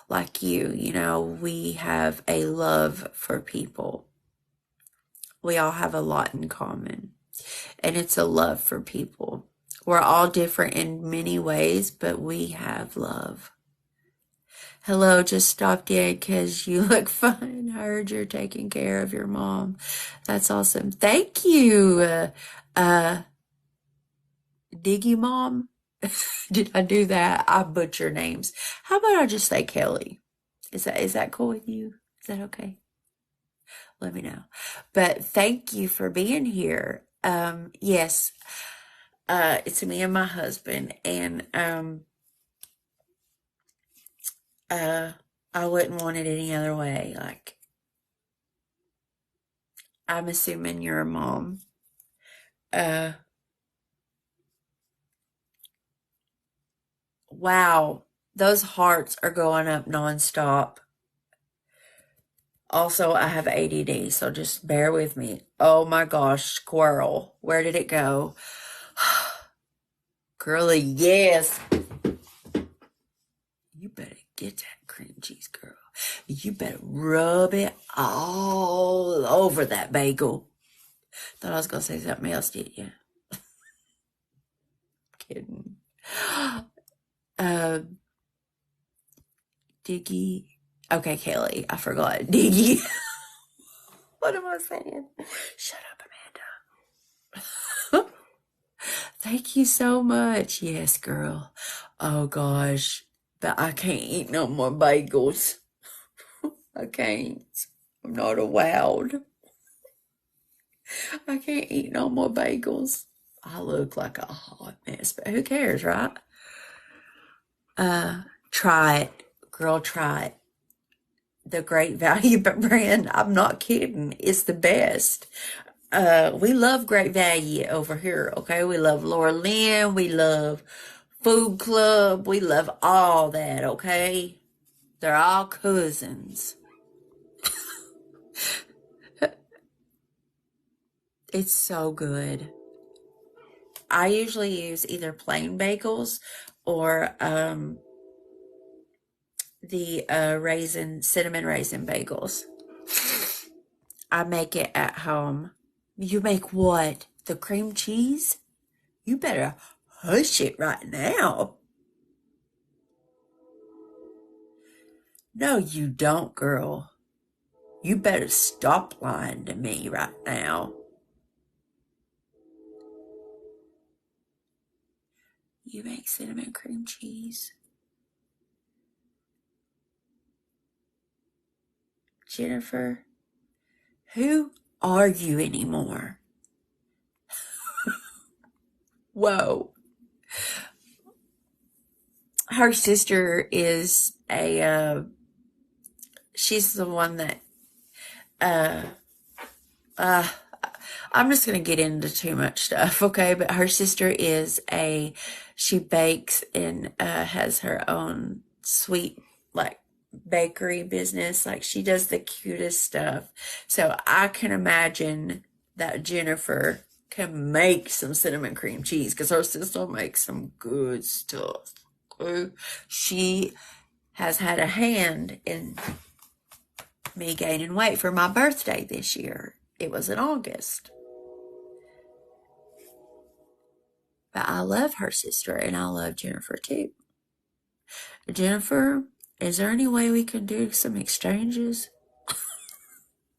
like you know, we have a love for people. We all have a lot in common, and it's a love for people. We're all different in many ways, but we have love. Hello, just stopped in because you look fine. I heard you're taking care of your mom. That's awesome. Thank you, Diggy Mom. Did I do that? I butcher names. How about I just say Kelly? Is that cool with you? Is that okay? Let me know. But thank you for being here. Yes, it's me and my husband, and I wouldn't want it any other way. Like, I'm assuming you're a mom. Wow, those hearts are going up nonstop. Also, I have ADD, so just bear with me. Oh my gosh, squirrel. Where did it go? Girly, yes. You better get that cream cheese, girl. You better rub it all over that bagel. Thought I was going to say something else, did you? Kidding. Diggy. Okay, Kelly, I forgot. Diggy. What am I saying? Shut up, Amanda. Thank you so much. Yes, girl. Oh, gosh. But I can't eat no more bagels. I can't. I'm not allowed. I can't eat no more bagels. I look like a hot mess, but who cares, right? Try it. Girl, try it. The Great Value brand. I'm not kidding. It's the best. We love Great Value over here, okay? We love Laura Lynn. We love Food Club. We love all that, okay? They're all cousins. It's so good. I usually use either plain bagels or the cinnamon raisin bagels. I make it at home. You make what? The cream cheese? You better hush it right now. No, you don't, girl. You better stop lying to me right now. You make cinnamon cream cheese? Jennifer, who argue anymore. Whoa. Her sister is she's the one that, I'm just going to get into too much stuff, okay? But her sister is she bakes and has her own sweet, like, bakery business. Like, she does the cutest stuff. So I can imagine that Jennifer can make some cinnamon cream cheese because her sister makes some good stuff. Okay? She has had a hand in me gaining weight for my birthday this year. It was in August. But I love her sister and I love Jennifer too. Jennifer, is there any way we can do some exchanges?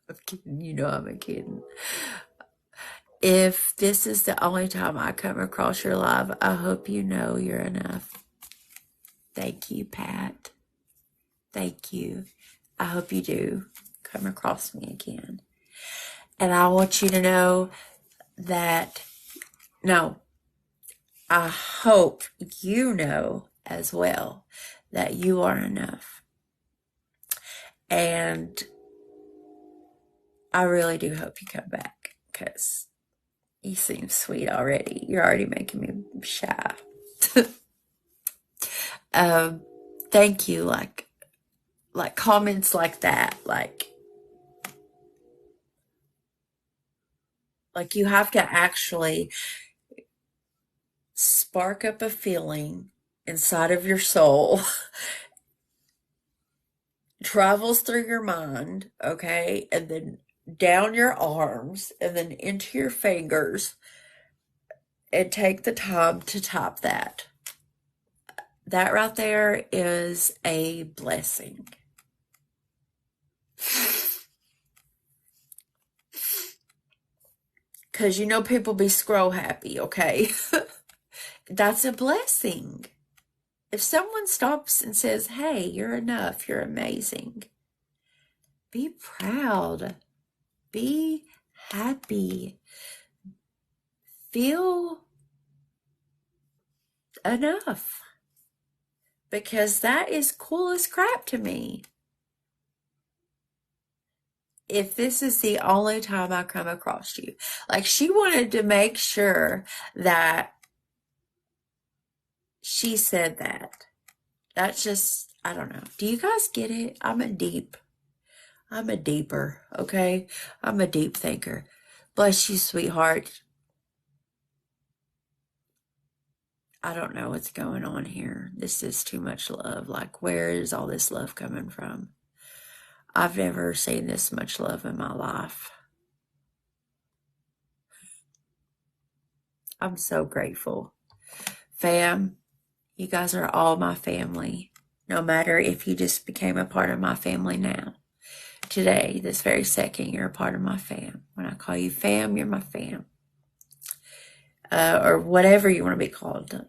I'm kidding. You know I'm kidding. If this is the only time I come across your live, I hope you know you're enough. Thank you, Pat. Thank you. I hope you do come across me again. And I want you to know that, no, I hope you know as well that you are enough. And I really do hope you come back because you seem sweet already. You're already making me shy. Thank you. Like comments like that. Like you have to actually spark up a feeling inside of your soul, travels through your mind, okay, and then down your arms and then into your fingers, and take the time to type that. That right there is a blessing. Because you know people be scroll happy, okay? That's a blessing. If someone stops and says, hey, you're enough, you're amazing, be proud. Be happy. Feel enough. Because that is cool as crap to me. If this is the only time I come across you. Like, she wanted to make sure that she said that. That's just, I don't know. Do you guys get it? I'm a deeper, okay? I'm a deep thinker. Bless you, sweetheart. I don't know what's going on here. This is too much love. Like, where is all this love coming from? I've never seen this much love in my life. I'm so grateful. Fam, you guys are all my family. No matter if you just became a part of my family now. Today, this very second, you're a part of my fam. When I call you fam, you're my fam. Or whatever you want to be called.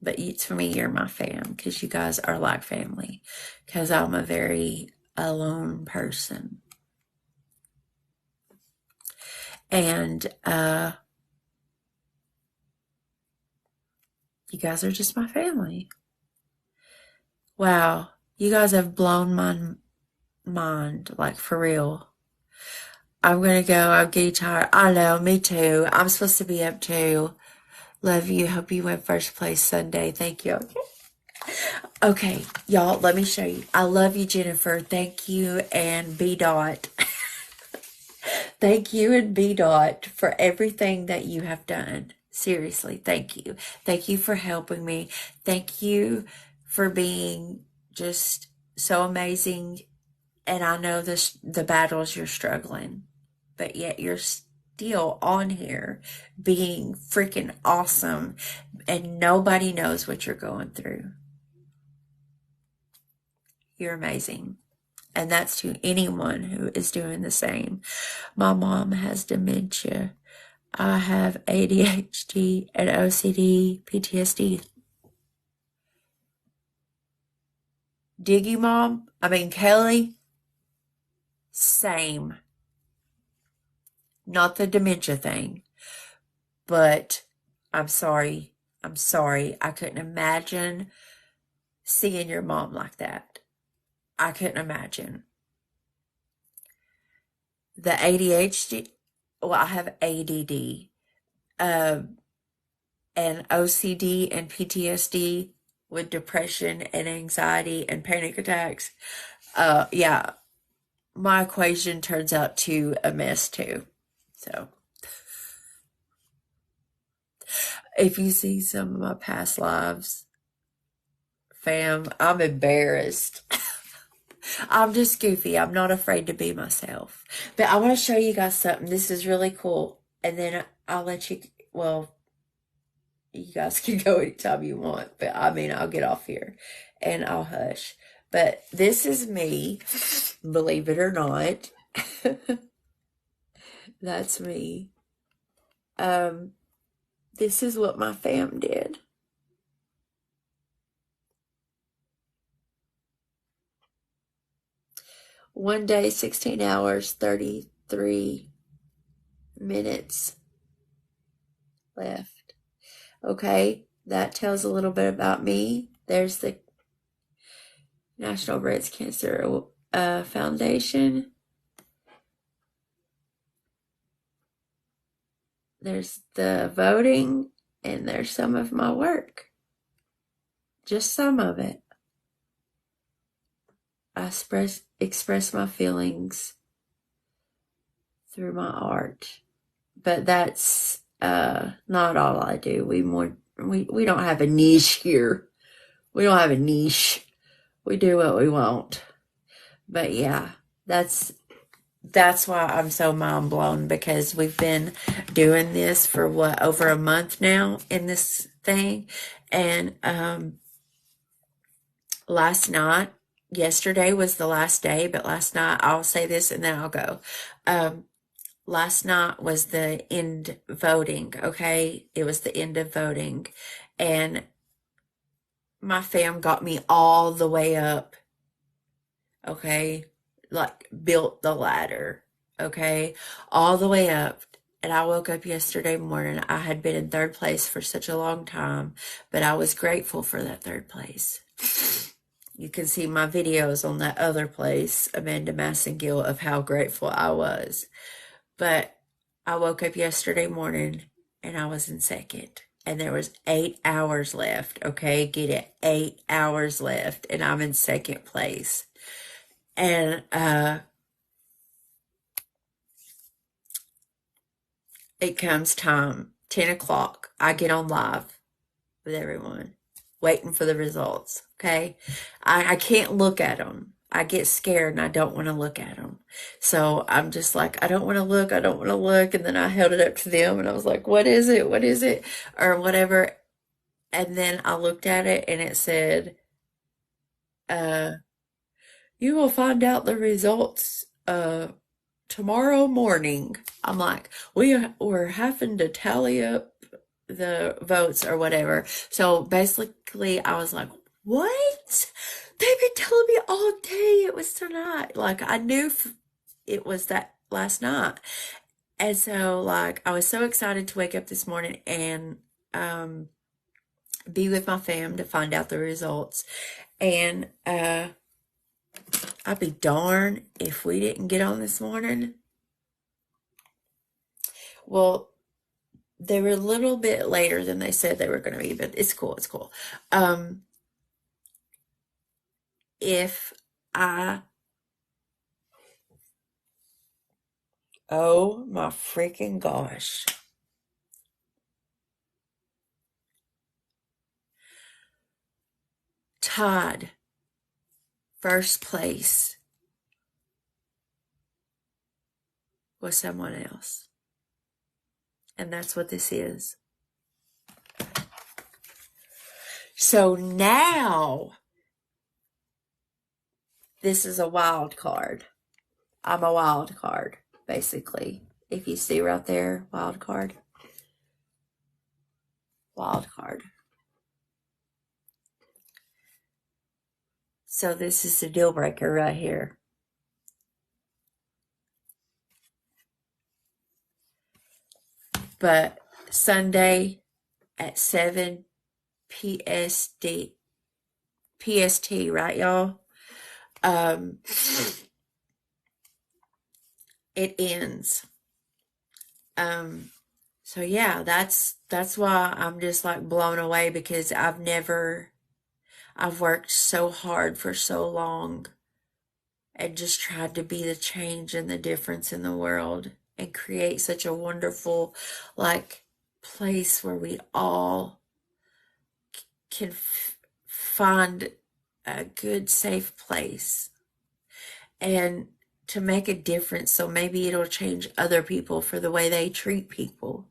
But for me, you're my fam because you guys are like family. Because I'm a very alone person. And you guys are just my family. Wow, you guys have blown my mind, like, for real. I'm gonna go. I'm getting tired. I know, me too. I'm supposed to be up too. Love you. Hope you win first place Sunday. Thank you. Okay, y'all, let me show you. I love you, Jennifer. Thank you, and B. Dot. Thank you and B. Dot for everything that you have done. Seriously, thank you. Thank you for helping me. Thank you for being just so amazing. And I know the battles you're struggling, but yet you're still on here being freaking awesome, and nobody knows what you're going through. You're amazing. And that's to anyone who is doing the same. My mom has dementia. I have ADHD and OCD, PTSD. Diggy Mom, Kelly, same. Not the dementia thing, but I'm sorry. I'm sorry. I couldn't imagine seeing your mom like that. I couldn't imagine. The ADHD, well, I have ADD, and OCD and PTSD with depression and anxiety and panic attacks. Yeah, my equation turns out to a mess too. So, if you see some of my past lives, fam, I'm embarrassed. I'm just goofy. I'm not afraid to be myself. But I want to show you guys something. This is really cool. And then I'll let you, well, you guys can go anytime you want. But I mean, I'll get off here and I'll hush. But this is me, believe it or not. That's me. This is what my fam did. One day, 16 hours, 33 minutes left. Okay, that tells a little bit about me. There's the National Breast Cancer Foundation. There's the voting, and there's some of my work. Just some of it. I express my feelings through my art. But that's not all I do. We don't have a niche here. We don't have a niche. We do what we want. But yeah, that's why I'm so mind blown, because we've been doing this for what, over a month now in this thing. And yesterday was the last day, but last night, I'll say this and then I'll go. Last night was the end voting, okay? It was the end of voting. And my fam got me all the way up, okay? Like, built the ladder, okay? All the way up. And I woke up yesterday morning. I had been in third place for such a long time, but I was grateful for that third place. You can see my videos on that other place, Amanda Massengill, of how grateful I was. But I woke up yesterday morning and I was in second. And there was 8 hours left, okay? Get it? 8 hours left. And I'm in second place. And it comes time, 10 o'clock. I get on live with everyone, waiting for the results, okay? I can't look at them. I get scared and I don't want to look at them. So I'm just like, I don't want to look. I don't want to look. And then I held it up to them and I was like, what is it? What is it? Or whatever. And then I looked at it and it said, you will find out the results tomorrow morning. I'm like, we're having to tally up the votes or whatever. So basically, I was like, what? They've been telling me all day it was tonight. Like, I knew it was that last night. And so, like, I was so excited to wake up this morning and be with my fam to find out the results. And I'd be darned if we didn't get on this morning. Well, they were a little bit later than they said they were going to be, but it's cool. It's cool. If I, oh my freaking gosh. Tied first place with someone else. And that's what this is. So now, this is a wild card. I'm a wild card, basically. If you see right there, wild card. Wild card. So this is the deal breaker right here. But Sunday at 7 PST, right, y'all? It ends. So yeah, that's why I'm just like blown away, because I've worked so hard for so long and just tried to be the change and the difference in the world and create such a wonderful like place where we all can find a good, safe place and to make a difference. So maybe it'll change other people for the way they treat people,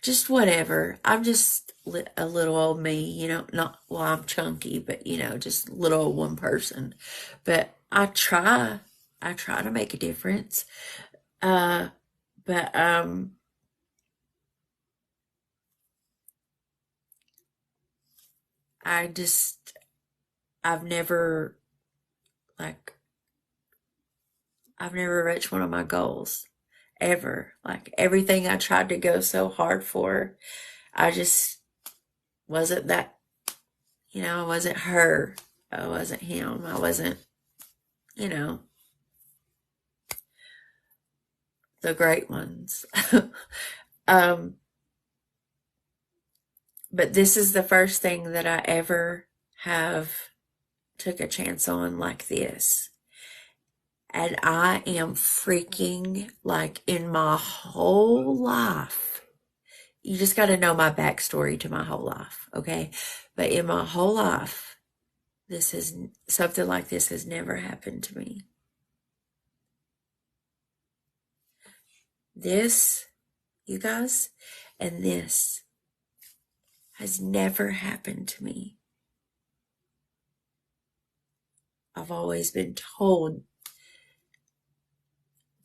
just whatever. I'm just a little old me, not, well, I'm chunky, but, just little old one person. But I try to make a difference. But I've never, like, I've never reached one of my goals ever. Like everything I tried to go so hard for, I just wasn't that, I wasn't her. I wasn't him. I wasn't, the great ones. But this is the first thing that I ever have took a chance on like this. And I am freaking, like, in my whole life. You just got to know my backstory to my whole life, okay? But in my whole life, something like this has never happened to me. This, you guys, and this has never happened to me. I've always been told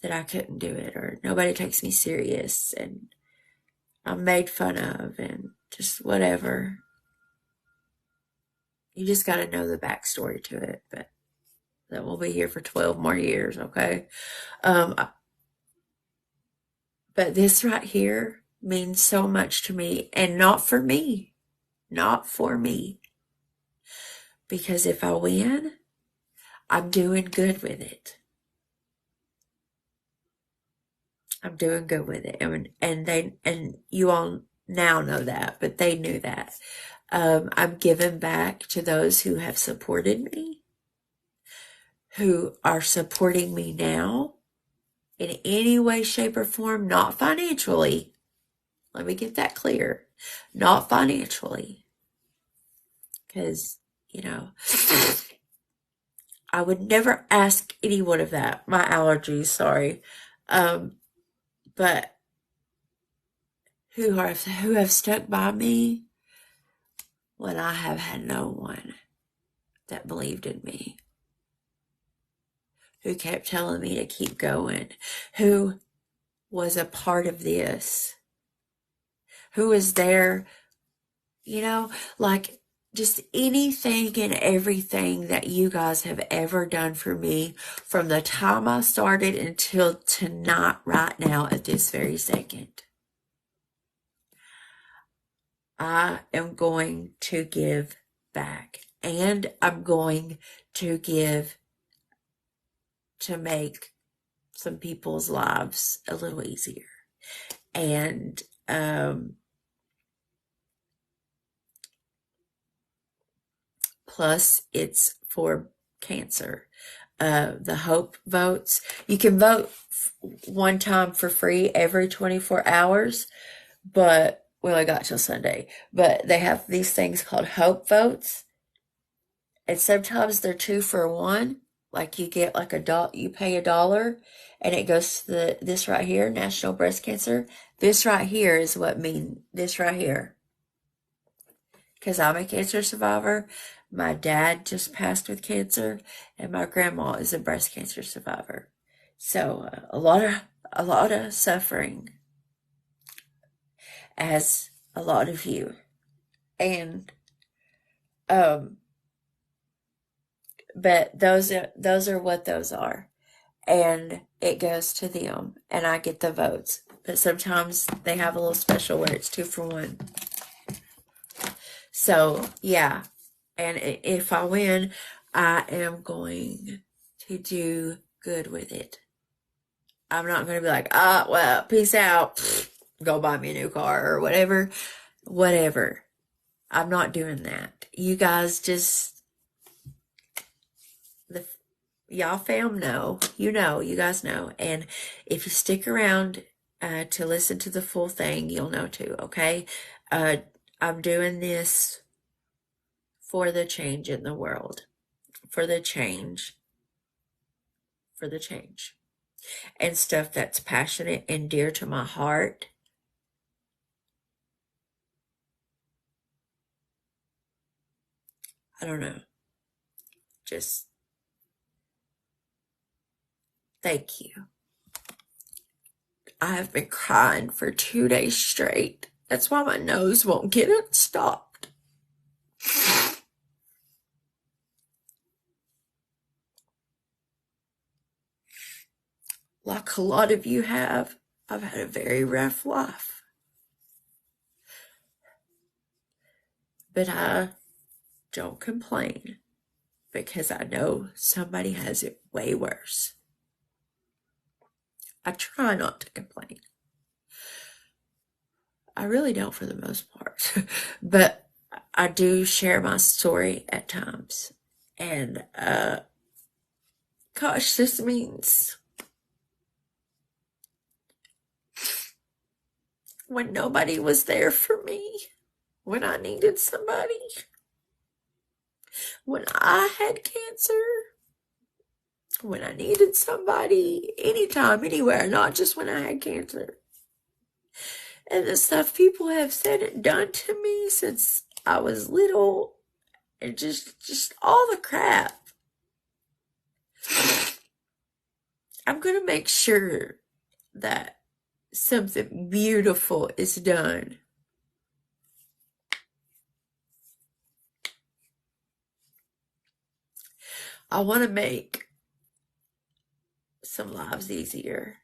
that I couldn't do it, or nobody takes me serious, and I'm made fun of, and just whatever. You just got to know the backstory to it, but that will be here for 12 more years, okay? But this right here means so much to me, and not for me. Because if I win, I'm doing good with it. I'm doing good with it. And you all now know that, but they knew that. I'm giving back to those who have supported me, who are supporting me now in any way, shape, or form, not financially. Let me get that clear. Not financially. Because, I would never ask anyone of that. My allergies, sorry. But who have stuck by me when I have had no one that believed in me, who kept telling me to keep going, who was a part of this, who was there, like just anything and everything that you guys have ever done for me from the time I started until tonight, right now, at this very second. I am going to give back, and I'm going to give to make some people's lives a little easier. And plus it's for cancer. The Hope votes, you can vote one time for free every 24 hours, but we only got till Sunday. But they have these things called Hope votes, and sometimes they're 2 for 1. Like you get like you pay $1 and it goes to this right here, National Breast Cancer. This right here is this right here. Because I'm a cancer survivor. My dad just passed with cancer, and my grandma is a breast cancer survivor. So a lot of suffering, as a lot of you. And but those are what those are. and it goes to them, and I get the votes. But sometimes they have a little special where it's 2 for 1. So, yeah. And if I win, I am going to do good with it. I'm not going to be like, well, peace out. Go buy me a new car or whatever. Whatever. I'm not doing that. You guys just, y'all fam know. You guys know. And if you stick around to listen to the full thing, you'll know too, okay? I'm doing this for the change in the world. For the change. And stuff that's passionate and dear to my heart. I don't know. Just thank you. I have been crying for 2 days straight. That's why my nose won't get it stopped. Like a lot of you have, I've had a very rough life. But I don't complain because I know somebody has it way worse. I try not to complain. I really don't for the most part. But I do share my story at times. And gosh, this means when nobody was there for me, when I needed somebody, when I had cancer, when I needed somebody, anytime, anywhere, not just when I had cancer. And the stuff people have said and done to me since I was little, and just all the crap. I'm going to make sure that something beautiful is done. I want to make some lives easier.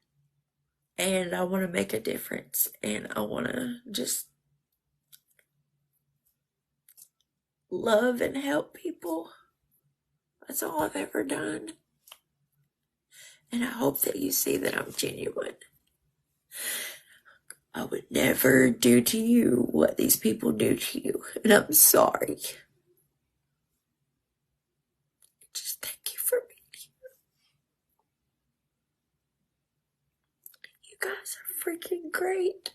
And I want to make a difference. And I want to just love and help people. That's all I've ever done. And I hope that you see that I'm genuine. I would never do to you what these people do to you. And I'm sorry. Just thank you for being here. You guys are freaking great.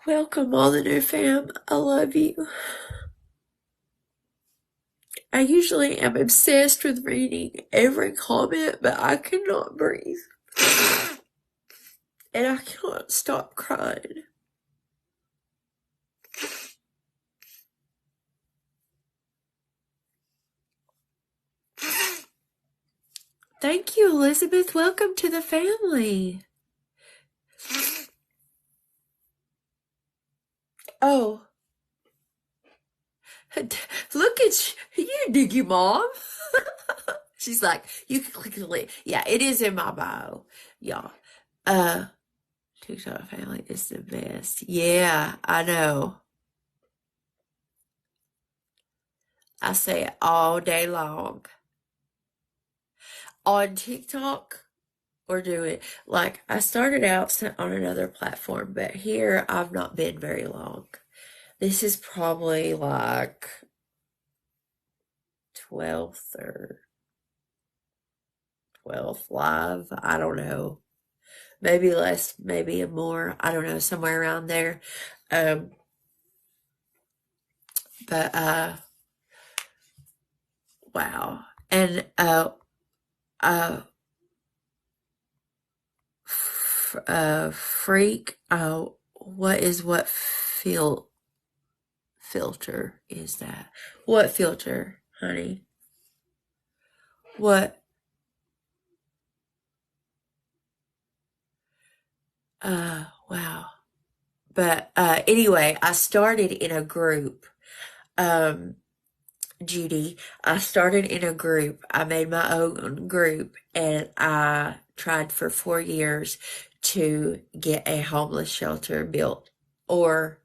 Welcome all the new fam. I love you. I usually am obsessed with reading every comment, but I cannot breathe. And I cannot stop crying. Thank you, Elizabeth. Welcome to the family. Oh. Look at you, Diggy Mom. She's like, you can click the link. Yeah, it is in my bio, y'all. TikTok family is the best. Yeah, I know. I say it all day long. On TikTok, or do it. Like, I started out on another platform, but here I've not been very long. This is probably like 12th or 12th live. I don't know. Maybe less, maybe more. I don't know, somewhere around there. But wow. And freak. What filter is that? What filter, honey? What? Wow. But anyway, I started in a group. Judy, I started in a group. I made my own group, and I tried for 4 years to get a homeless shelter built or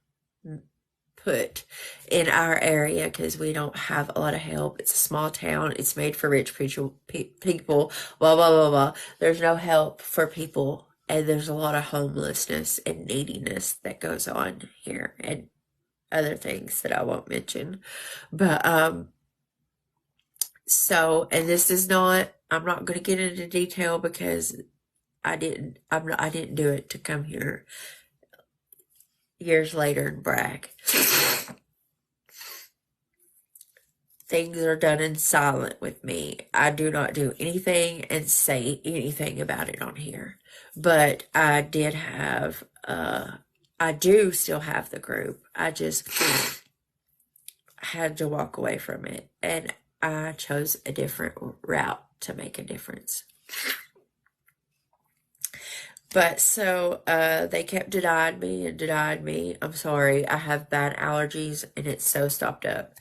put in our area because we don't have a lot of help. It's a small town. It's made for rich people. Blah, blah, blah, blah. There's no help for people, and there's a lot of homelessness and neediness that goes on here, and other things that I won't mention. But so, and this is not, I'm not going to get into detail because I didn't do it to come here years later and brag. Things are done in silent with me. I do not do anything and say anything about it on here. But I did have, I do still have the group. I just had to walk away from it. And I chose a different route to make a difference. But so they kept denying me. I'm sorry. I have bad allergies and it's so stopped up.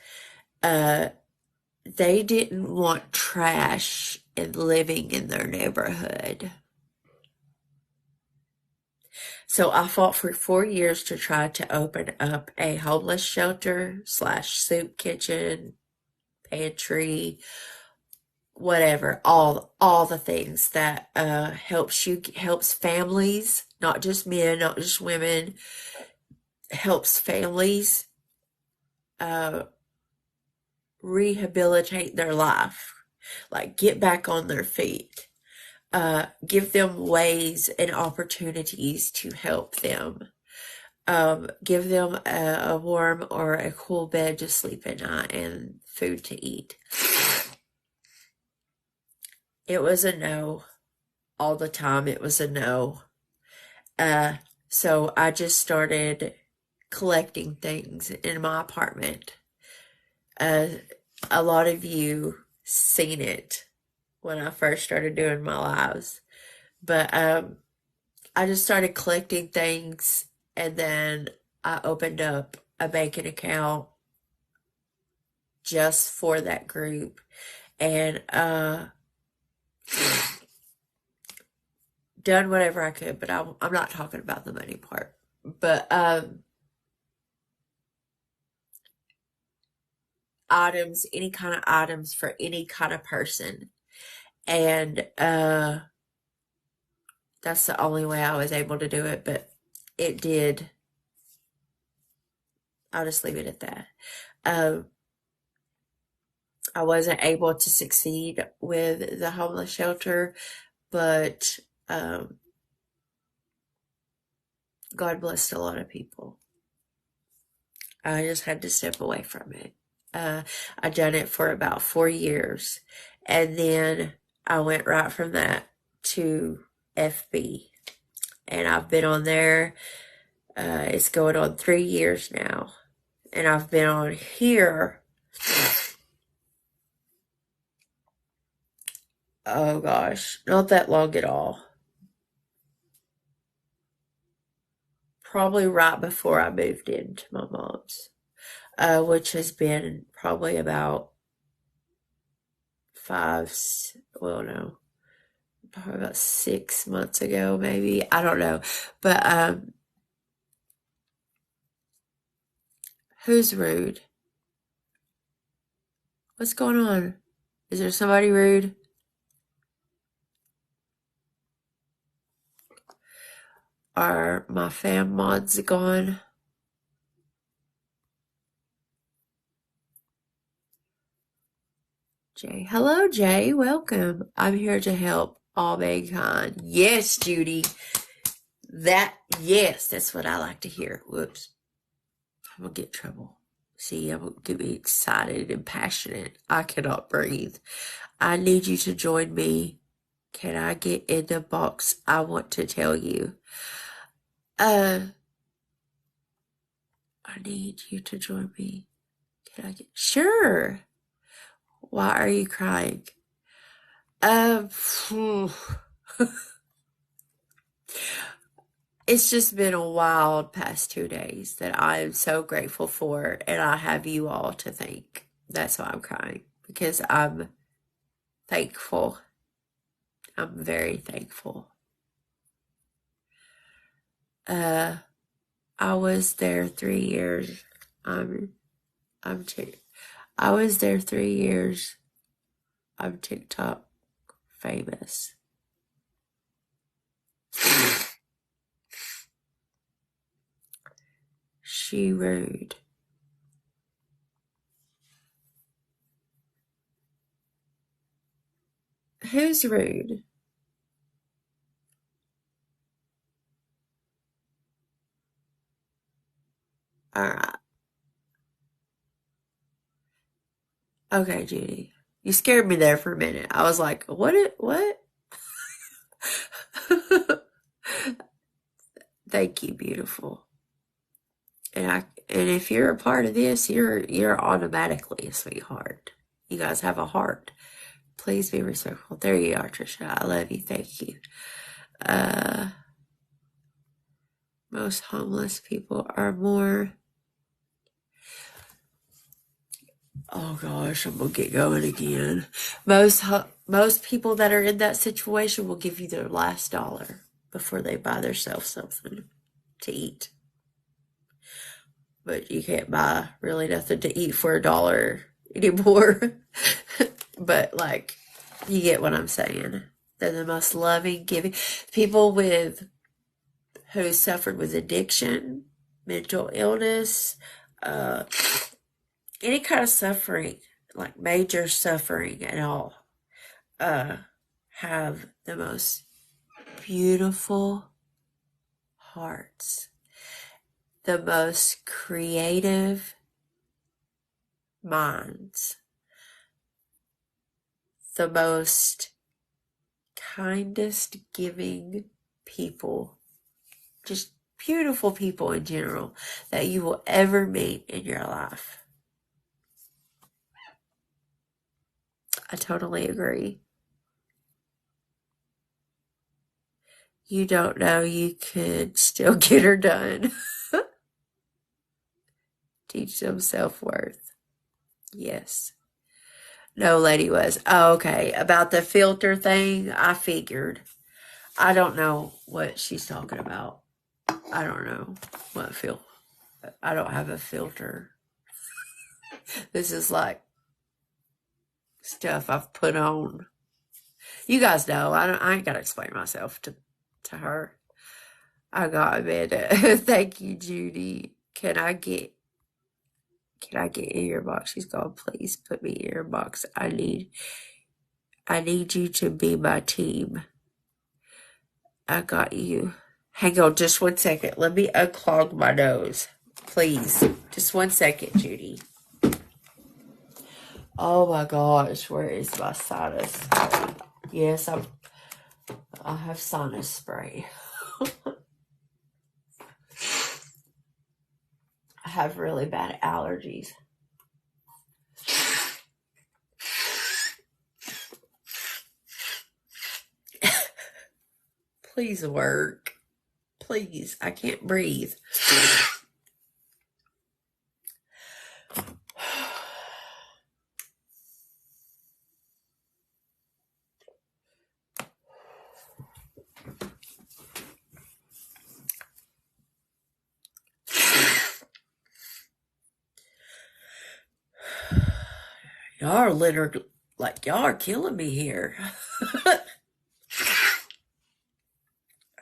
They didn't want trash and living in their neighborhood. So I fought for 4 years to try to open up a homeless shelter / soup kitchen, pantry, whatever, all the things that helps families, not just men, not just women, helps families rehabilitate their life, like get back on their feet, give them ways and opportunities to help them, give them a warm or a cool bed to sleep at night and food to eat. It was a no. All the time it was a no. So I just started collecting things in my apartment. A lot of you seen it when I first started doing my lives. But I just started collecting things, and then I opened up a banking account just for that group. And done whatever I could, but I'm not talking about the money part. But items, any kind of items for any kind of person. And that's the only way I was able to do it, but it did. I'll just leave it at that. I wasn't able to succeed with the homeless shelter, but God blessed a lot of people. I just had to step away from it. I done it for about 4 years, and then I went right from that to FB, and I've been on there. It's going on 3 years now, and I've been on here. Oh gosh, not that long at all. Probably right before I moved into my mom's, which has been probably about probably about 6 months ago, maybe. I don't know. But who's rude? What's going on? Is there somebody rude? Are my fam mods gone? Jay. Hello, Jay. Welcome. I'm here to help all mankind. Yes, Judy. Yes, that's what I like to hear. Whoops. I'm going to get in trouble. See, I'm going to be excited and passionate. I cannot breathe. I need you to join me. Can I get in the box? I want to tell you. I need you to join me. Can I get... Sure. Why are you crying? It's just been a wild past 2 days that I am so grateful for, and I have you all to thank. That's why I'm crying, because I'm thankful. I'm very thankful. I was there 3 years. I was there 3 years. I'm TikTok famous. She rude. Who's rude? Alright. Okay, Judy. You scared me there for a minute. I was like, what? Thank you, beautiful. And if you're a part of this, you're automatically a sweetheart. You guys have a heart. Please be respectful. There you are, Trisha. I love you. Thank you. Most homeless people are more... Oh gosh, I'm gonna get going again. Most people that are in that situation will give you their last dollar before they buy themselves something to eat. But you can't buy really nothing to eat for $1 anymore. But like, you get what I'm saying. They're the most loving, giving people who suffered with addiction, mental illness, any kind of suffering, like major suffering and all, have the most beautiful hearts, the most creative minds, the most kindest giving people, just beautiful people in general that you will ever meet in your life. I totally agree. You don't know you could still get her done. Teach them self-worth. Yes. No, lady was. Oh, okay. About the filter thing, I figured. I don't know what she's talking about. I don't know what I don't have a filter. This is like stuff I've put on. You guys know. I ain't gotta explain myself to her. I got Amanda. Thank you, Judy. Can I get in your box? She's gone. Please put me in your box. I need you to be my team. I got you. Hang on just 1 second. Let me unclog my nose. Please. Just 1 second, Judy. Oh my gosh, where is my sinus spray? Yes, I have sinus spray. I have really bad allergies. Please work. Please, I can't breathe. Y'all are literally, like, y'all are killing me here. I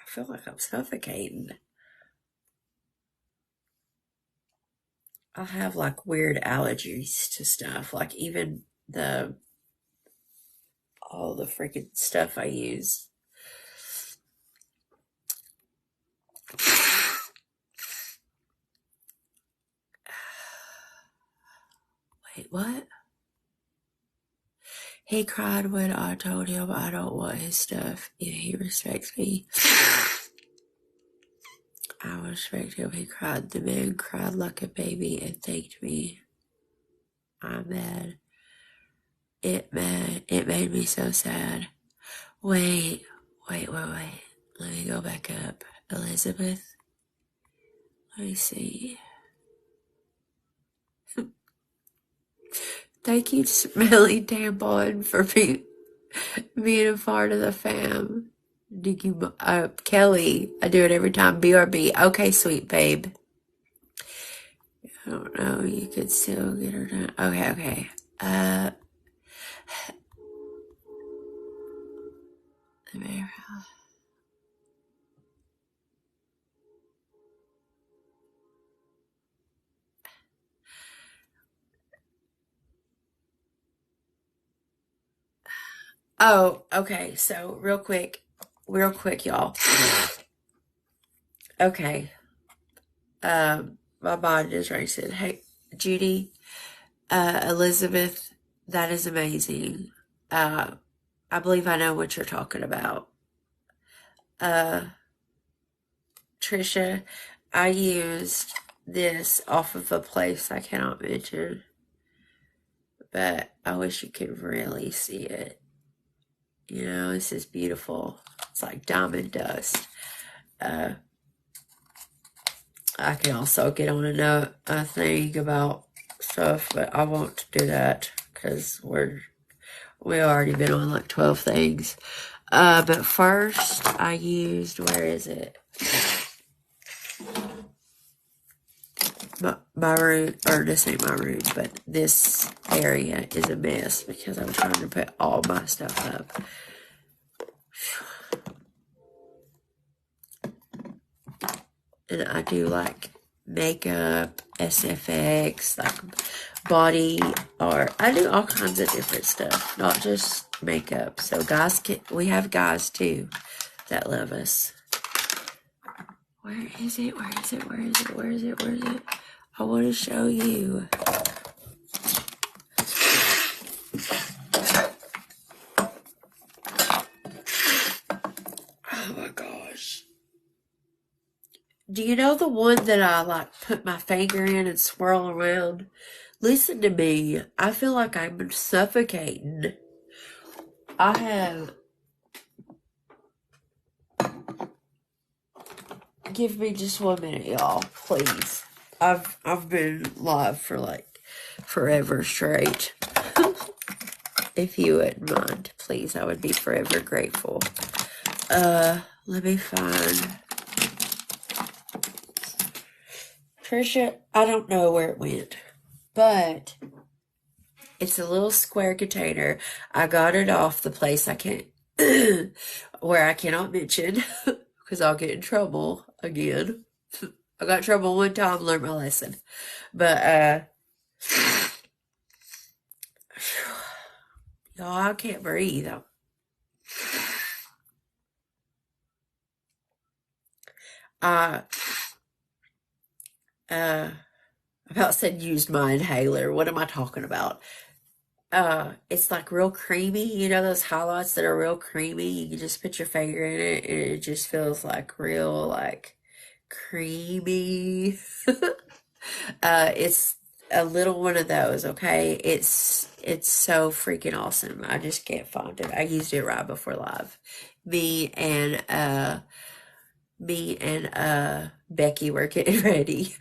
feel like I'm suffocating. I have like weird allergies to stuff, like even all the freaking stuff I use. Wait, what? He cried when I told him I don't want his stuff if he respects me. I respect him. He cried. The man cried like a baby and thanked me. I'm mad. It made me so sad. Wait. Let me go back up. Elizabeth. Let me see. Thank you, Smelly Tampon, for being a part of the fam. Kelly, I do it every time. BRB. Okay, sweet babe. I don't know. You could still get her done. Okay. Oh, okay. So real quick, y'all. Okay. My body is racing. Hey, Judy, Elizabeth, that is amazing. I believe I know what you're talking about. Trisha, I used this off of a place I cannot mention, but I wish you could really see it. You know, this is beautiful. It's like diamond dust. I can also get on a thing about stuff, but I won't do that because we already been on like 12 things. But first I used, where is it? My room, or this ain't my room, but this area is a mess because I'm trying to put all my stuff up. And I do like makeup, SFX, like body art. I do all kinds of different stuff, not just makeup. So guys, we have guys too that love us. Where is it? I want to show you. Oh my gosh. Do you know the one that I like put my finger in and swirl around? Listen to me. I feel like I'm suffocating. Give me just 1 minute, y'all, please. I've been live for like forever straight. If you wouldn't mind, please, I would be forever grateful. Let me find Trisha. I don't know where it went, but it's a little square container. I got it off the place I can't, where I cannot mention, because I'll get in trouble again. I got in trouble one time, learned my lesson. But, y'all, I can't breathe. About said used my inhaler. What am I talking about? It's like real creamy. You know those highlights that are real creamy? You can just put your finger in it and it just feels like real, like, creamy. It's a little one of those, okay? It's so freaking awesome. I just can't find it. I used it right before live. Me and Becky were getting ready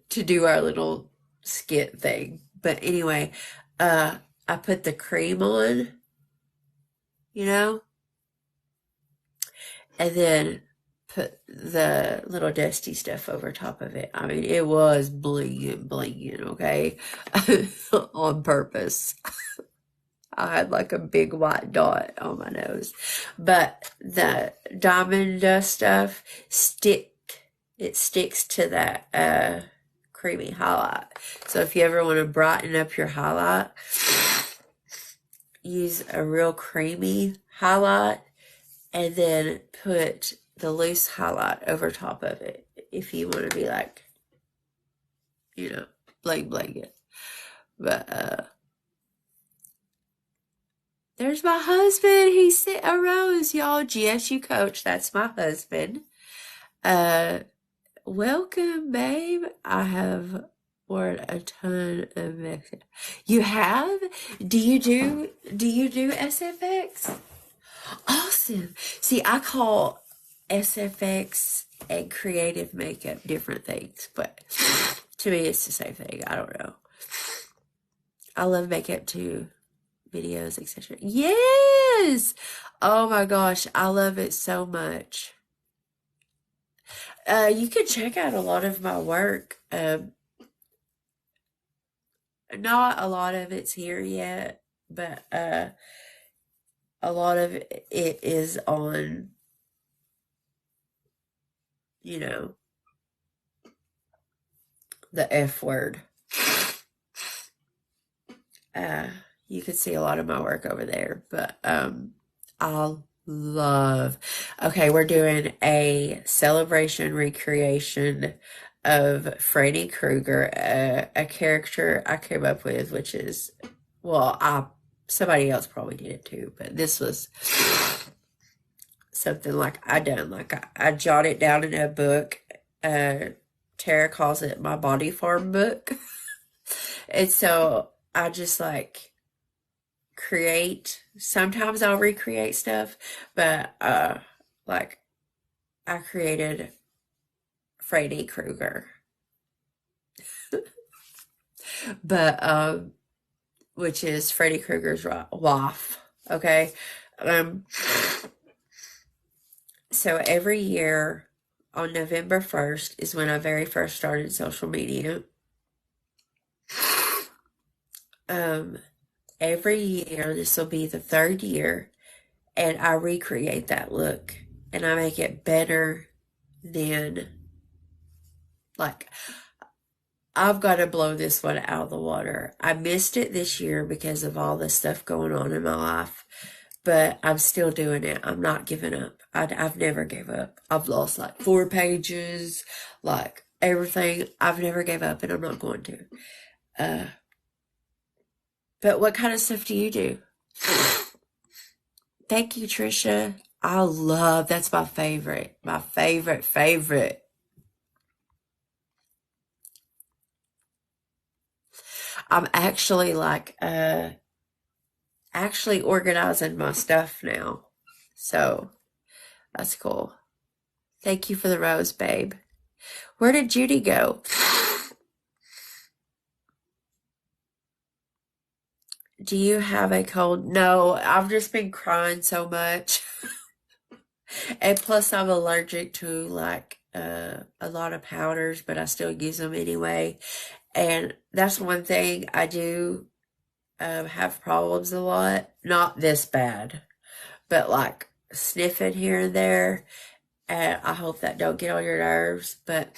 to do our little skit thing. But anyway, I put the cream on, you know, and then put the little dusty stuff over top of it. I mean, it was blinging, okay? On purpose. I had like a big white dot on my nose. But the diamond dust stuff sticks to that creamy highlight. So if you ever want to brighten up your highlight, use a real creamy highlight and then put the loose highlight over top of it if you want to be like, you know, bling it. But there's my husband. He sent a rose, y'all. GSU coach, that's my husband. Welcome, babe. I have worn a ton of Mexican. You have? Do you do SFX? Awesome. See, I call SFX and creative makeup different things, but to me it's the same thing. I don't know. I love makeup too, videos, etc. Yes! Oh my gosh, I love it so much. You can check out a lot of my work. Not a lot of it's here yet, but a lot of it is on, you know, the F word. You can see a lot of my work over there, but I'll love. Okay, we're doing a celebration recreation of Freddy Krueger, a character I came up with, which is, well, somebody else probably did it too, but this was something like I done. Like I jotted it down in a book. Tara calls it my body form book. And so I just like create. Sometimes I'll recreate stuff, but like I created Freddy Krueger. But which is Freddy Krueger's wife. Okay. So every year on November 1st is when I very first started social media. Every year, this will be the third year, and I recreate that look and I make it better than, like, I've got to blow this one out of the water. I missed it this year because of all the stuff going on in my life, but I'm still doing it. I'm not giving up. I've never gave up. I've lost like 4 pages, like everything. I've never gave up, and I'm not going to. But what kind of stuff do you do? Thank you, Trisha. That's my favorite. My favorite. I'm actually like, actually organizing my stuff now. So that's cool. Thank you for the rose, babe. Where did Judy go? Do you have a cold? No, I've just been crying so much. And plus I'm allergic to like a lot of powders, but I still use them anyway. And that's one thing I do have problems a lot. Not this bad, but like sniffing here and there. And I hope that don't get on your nerves, but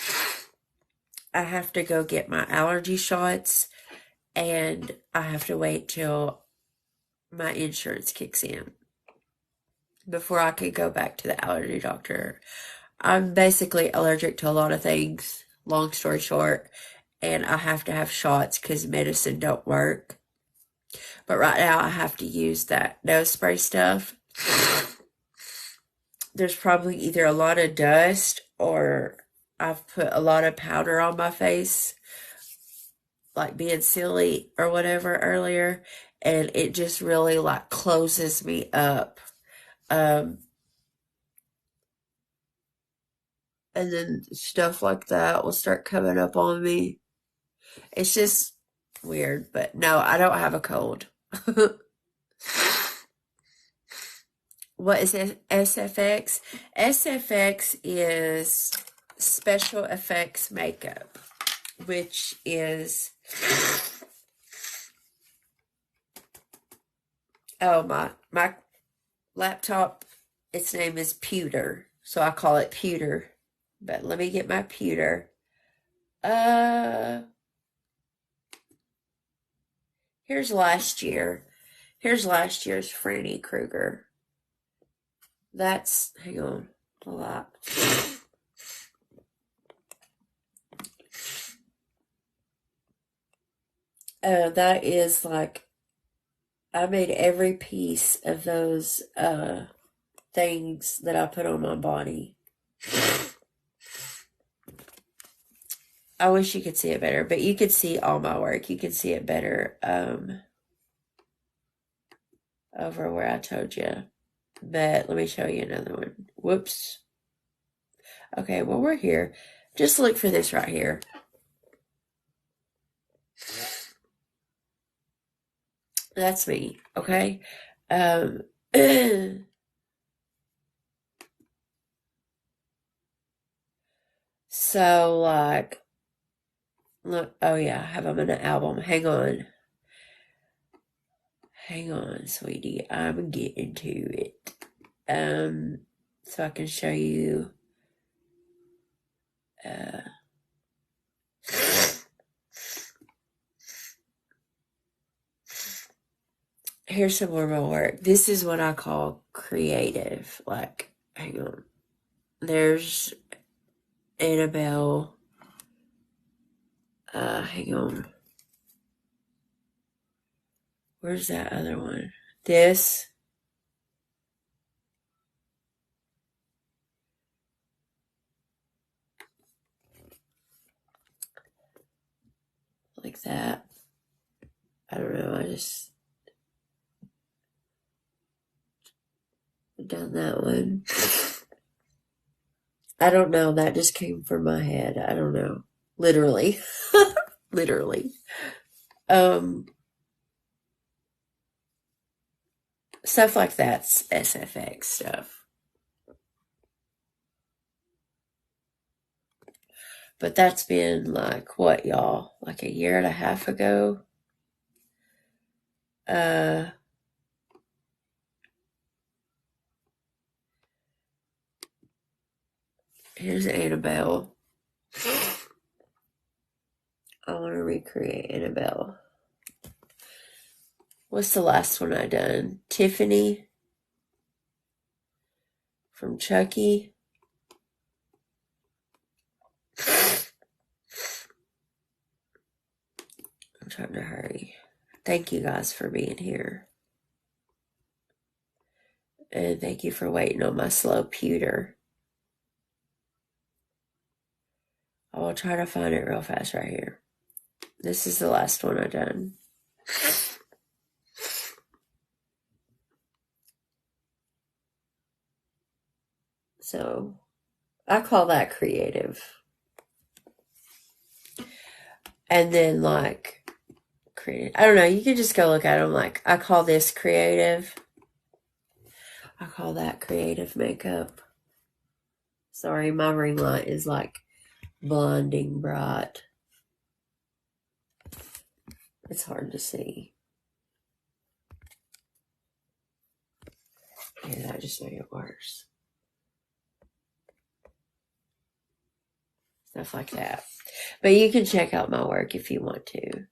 I have to go get my allergy shots, and I have to wait till my insurance kicks in before I can go back to the allergy doctor. I'm basically allergic to a lot of things, long story short, and I have to have shots because medicine don't work. But right now I have to use that nose spray stuff. There's probably either a lot of dust or I've put a lot of powder on my face, like being silly or whatever earlier, and it just really like closes me up. And then stuff like that will start coming up on me. It's just weird, but no, I don't have a cold. What is SFX? SFX is special effects makeup, which is, oh, my laptop, its name is Pewter, so I call it Pewter. But let me get my pewter. Here's last year. Here's last year's Freddy Krueger. That's, hang on, a lot. That is like, I made every piece of those things that I put on my body. I wish you could see it better, but you could see all my work. You can see it better over where I told you. But let me show you another one. Whoops. Okay, well, we're here. Just look for this right here. That's me, okay? So, like, look, oh yeah, I have them in an album. Hang on. Hang on, sweetie. I'm getting to it. So I can show you. Here's some more of my work. This is what I call creative. Like, hang on. There's Annabelle. Hang on. Where's that other one? This. Like that. I don't know. I just done that one. I don't know. That just came from my head. I don't know. Literally. Literally. Stuff like that's SFX stuff. But that's been like, what, y'all? Like a year and a half ago? Here's Annabelle. I want to recreate Annabelle. What's the last one I done? Tiffany from Chucky. I'm trying to hurry. Thank you guys for being here. And thank you for waiting on my slow pewter. I will try to find it real fast right here. This is the last one I done. So I call that creative. And then like creative. I don't know. You can just go look at them. Like I call this creative. I call that creative makeup. Sorry, my ring light is like blinding bright. It's hard to see. Yeah, that just made it worse. Stuff like that. But you can check out my work if you want to.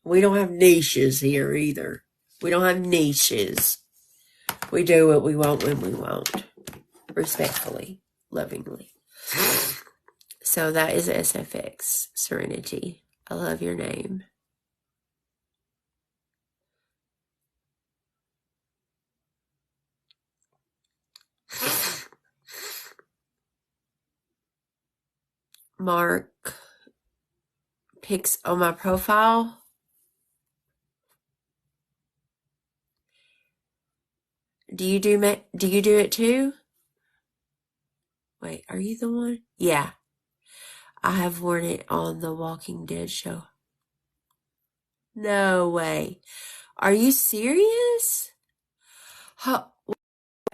We don't have niches here either. We don't have niches. We do what we want when we want. Respectfully, lovingly. So that is SFX, Serenity. I love your name. Mark pics on my profile. Do you do it too? Wait, are you the one? Yeah. I have worn it on the Walking Dead show. No way. Are you serious? That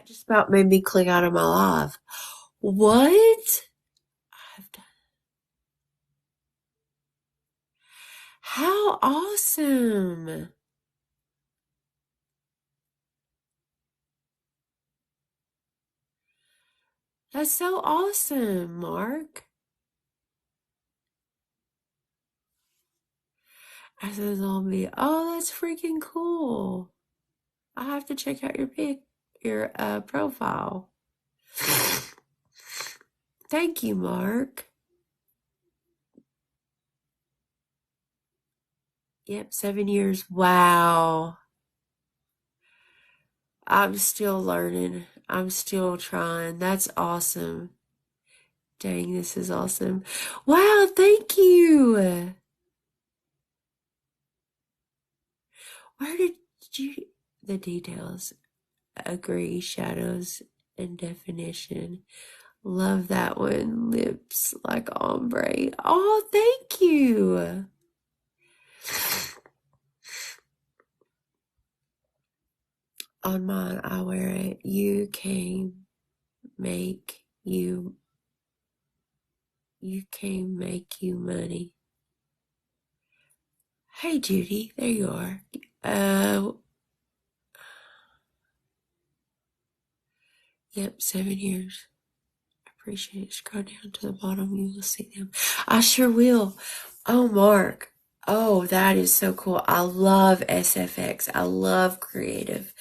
just about made me click out of my live. What? I've done. How awesome. That's so awesome, Mark. As a zombie. Oh, that's freaking cool. I have to check out your profile. Thank you, Mark. Yep, 7 years. Wow. I'm still learning. I'm still trying. That's awesome. Dang, this is awesome. Wow, thank you. Where did you... The details. Agree, shadows, and definition. Love that one. Lips like ombre. Oh, thank you. On mine, I wear it. You came make you money. Hey Judy, there you are. Yep, 7 years. Appreciate it. Scroll down to the bottom, you will see them. I sure will. Oh, Mark. Oh, that is so cool. I love SFX. I love creative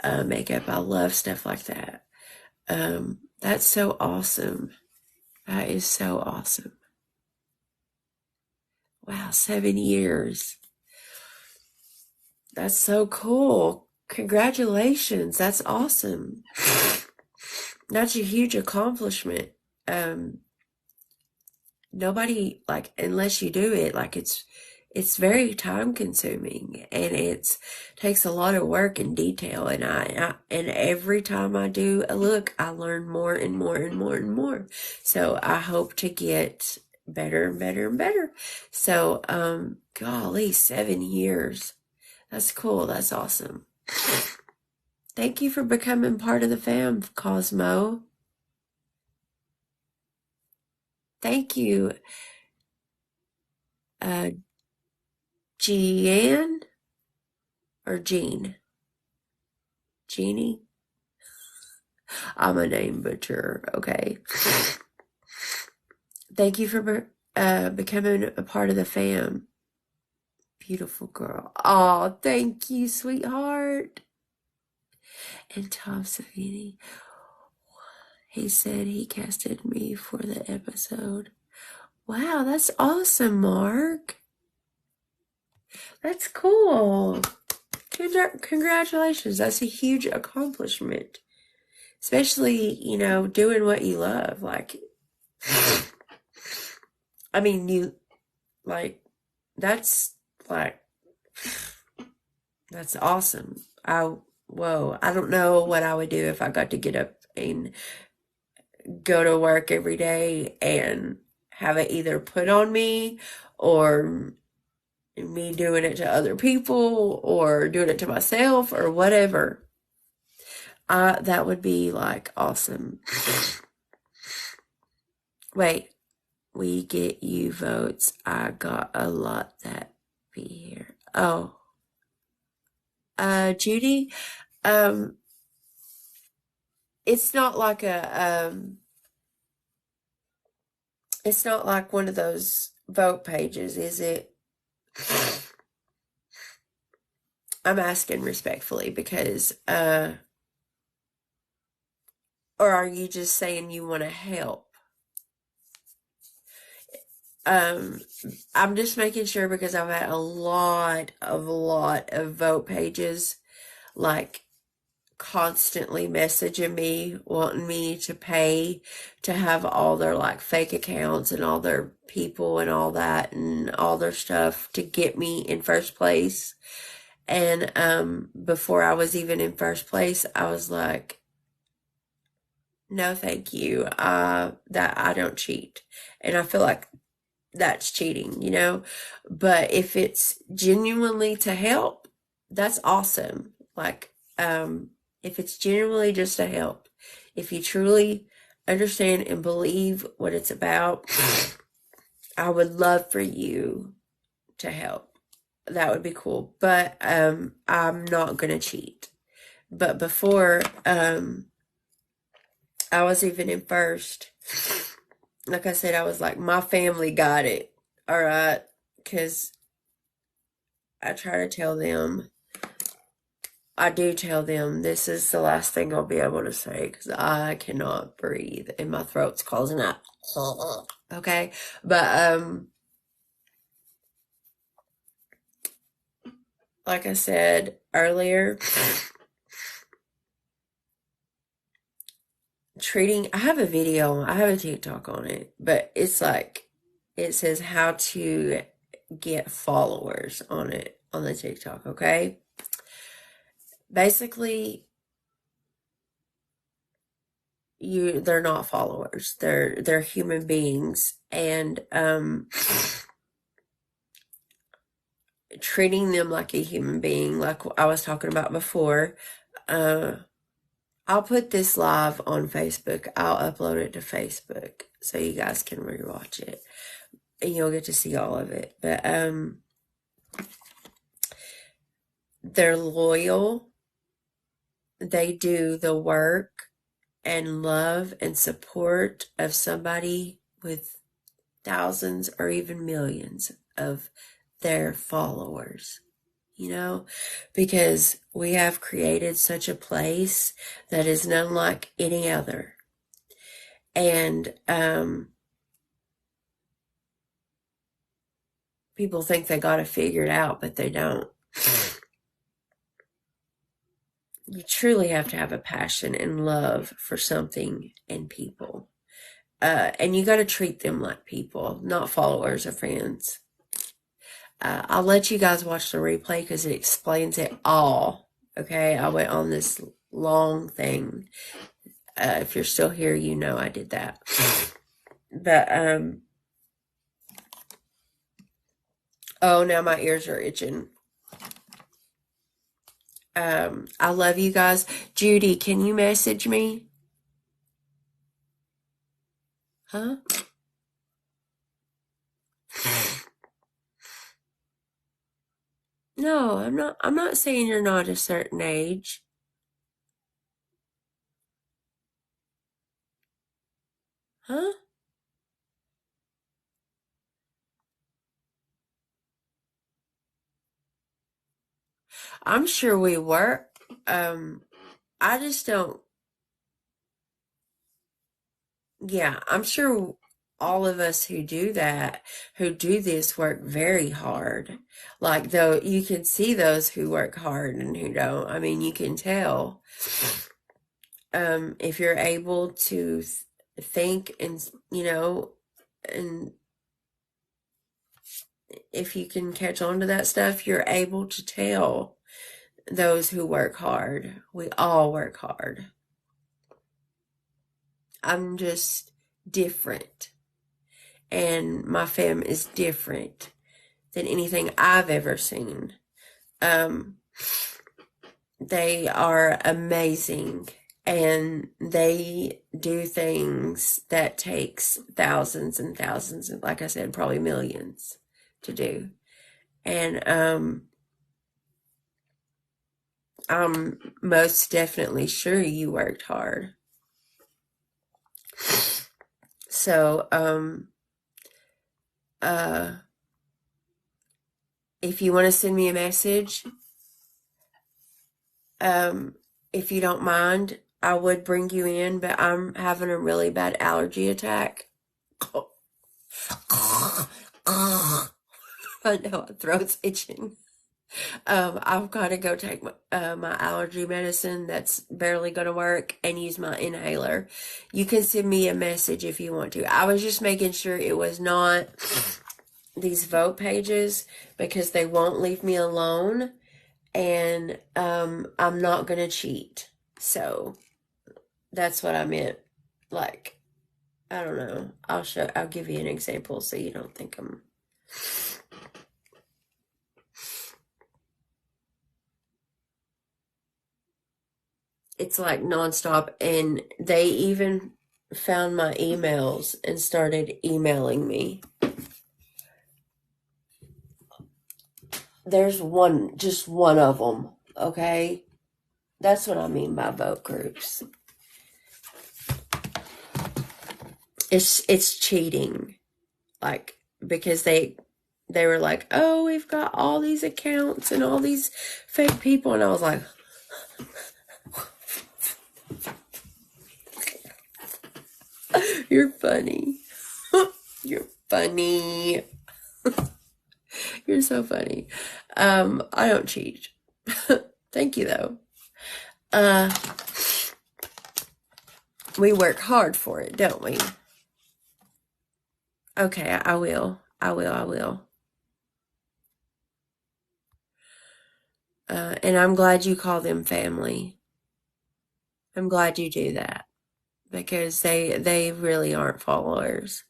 makeup. I love stuff like that. That's so awesome. That is so awesome. Wow, 7 years. That's so cool. Congratulations. That's awesome. That's a huge accomplishment. Nobody, like, unless you do it, like, it's very time consuming, and it takes a lot of work and detail, and and every time I do a look, I learn more and more and more and more. So I hope to get better and better and better. So, golly, 7 years. That's cool. That's awesome. Thank you for becoming part of the fam, Cosmo. Thank you, Jeanne or Jean? Jeannie? I'm a name butcher, okay. Thank you for becoming a part of the fam. Beautiful girl. Oh, thank you, sweetheart. And Tom Savini, he said he casted me for the episode. Wow, that's awesome, Mark. That's cool. Congratulations. That's a huge accomplishment. Especially, you know, doing what you love. Like, I mean, that's awesome. Whoa, I don't know what I would do if I got to get up and go to work every day and have it either put on me or me doing it to other people or doing it to myself or whatever. That would be like awesome. Wait, we get you votes. I got a lot that be here. Oh, Judy, it's not like it's not like one of those vote pages, is it? I'm asking respectfully because, or are you just saying you want to help? I'm just making sure because I've had a lot of vote pages, like, constantly messaging me, wanting me to pay to have all their, like, fake accounts and all their people and all that and all their stuff to get me in first place. And before I was even in first place, I was like, no, thank you. That I don't cheat. And I feel like that's cheating, you know? But if it's genuinely to help, that's awesome. Like, if it's genuinely just to help, if you truly understand and believe what it's about, I would love for you to help. That would be cool. But I'm not gonna cheat. But before I was even in first, like I said, I was like, my family got it, all right? Because I try to tell them, I do tell them this is the last thing I'll be able to say because I cannot breathe and my throat's closing up. Okay? But, like I said earlier, I have a video, I have a TikTok on it, but it's like, it says how to get followers on it, on the TikTok, okay? Basically, they're not followers. They're human beings, and treating them like a human being, like I was talking about before, I'll put this live on Facebook. I'll upload it to Facebook so you guys can rewatch it. And you'll get to see all of it. But they're loyal. They do the work and love and support of somebody with thousands or even millions of their followers, you know, because we have created such a place that is none like any other. And people think they got to figure it out, but they don't. You truly have to have a passion and love for something and people. And you got to treat them like people, not followers or friends. I'll let you guys watch the replay because it explains it all. Okay, I went on this long thing. If you're still here, you know I did that. But, oh, now my ears are itching. I love you guys. Judy, can you message me? Huh? No, I'm not saying you're not a certain age. Huh? I'm sure we were. I just don't. Yeah, I'm sure all of us who do that, who do this, work very hard. Like, though, you can see those who work hard and who don't. I mean, you can tell. If you're able to think and, you know, and if you can catch on to that stuff, you're able to tell those who work hard. We all work hard. I'm just different. And my fam is different than anything I've ever seen. They are amazing. And they do things that takes thousands and thousands, and like I said, probably millions to do. And I'm most definitely sure you worked hard. So, if you want to send me a message, if you don't mind, I would bring you in, but I'm having a really bad allergy attack. I know, my throat's itching. I've got to go take my allergy medicine that's barely going to work and use my inhaler. You can send me a message if you want to. I was just making sure it was not these vote pages because they won't leave me alone, and I'm not going to cheat. So that's what I meant. Like, I don't know. I'll give you an example so you don't think I'm... It's like nonstop, and they even found my emails and started emailing me. There's just one of them, okay? That's what I mean by vote groups. It's cheating, like, because they were like, oh, we've got all these accounts and all these fake people, and I was like, you're funny. You're funny. You're so funny. I don't cheat. Thank you, though. We work hard for it, don't we? Okay, I will. And I'm glad you call them family. I'm glad you do that. Because they really aren't followers.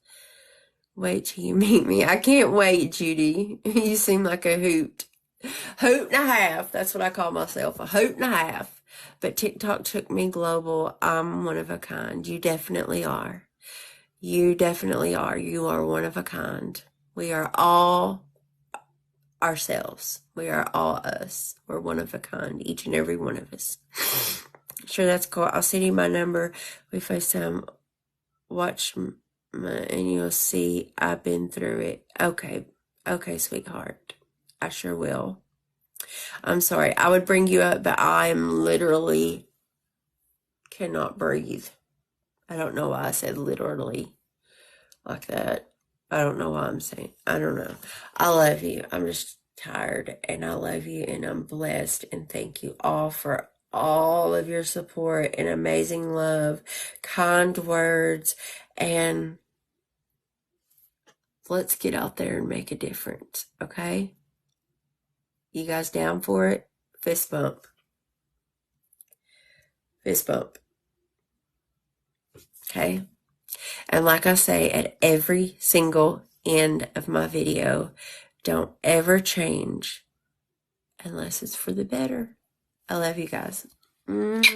Wait till you meet me. I can't wait, Judy. You seem like a hoot. Hoot and a half. That's what I call myself. A hoot and a half. But TikTok took me global. I'm one of a kind. You definitely are. You definitely are. You are one of a kind. We are all ourselves. We are all us. We're one of a kind, each and every one of us. Sure, that's cool. I'll send you my number. We FaceTime. Watch and you'll see I've been through it. Okay. Okay, sweetheart. I sure will. I'm sorry. I would bring you up, but I'm literally cannot breathe. I don't know why I said literally like that. I don't know why I'm saying. I don't know. I love you. I'm just tired, and I love you, and I'm blessed, and thank you all for all of your support and amazing love, kind words, and let's get out there and make a difference, okay? You guys down for it? Fist bump. Fist bump. Okay? And like I say at every single end of my video, don't ever change unless it's for the better. I love you guys. Mwah.